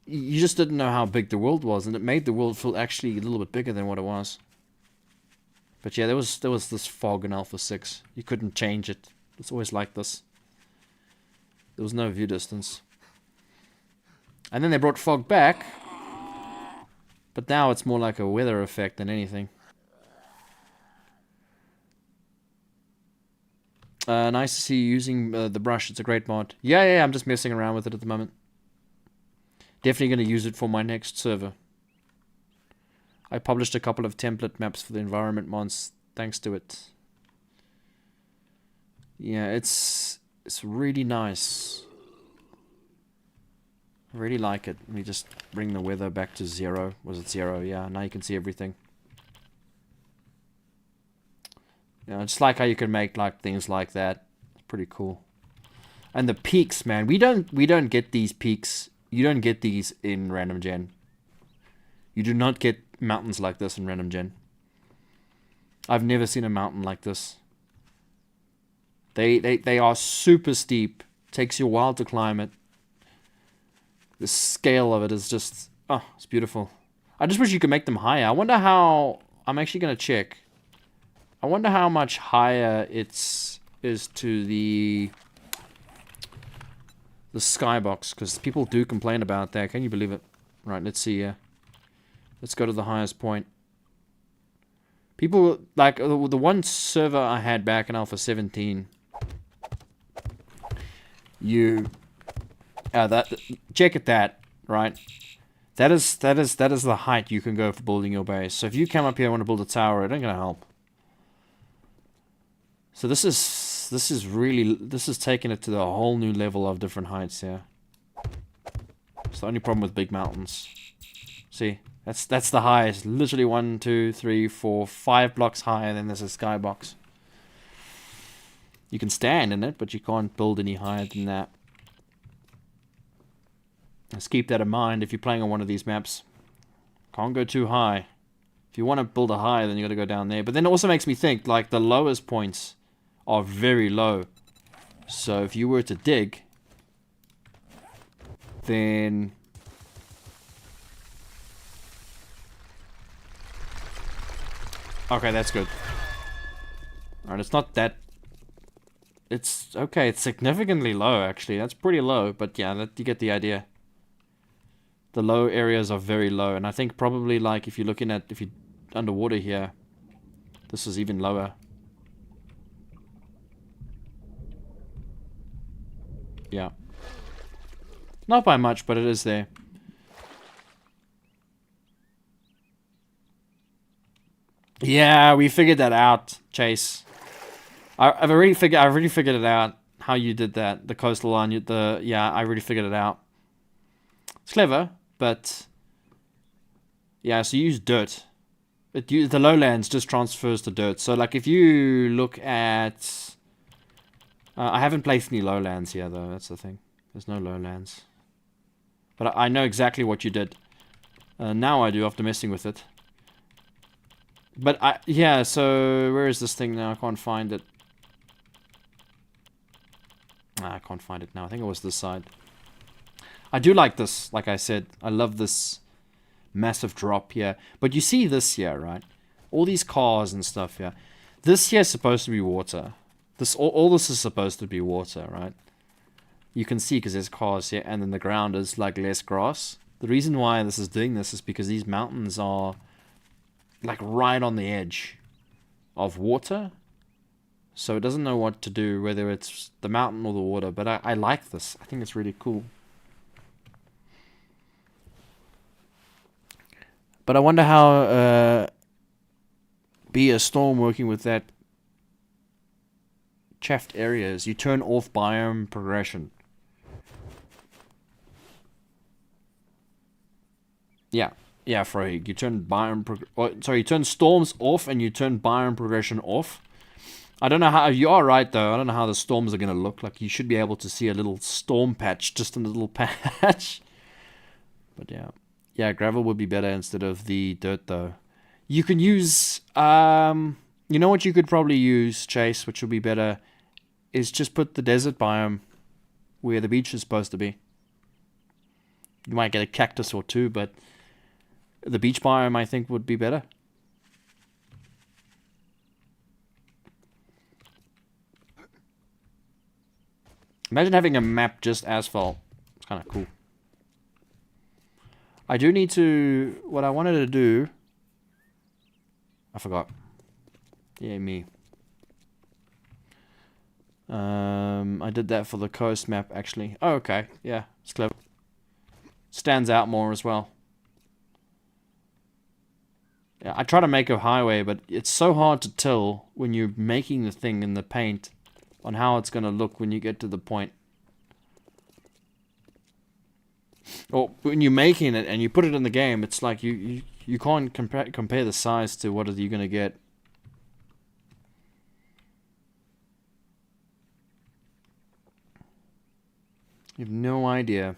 [SPEAKER 1] You just didn't know how big the world was, and it made the world feel actually a little bit bigger than what it was. But yeah, there was this fog in Alpha 6. You couldn't change it. It's always like this. There was no view distance. And then they brought fog back. But now it's more like a weather effect than anything. Nice to see you using the brush. It's a great mod. Yeah, I'm just messing around with it at the moment. Definitely going to use it for my next server. I published a couple of template maps for the environment mods thanks to it. Yeah, it's really nice. I really like it. Let me just bring the weather back to 0. Was it 0? Yeah, now you can see everything. You know, it's like how you can make like things like that. It's pretty cool. And the peaks, man. We don't get these peaks. You don't get these in Random Gen. You do not get mountains like this in Random Gen. I've never seen a mountain like this. They are super steep. Takes you a while to climb it. The scale of it is just... Oh, it's beautiful. I just wish you could make them higher. I wonder how... I'm actually going to check. I wonder how much higher it is to the... the skybox, because people do complain about that. Can you believe it? Right, let's see here. Let's go to the highest point. People, like, the one server I had back in Alpha 17, check at that, right? That is the height you can go for building your base. So if you come up here and want to build a tower, it ain't gonna help. So this is taking it to the whole new level of different heights here. It's the only problem with big mountains. See, that's the highest. Literally 1, 2, 3, 4, 5 blocks higher than there's a skybox. You can stand in it, but you can't build any higher than that. Let's keep that in mind if you're playing on one of these maps. Can't go too high. If you want to build a high, then you got to go down there. But then it also makes me think, like, the lowest points are very low. So if you were to dig, then okay, that's good. Alright, it's not that. It's okay, it's significantly low actually. That's pretty low, but yeah, you get the idea. The low areas are very low, and I think probably, like, if you're looking at, if you're underwater here, this is even lower. Yeah. Not by much, but it is there. Yeah, we figured that out, Chase. I've already figured it out how you did that. The coastal line, yeah, I already figured it out. It's clever, but yeah. So you use dirt. The lowlands just transfers to dirt. So like if you look at, I haven't placed any lowlands here though. That's the thing. There's no lowlands. But I know exactly what you did. Now I do after messing with it. But yeah. So where is this thing now? I can't find it. I can't find it now. I think it was this side. I do like this, like I said. I love this massive drop here. But you see this here, right? All these cars and stuff here. This here is supposed to be water. All this is supposed to be water, right? You can see because there's cars here, and then the ground is like less grass. The reason why this is doing this is because these mountains are like right on the edge of water. So it doesn't know what to do, whether it's the mountain or the water. But I like this. I think it's really cool. But I wonder how be a storm working with that chaffed areas. You turn off biome progression. Yeah, Frohig. You turn you turn storms off and you turn biome progression off. I don't know how, you are right though, I don't know how the storms are going to look. Like, you should be able to see a little storm patch, just a little patch. But yeah. Yeah, gravel would be better instead of the dirt though. You can use, you know what you could probably use, Chase, which would be better, is just put the desert biome where the beach is supposed to be. You might get a cactus or two, but the beach biome, I think, would be better. Imagine having a map just asphalt. It's kind of cool. I do need to... What I wanted to do... I forgot. Yeah, me. I did that for the coast map, actually. Oh, okay. Yeah, it's clever. Stands out more as well. Yeah, I try to make a highway, but it's so hard to tell when you're making the thing in the paint on how it's going to look when you get to the point. Or when you're making it and you put it in the game, it's like you can't compare the size to what are you going to get. You have no idea.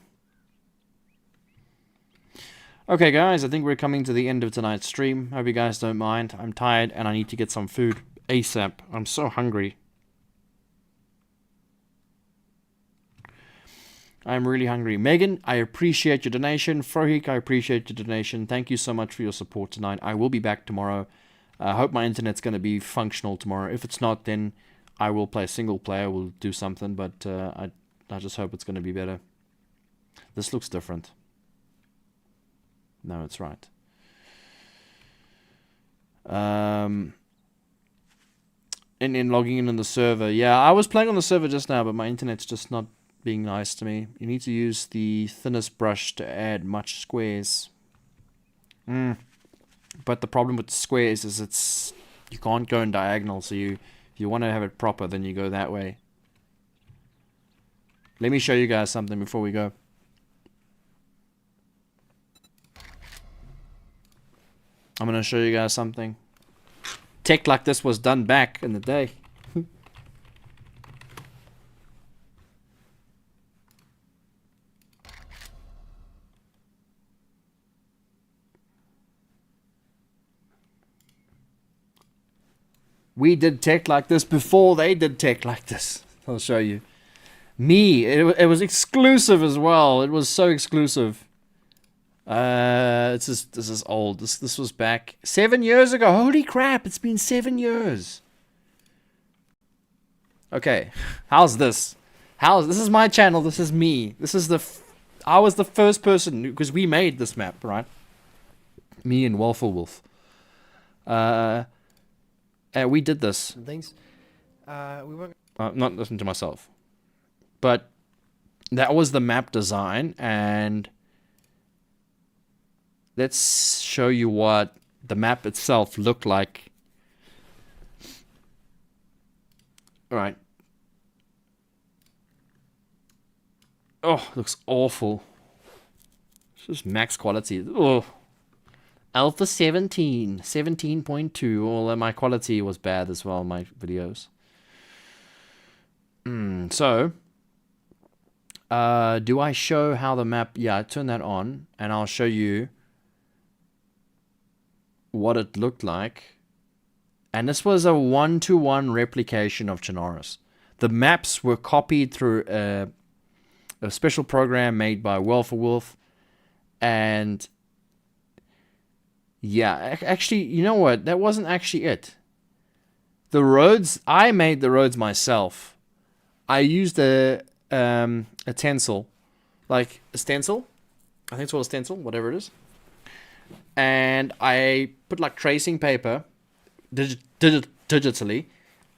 [SPEAKER 1] Okay guys, I think we're coming to the end of tonight's stream. Hope you guys don't mind. I'm tired and I need to get some food ASAP. I'm so hungry. I'm really hungry. Megan, I appreciate your donation. Frohik, I appreciate your donation. Thank you so much for your support tonight. I will be back tomorrow. I hope my internet's going to be functional tomorrow. If it's not, then I will play single player. We'll do something, but I just hope it's going to be better. This looks different. No, it's right. In logging in on the server. Yeah, I was playing on the server just now, but my internet's just not being nice to me. You need to use the thinnest brush to add much squares. But the problem with squares is you can't go in diagonal, so if you want to have it proper, then you go that way. Let me show you guys something before we go. I'm going to show you guys something. Tech like this was done back in the day. We did tech like this before they did tech like this. I'll show you. It was exclusive as well. It was so exclusive. This is old. This was back 7 years ago. Holy crap! It's been 7 years. Okay, how's this? This is my channel. This is me. I was the first person because we made this map, right? Me and Wolf. We did this.
[SPEAKER 3] Things. We weren't.
[SPEAKER 1] Not listening to myself, but that was the map design, and let's show you what the map itself looked like. All right. Oh, it looks awful. This is max quality. Oh. Alpha 17, 17.2, although my quality was bad as well, my videos. So, do I show how the map... Yeah, I turn that on, and I'll show you what it looked like. And this was a 1-to-1 replication of Chernarus. The maps were copied through a special program made by Wolf, and... Yeah, actually, you know what? That wasn't actually it. The roads, I made the roads myself. I used a stencil. Like, a stencil? I think it's called a stencil, whatever it is. And I put, like, tracing paper, digitally,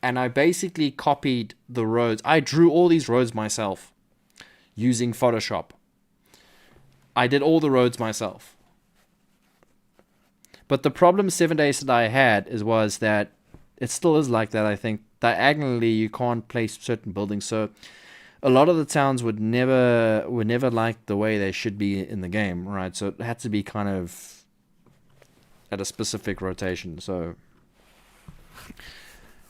[SPEAKER 1] and I basically copied the roads. I drew all these roads myself using Photoshop. I did all the roads myself. But the problem 7 days that I had was that it still is like that, I think. Diagonally, you can't place certain buildings. So a lot of the towns were never like the way they should be in the game, right? So it had to be kind of at a specific rotation. So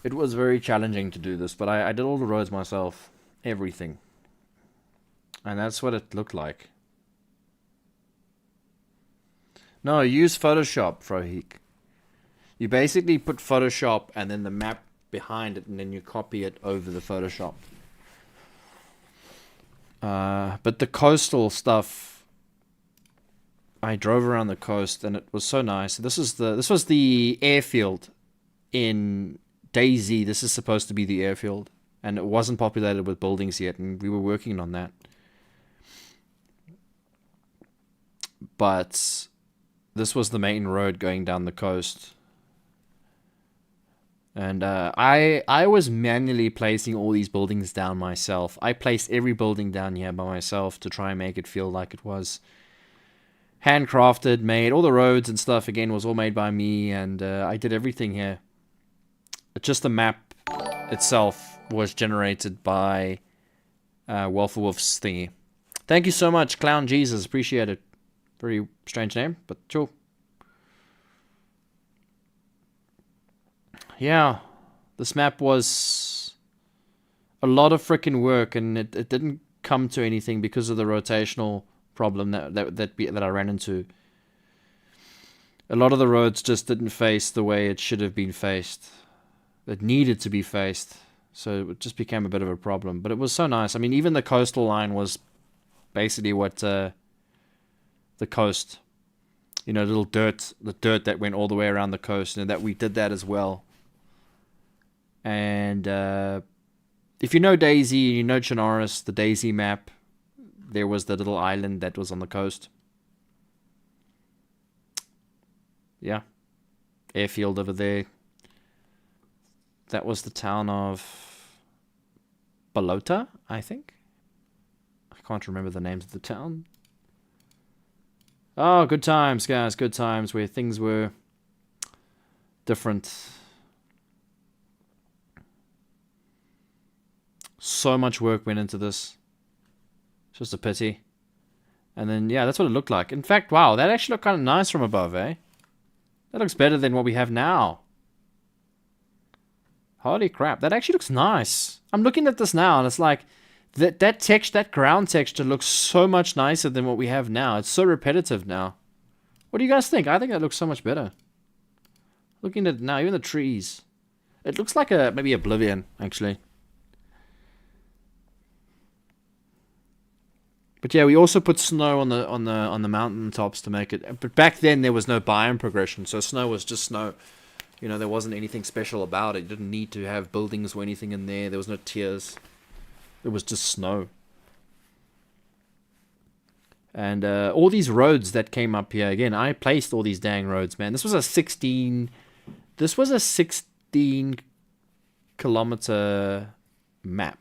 [SPEAKER 1] it was very challenging to do this. But I did all the roads myself. Everything. And that's what it looked like. No, use Photoshop, Frohik. You basically put Photoshop and then the map behind it, and then you copy it over the Photoshop. But the coastal stuff, I drove around the coast and it was so nice. This was the airfield in DayZ. This is supposed to be the airfield, and it wasn't populated with buildings yet, and we were working on that. But this was the main road going down the coast. And I was manually placing all these buildings down myself. I placed every building down here by myself to try and make it feel like it was handcrafted, made. All the roads and stuff, again, was all made by me. And I did everything here. Just the map itself was generated by Wolf's thingy. Thank you so much, Clown Jesus. Appreciate it. Very strange name, but sure. Yeah, this map was a lot of freaking work, and it didn't come to anything because of the rotational problem that I ran into. A lot of the roads just didn't face the way it should have been faced. It needed to be faced, so it just became a bit of a problem. But it was so nice. I mean, even the coastal line was basically what the coast, you know, the dirt that went all the way around the coast, and that we did that as well. And if you know Daisy, you know Chernarus, the Daisy map, there was the little island that was on the coast. Yeah. Airfield over there. That was the town of Balota, I think. I can't remember the names of the town. Oh, good times, guys. Good times where things were different. So much work went into this. It's just a pity. And then, yeah, that's what it looked like. In fact, wow, that actually looked kind of nice from above, eh? That looks better than what we have now. Holy crap, that actually looks nice. I'm looking at this now, and it's like, that ground texture looks so much nicer than what we have now. It's so repetitive now. What do you guys think? I think that looks so much better. Looking at it now, even the trees. It looks like maybe Oblivion, actually. But yeah, we also put snow on the mountain tops to make it. But back then there was no biome progression, so snow was just snow. You know, there wasn't anything special about it. You didn't need to have buildings or anything in there. There was no tiers. It was just snow. And all these roads that came up here again, I placed all these dang roads, man. This was a 16 kilometer map.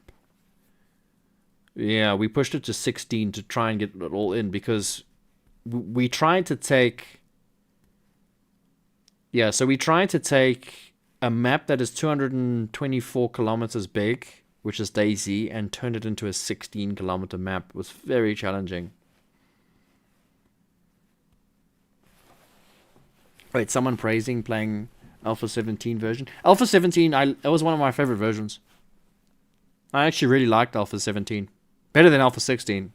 [SPEAKER 1] Yeah, we pushed it to 16 to try and get it all in because we tried to take... Yeah, so we tried to take a map that is 224 kilometers big, which is Daisy, and turn it into a 16 kilometer map. It was very challenging. Wait, someone praising playing Alpha 17 version? Alpha 17, that was one of my favorite versions. I actually really liked Alpha 17. Better than Alpha 16.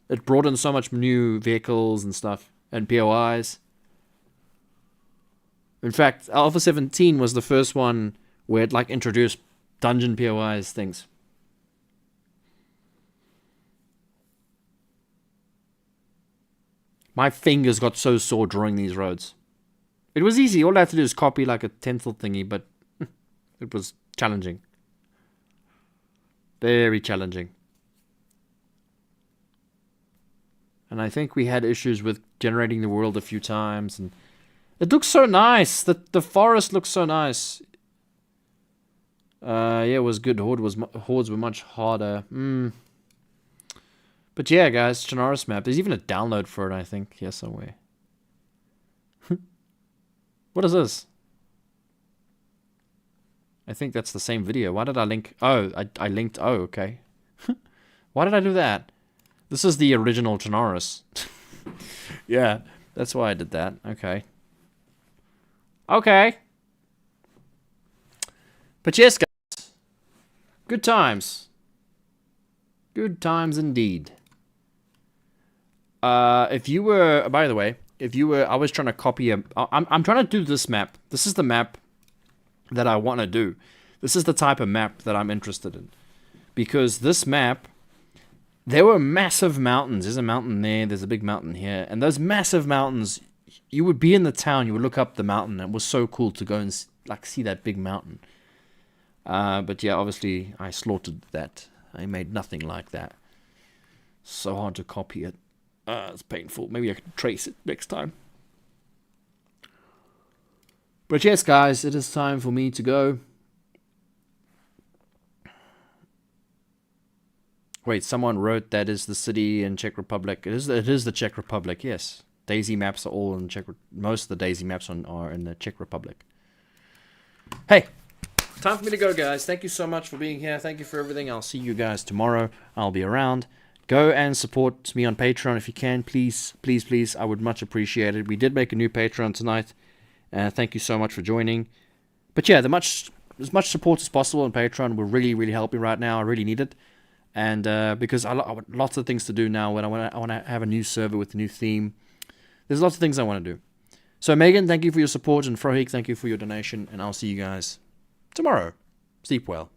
[SPEAKER 1] It brought in so much new vehicles and stuff, and POIs. In fact, Alpha 17 was the first one where it like introduced dungeon POIs things. My fingers got so sore drawing these roads. It was easy. All I had to do is copy like a stencil thingy, but it was challenging. Very challenging. And I think we had issues with generating the world a few times, and it looks so nice. The forest looks so nice. Yeah, it was good. Hordes were much harder. But yeah, guys, Chernarus map. There's even a download for it, I think, here somewhere. What is this? I think that's the same video. Why did I link? Oh, I linked. Oh, okay. Why did I do that? This is the original Chernarus. Yeah, that's why I did that. Okay. Okay. But yes, guys. Good times. Good times indeed. If you were, by the way, I was trying to copy I'm trying to do this map. This is the map that I want to do. This is the type of map that I'm interested in. Because this map, there were massive mountains. There's a mountain there. There's a big mountain here. And those massive mountains, you would be in the town. You would look up the mountain. And it was so cool to go and see that big mountain. But yeah, obviously, I slaughtered that. I made nothing like that. So hard to copy it. It's painful. Maybe I can trace it next time. But yes, guys, it is time for me to go. Wait, someone wrote that is the city in Czech Republic. It is the Czech Republic, yes. Daisy maps are all in Czech. Most of the Daisy maps are in the Czech Republic. Hey, time for me to go, guys. Thank you so much for being here. Thank you for everything. I'll see you guys tomorrow. I'll be around. Go and support me on Patreon if you can. Please, please, please. I would much appreciate it. We did make a new Patreon tonight. Thank you so much for joining. But yeah, as much support as possible on Patreon will really, really help me right now. I really need it. And because I lots of things to do now. When I want to have a new server with a new theme. There's lots of things I want to do. So Megan, thank you for your support, and Frohik, thank you for your donation, and I'll see you guys tomorrow. Sleep well.